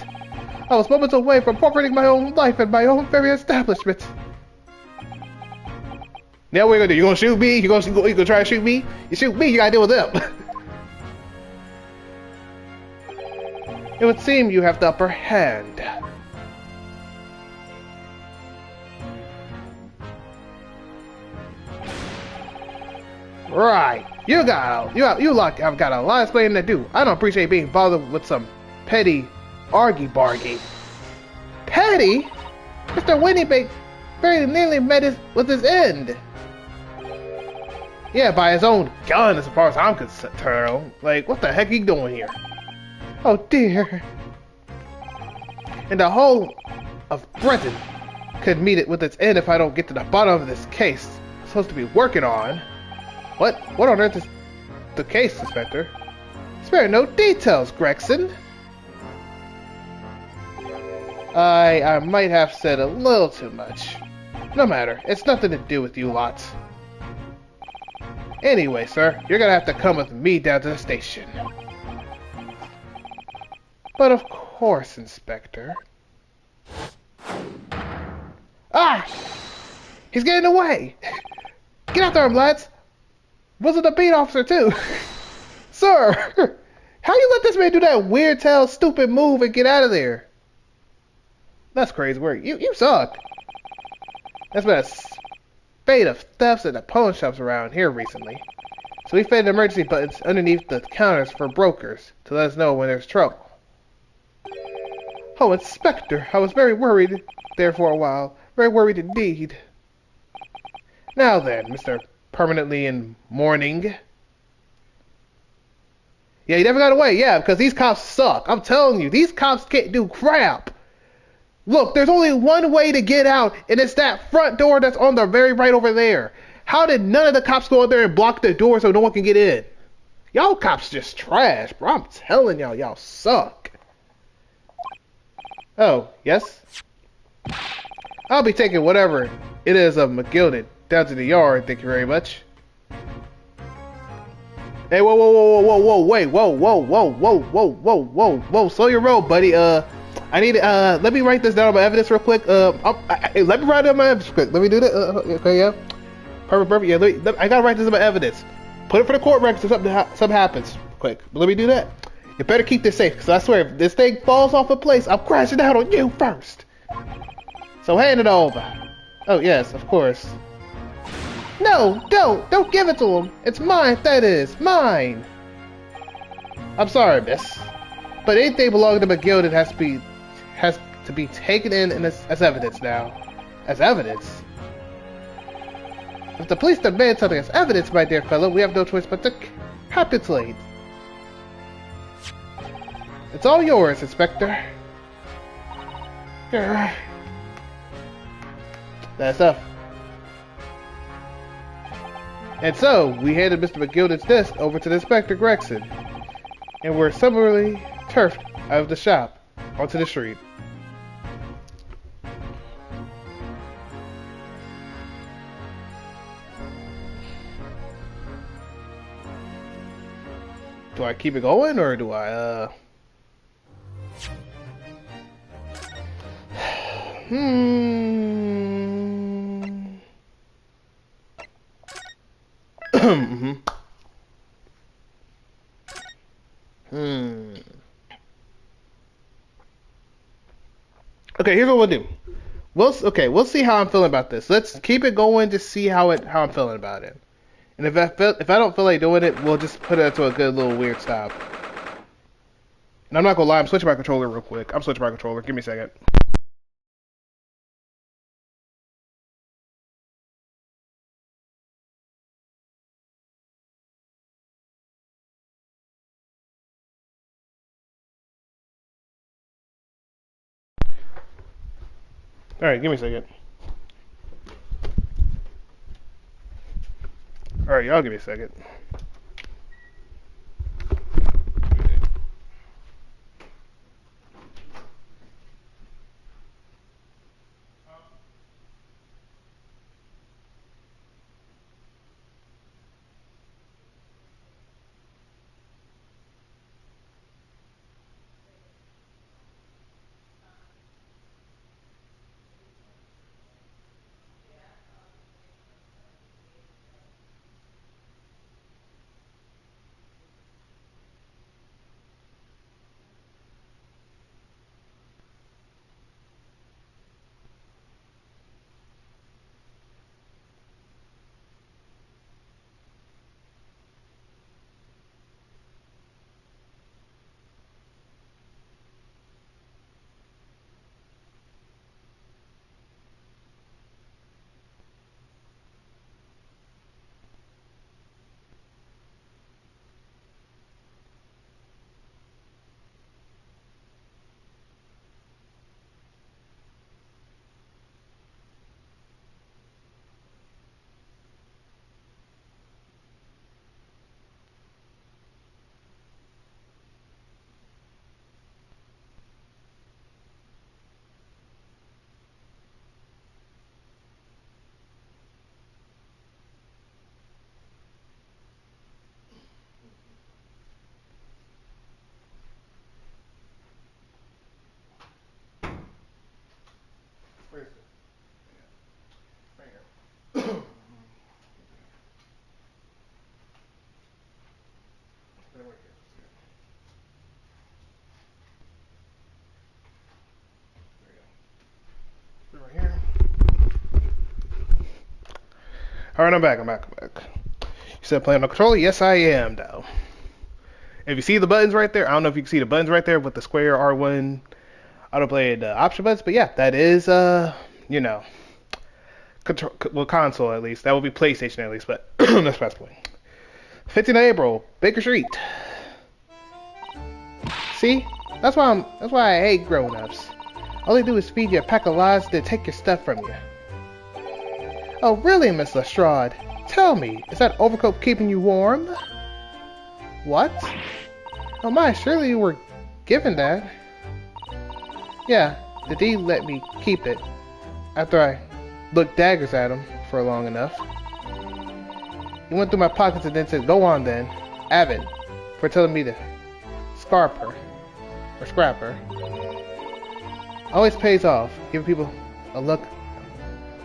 I was moments away from forfeiting my own life and my own very establishment. Now what are you gonna do? You gonna shoot me? You gonna try to shoot me? You shoot me, you gotta deal with them. It would seem you have the upper hand. Right. You got I've got a lot of explaining to do. I don't appreciate being bothered with some petty argy-bargy. Petty? Mr. Winnybake very nearly with his end. Yeah, by his own gun, as far as I'm concerned. Like, what the heck are you doing here? Oh dear. And the whole of Britain could meet it with its end if I don't get to the bottom of this case I'm supposed to be working on. What on earth is the case, Inspector? Spare no details, Gregson. I might have said a little too much. No matter, it's nothing to do with you lot. Anyway, sir, you're gonna have to come with me down to the station. But of course, Inspector. Ah! He's getting away! Get out there, lads! Wasn't a beat officer, too! Sir! How you let this man do that weird tail stupid move and get out of there? That's crazy work. You suck. There's been a spate of thefts at the pawn shops around here recently. So we fitted emergency buttons underneath the counters for brokers to let us know when there's trouble. Oh, Inspector, I was very worried there for a while. Very worried indeed. Now then, Mr. Permanently in mourning. Yeah, he never got away. Yeah, because these cops suck. I'm telling you, these cops can't do crap. Look, there's only one way to get out, and it's that front door that's on the very right over there. How did none of the cops go out there and block the door so no one can get in? Y'all cops just trash, bro. I'm telling y'all, y'all suck. Oh, yes? I'll be taking whatever it is of McGilded down to the yard, thank you very much. Hey, whoa, wait, whoa, slow your roll, buddy. I need let me write this down on my evidence real quick. Let me write down my evidence quick. Let me do that. Okay, yeah. Perfect. Yeah, I gotta write this in my evidence. Put it for the court records if something happens. Quick, but let me do that. You better keep this safe, because I swear, if this thing falls off a place, I'm crashing out on you first. So hand it over. Oh, yes, of course. No, don't give it to him. It's mine, that is, mine. I'm sorry, miss. But anything belonging to McGilded has to be taken in as evidence now. As evidence? If the police demand something as evidence, my dear fellow, we have no choice but to capitulate. It's all yours, Inspector. That's enough. And so, we handed Mr. McGilded's desk over to the Inspector Gregson, and we're summarily turfed out of the shop onto the street. Do I keep it going, or do I, Okay, here's what we'll do. We'll see how I'm feeling about this. Let's keep it going to see how I'm feeling about it. And if I don't feel like doing it, we'll just put it to a good little weird stop. And I'm not gonna lie, I'm switching my controller real quick. I'm switching my controller. Give me a second. Alright, give me a second. Alright, y'all give me a second. Where's it? Right here. Right here. Right here. Alright, I'm back. You said playing on the controller? Yes, I am, though. If you see the buttons right there, I don't know if you can see the buttons right there with the square R1 autoplay option buttons, but yeah, that is, you know, control, well, console at least. That would be PlayStation at least, but that's past the point. 15th of April, Baker Street. See? That's why I hate grown-ups. All they do is feed you a pack of lies, then take your stuff from you. Oh, really, Miss Lestrade? Tell me, is that overcoat keeping you warm? What? Oh my, surely you were given that. Yeah, the deed let me keep it after I looked daggers at him for long enough. He went through my pockets and then said, "Go on then, Avon," for telling me to scrap her. Always pays off, giving people a look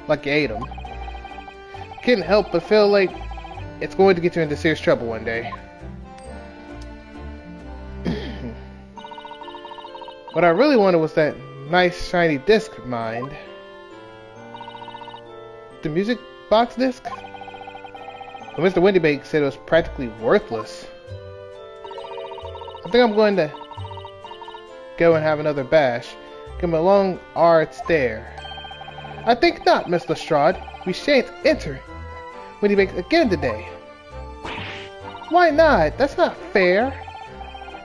like you ate them. Can't help but feel like it's going to get you into serious trouble one day. What I really wanted was that nice shiny disc of mine. The music box disc? But Mr. Windybake said it was practically worthless. I think I'm going to go and have another bash. Give him a long, hard stare. I think not, Miss Lestrade. We shan't enter Windybake again today. Why not? That's not fair.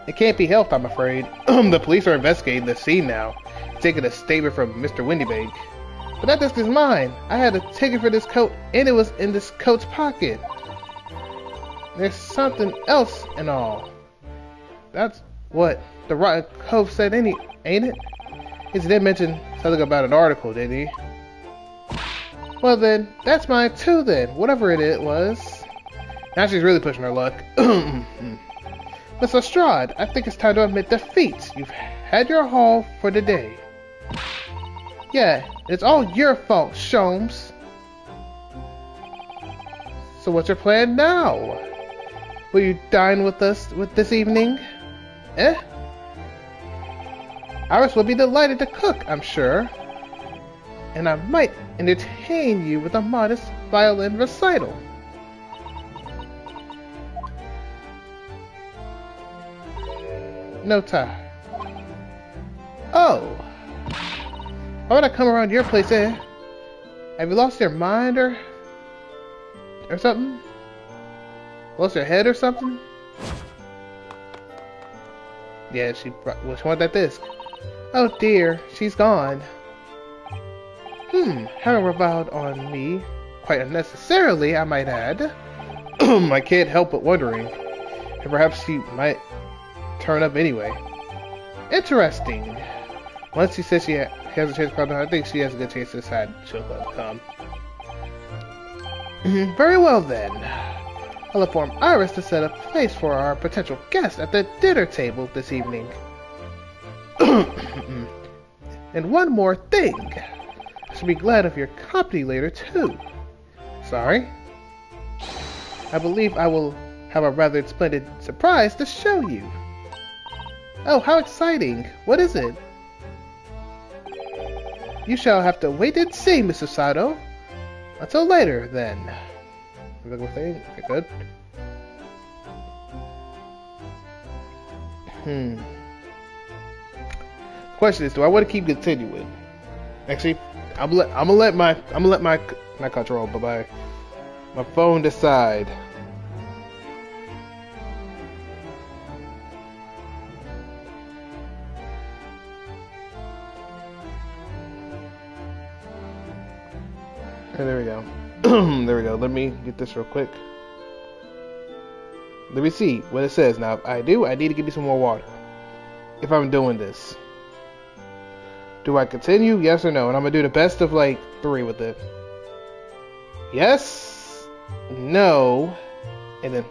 It can't be helped, I'm afraid. The police are investigating the scene now, taking a statement from Mr. Windybake. But that disc is mine. I had a ticket for this coat, and it was in this coat's pocket. There's something else and all. That's what the Rotten Cove said, ain't it? He did mention something about an article, didn't he? Well then, that's mine too then, whatever it was. Now she's really pushing her luck. Miss Lestrade, I think it's time to admit defeat. You've had your haul for the day. Yeah, it's all your fault, Sholmes. So what's your plan now? Will you dine with us this evening? Eh? Iris will be delighted to cook, I'm sure. And I might entertain you with a modest violin recital. No time. Oh, why would I come around your place, eh? Have you lost your mind or something? Lost your head or something? Yeah, she wanted that disc. Oh dear, she's gone. Haven't reviled on me. Quite unnecessarily, I might add. I can't help but wondering. And perhaps she might turn up anyway. Interesting. Once she says she has a chance to come, I think she has a good chance to decide she'll come. Very well then. I'll inform Iris to set a place for our potential guest at the dinner table this evening. And one more thing. I should be glad of your company later too. Sorry? I believe I will have a rather splendid surprise to show you. Oh, how exciting! What is it? You shall have to wait and see, Mr. Sato. Until later, then. Okay, good. The question is, do I want to keep continuing? Actually, I'm gonna let my not control, but my phone decide. Okay, there we go. There we go. Let me get this real quick. Let me see what it says. Now, if I need to give me some more water. If I'm doing this. Do I continue? Yes or no? And I'm going to do the best of like 3 with it. Yes. No. And then...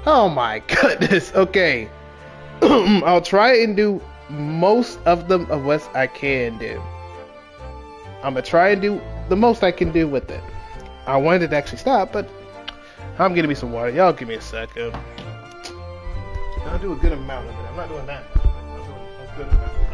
Oh my goodness. Okay. I'll try and do most of them of what I can do. I'm going to try and do the most I can do with it. I wanted it to actually stop, but I'm getting me some water. Y'all give me a second. I'll do a good amount of it. I'm not doing that. I'm doing a good amount of it.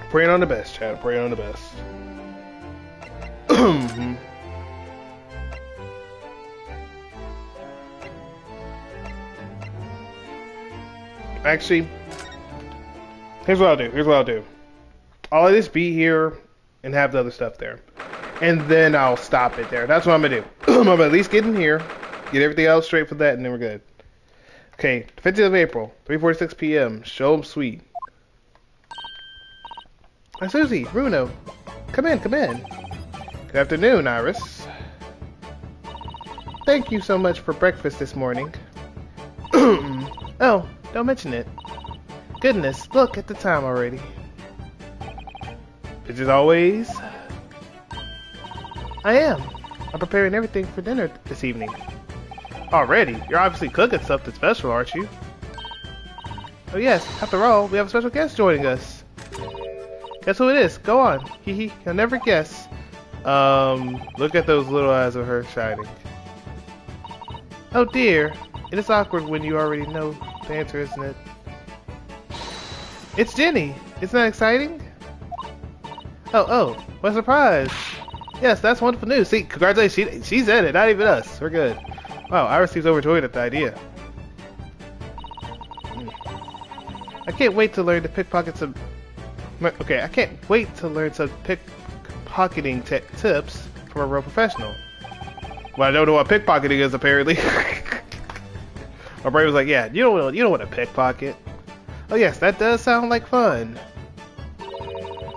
Praying on the best, Chad. Praying on the best. Actually, here's what I'll do. I'll just be here and have the other stuff there. And then I'll stop it there. That's what I'm going to do. I'm going to at least get in here, get everything else straight for that, and then we're good. Okay, 15th of April, 3:46 p.m. Show 'em sweet. Hi, Susie, Bruno. Come in, come in. Good afternoon, Iris. Thank you so much for breakfast this morning. Oh, don't mention it. Goodness, look at the time already. As always, I am. I'm preparing everything for dinner this evening. Already? You're obviously cooking something special, aren't you? Oh yes, after all, we have a special guest joining us. Guess who it is? Go on. Hee hee, you'll never guess. Look at those little eyes of her shining. Oh dear, it is awkward when you already know the answer, isn't it? It's Jenny! Isn't that exciting? Oh, what a surprise! Yes, that's wonderful news. See, congratulations, she's in it, not even us. We're good. Wow, Iris seems overjoyed at the idea. I can't wait to learn to pickpocket some... Okay, I can't wait to learn some pickpocketing tips from a real professional. Well, I don't know what pickpocketing is, apparently. My brain was like, yeah, you don't want to pickpocket. Oh yes, that does sound like fun.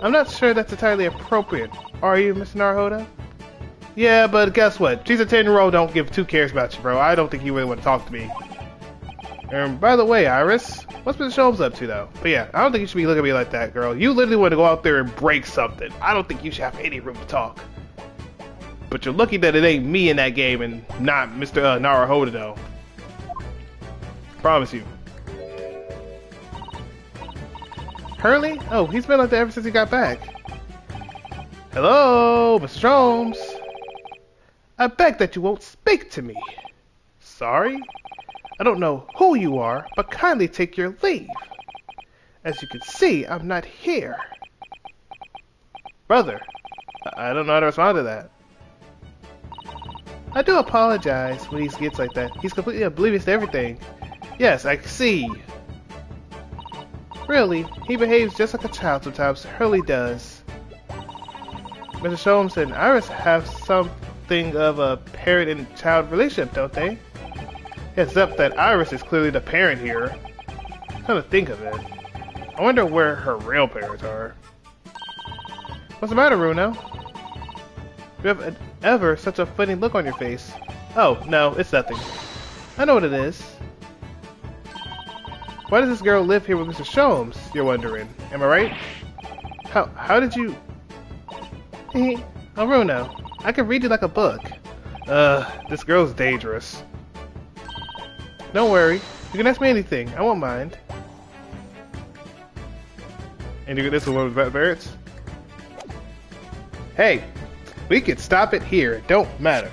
I'm not sure that's entirely appropriate. Are you, Mr. Naruhodo? Yeah, but guess what? She's a 10-year-old, don't give 2 cares about you, bro. I don't think you really want to talk to me. By the way, Iris, what's Mr. Sholmes up to, though? But yeah, I don't think you should be looking at me like that, girl. You literally want to go out there and break something. I don't think you should have any room to talk. But you're lucky that it ain't me in that game and not Mr. Naruhodo, though. Promise you. Hurley? Oh, he's been like that ever since he got back. Hello, Mr. Holmes. I beg that you won't speak to me. Sorry? I don't know who you are, but kindly take your leave. As you can see, I'm not here. Brother, I don't know how to respond to that. I do apologize when he gets like that. He's completely oblivious to everything. Yes, I see. Really, he behaves just like a child sometimes. Hurley does. Mr. Holmes and Iris have something of a parent and child relationship, don't they? Except that Iris is clearly the parent here. Come to think of it, I wonder where her real parents are. What's the matter, Bruno? You have ever such a funny look on your face. Oh, no, it's nothing. I know what it is. Why does this girl live here with Mr. Holmes, you're wondering? Am I right? How did you... Oh, Bruno, I can read you like a book. This girl's dangerous. Don't worry, you can ask me anything, I won't mind. And you get this one with parents? Hey, we can stop it here, it don't matter.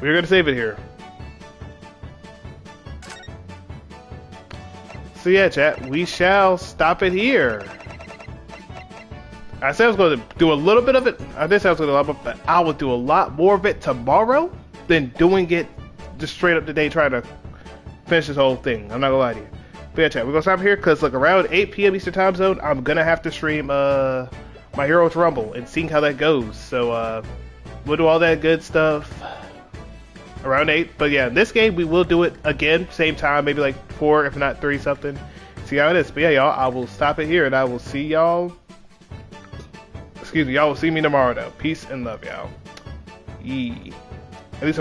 We're gonna save it here. So yeah, chat, we shall stop it here. I said I was going to do a little bit of it. I did say I was going to do a lot, but I will do a lot more of it tomorrow than doing it just straight up today trying to finish this whole thing. I'm not going to lie to you. But yeah, chat, we're going to stop here because look, around 8 p.m. Eastern Time Zone, I'm going to have to stream My Heroes Rumble and seeing how that goes. So we'll do all that good stuff around 8. But yeah, in this game, we will do it again, same time, maybe like 4, if not 3 something. See how it is. But yeah, y'all, I will stop it here and I will see y'all. Excuse me, y'all will see me tomorrow though. Peace and love, y'all. At least on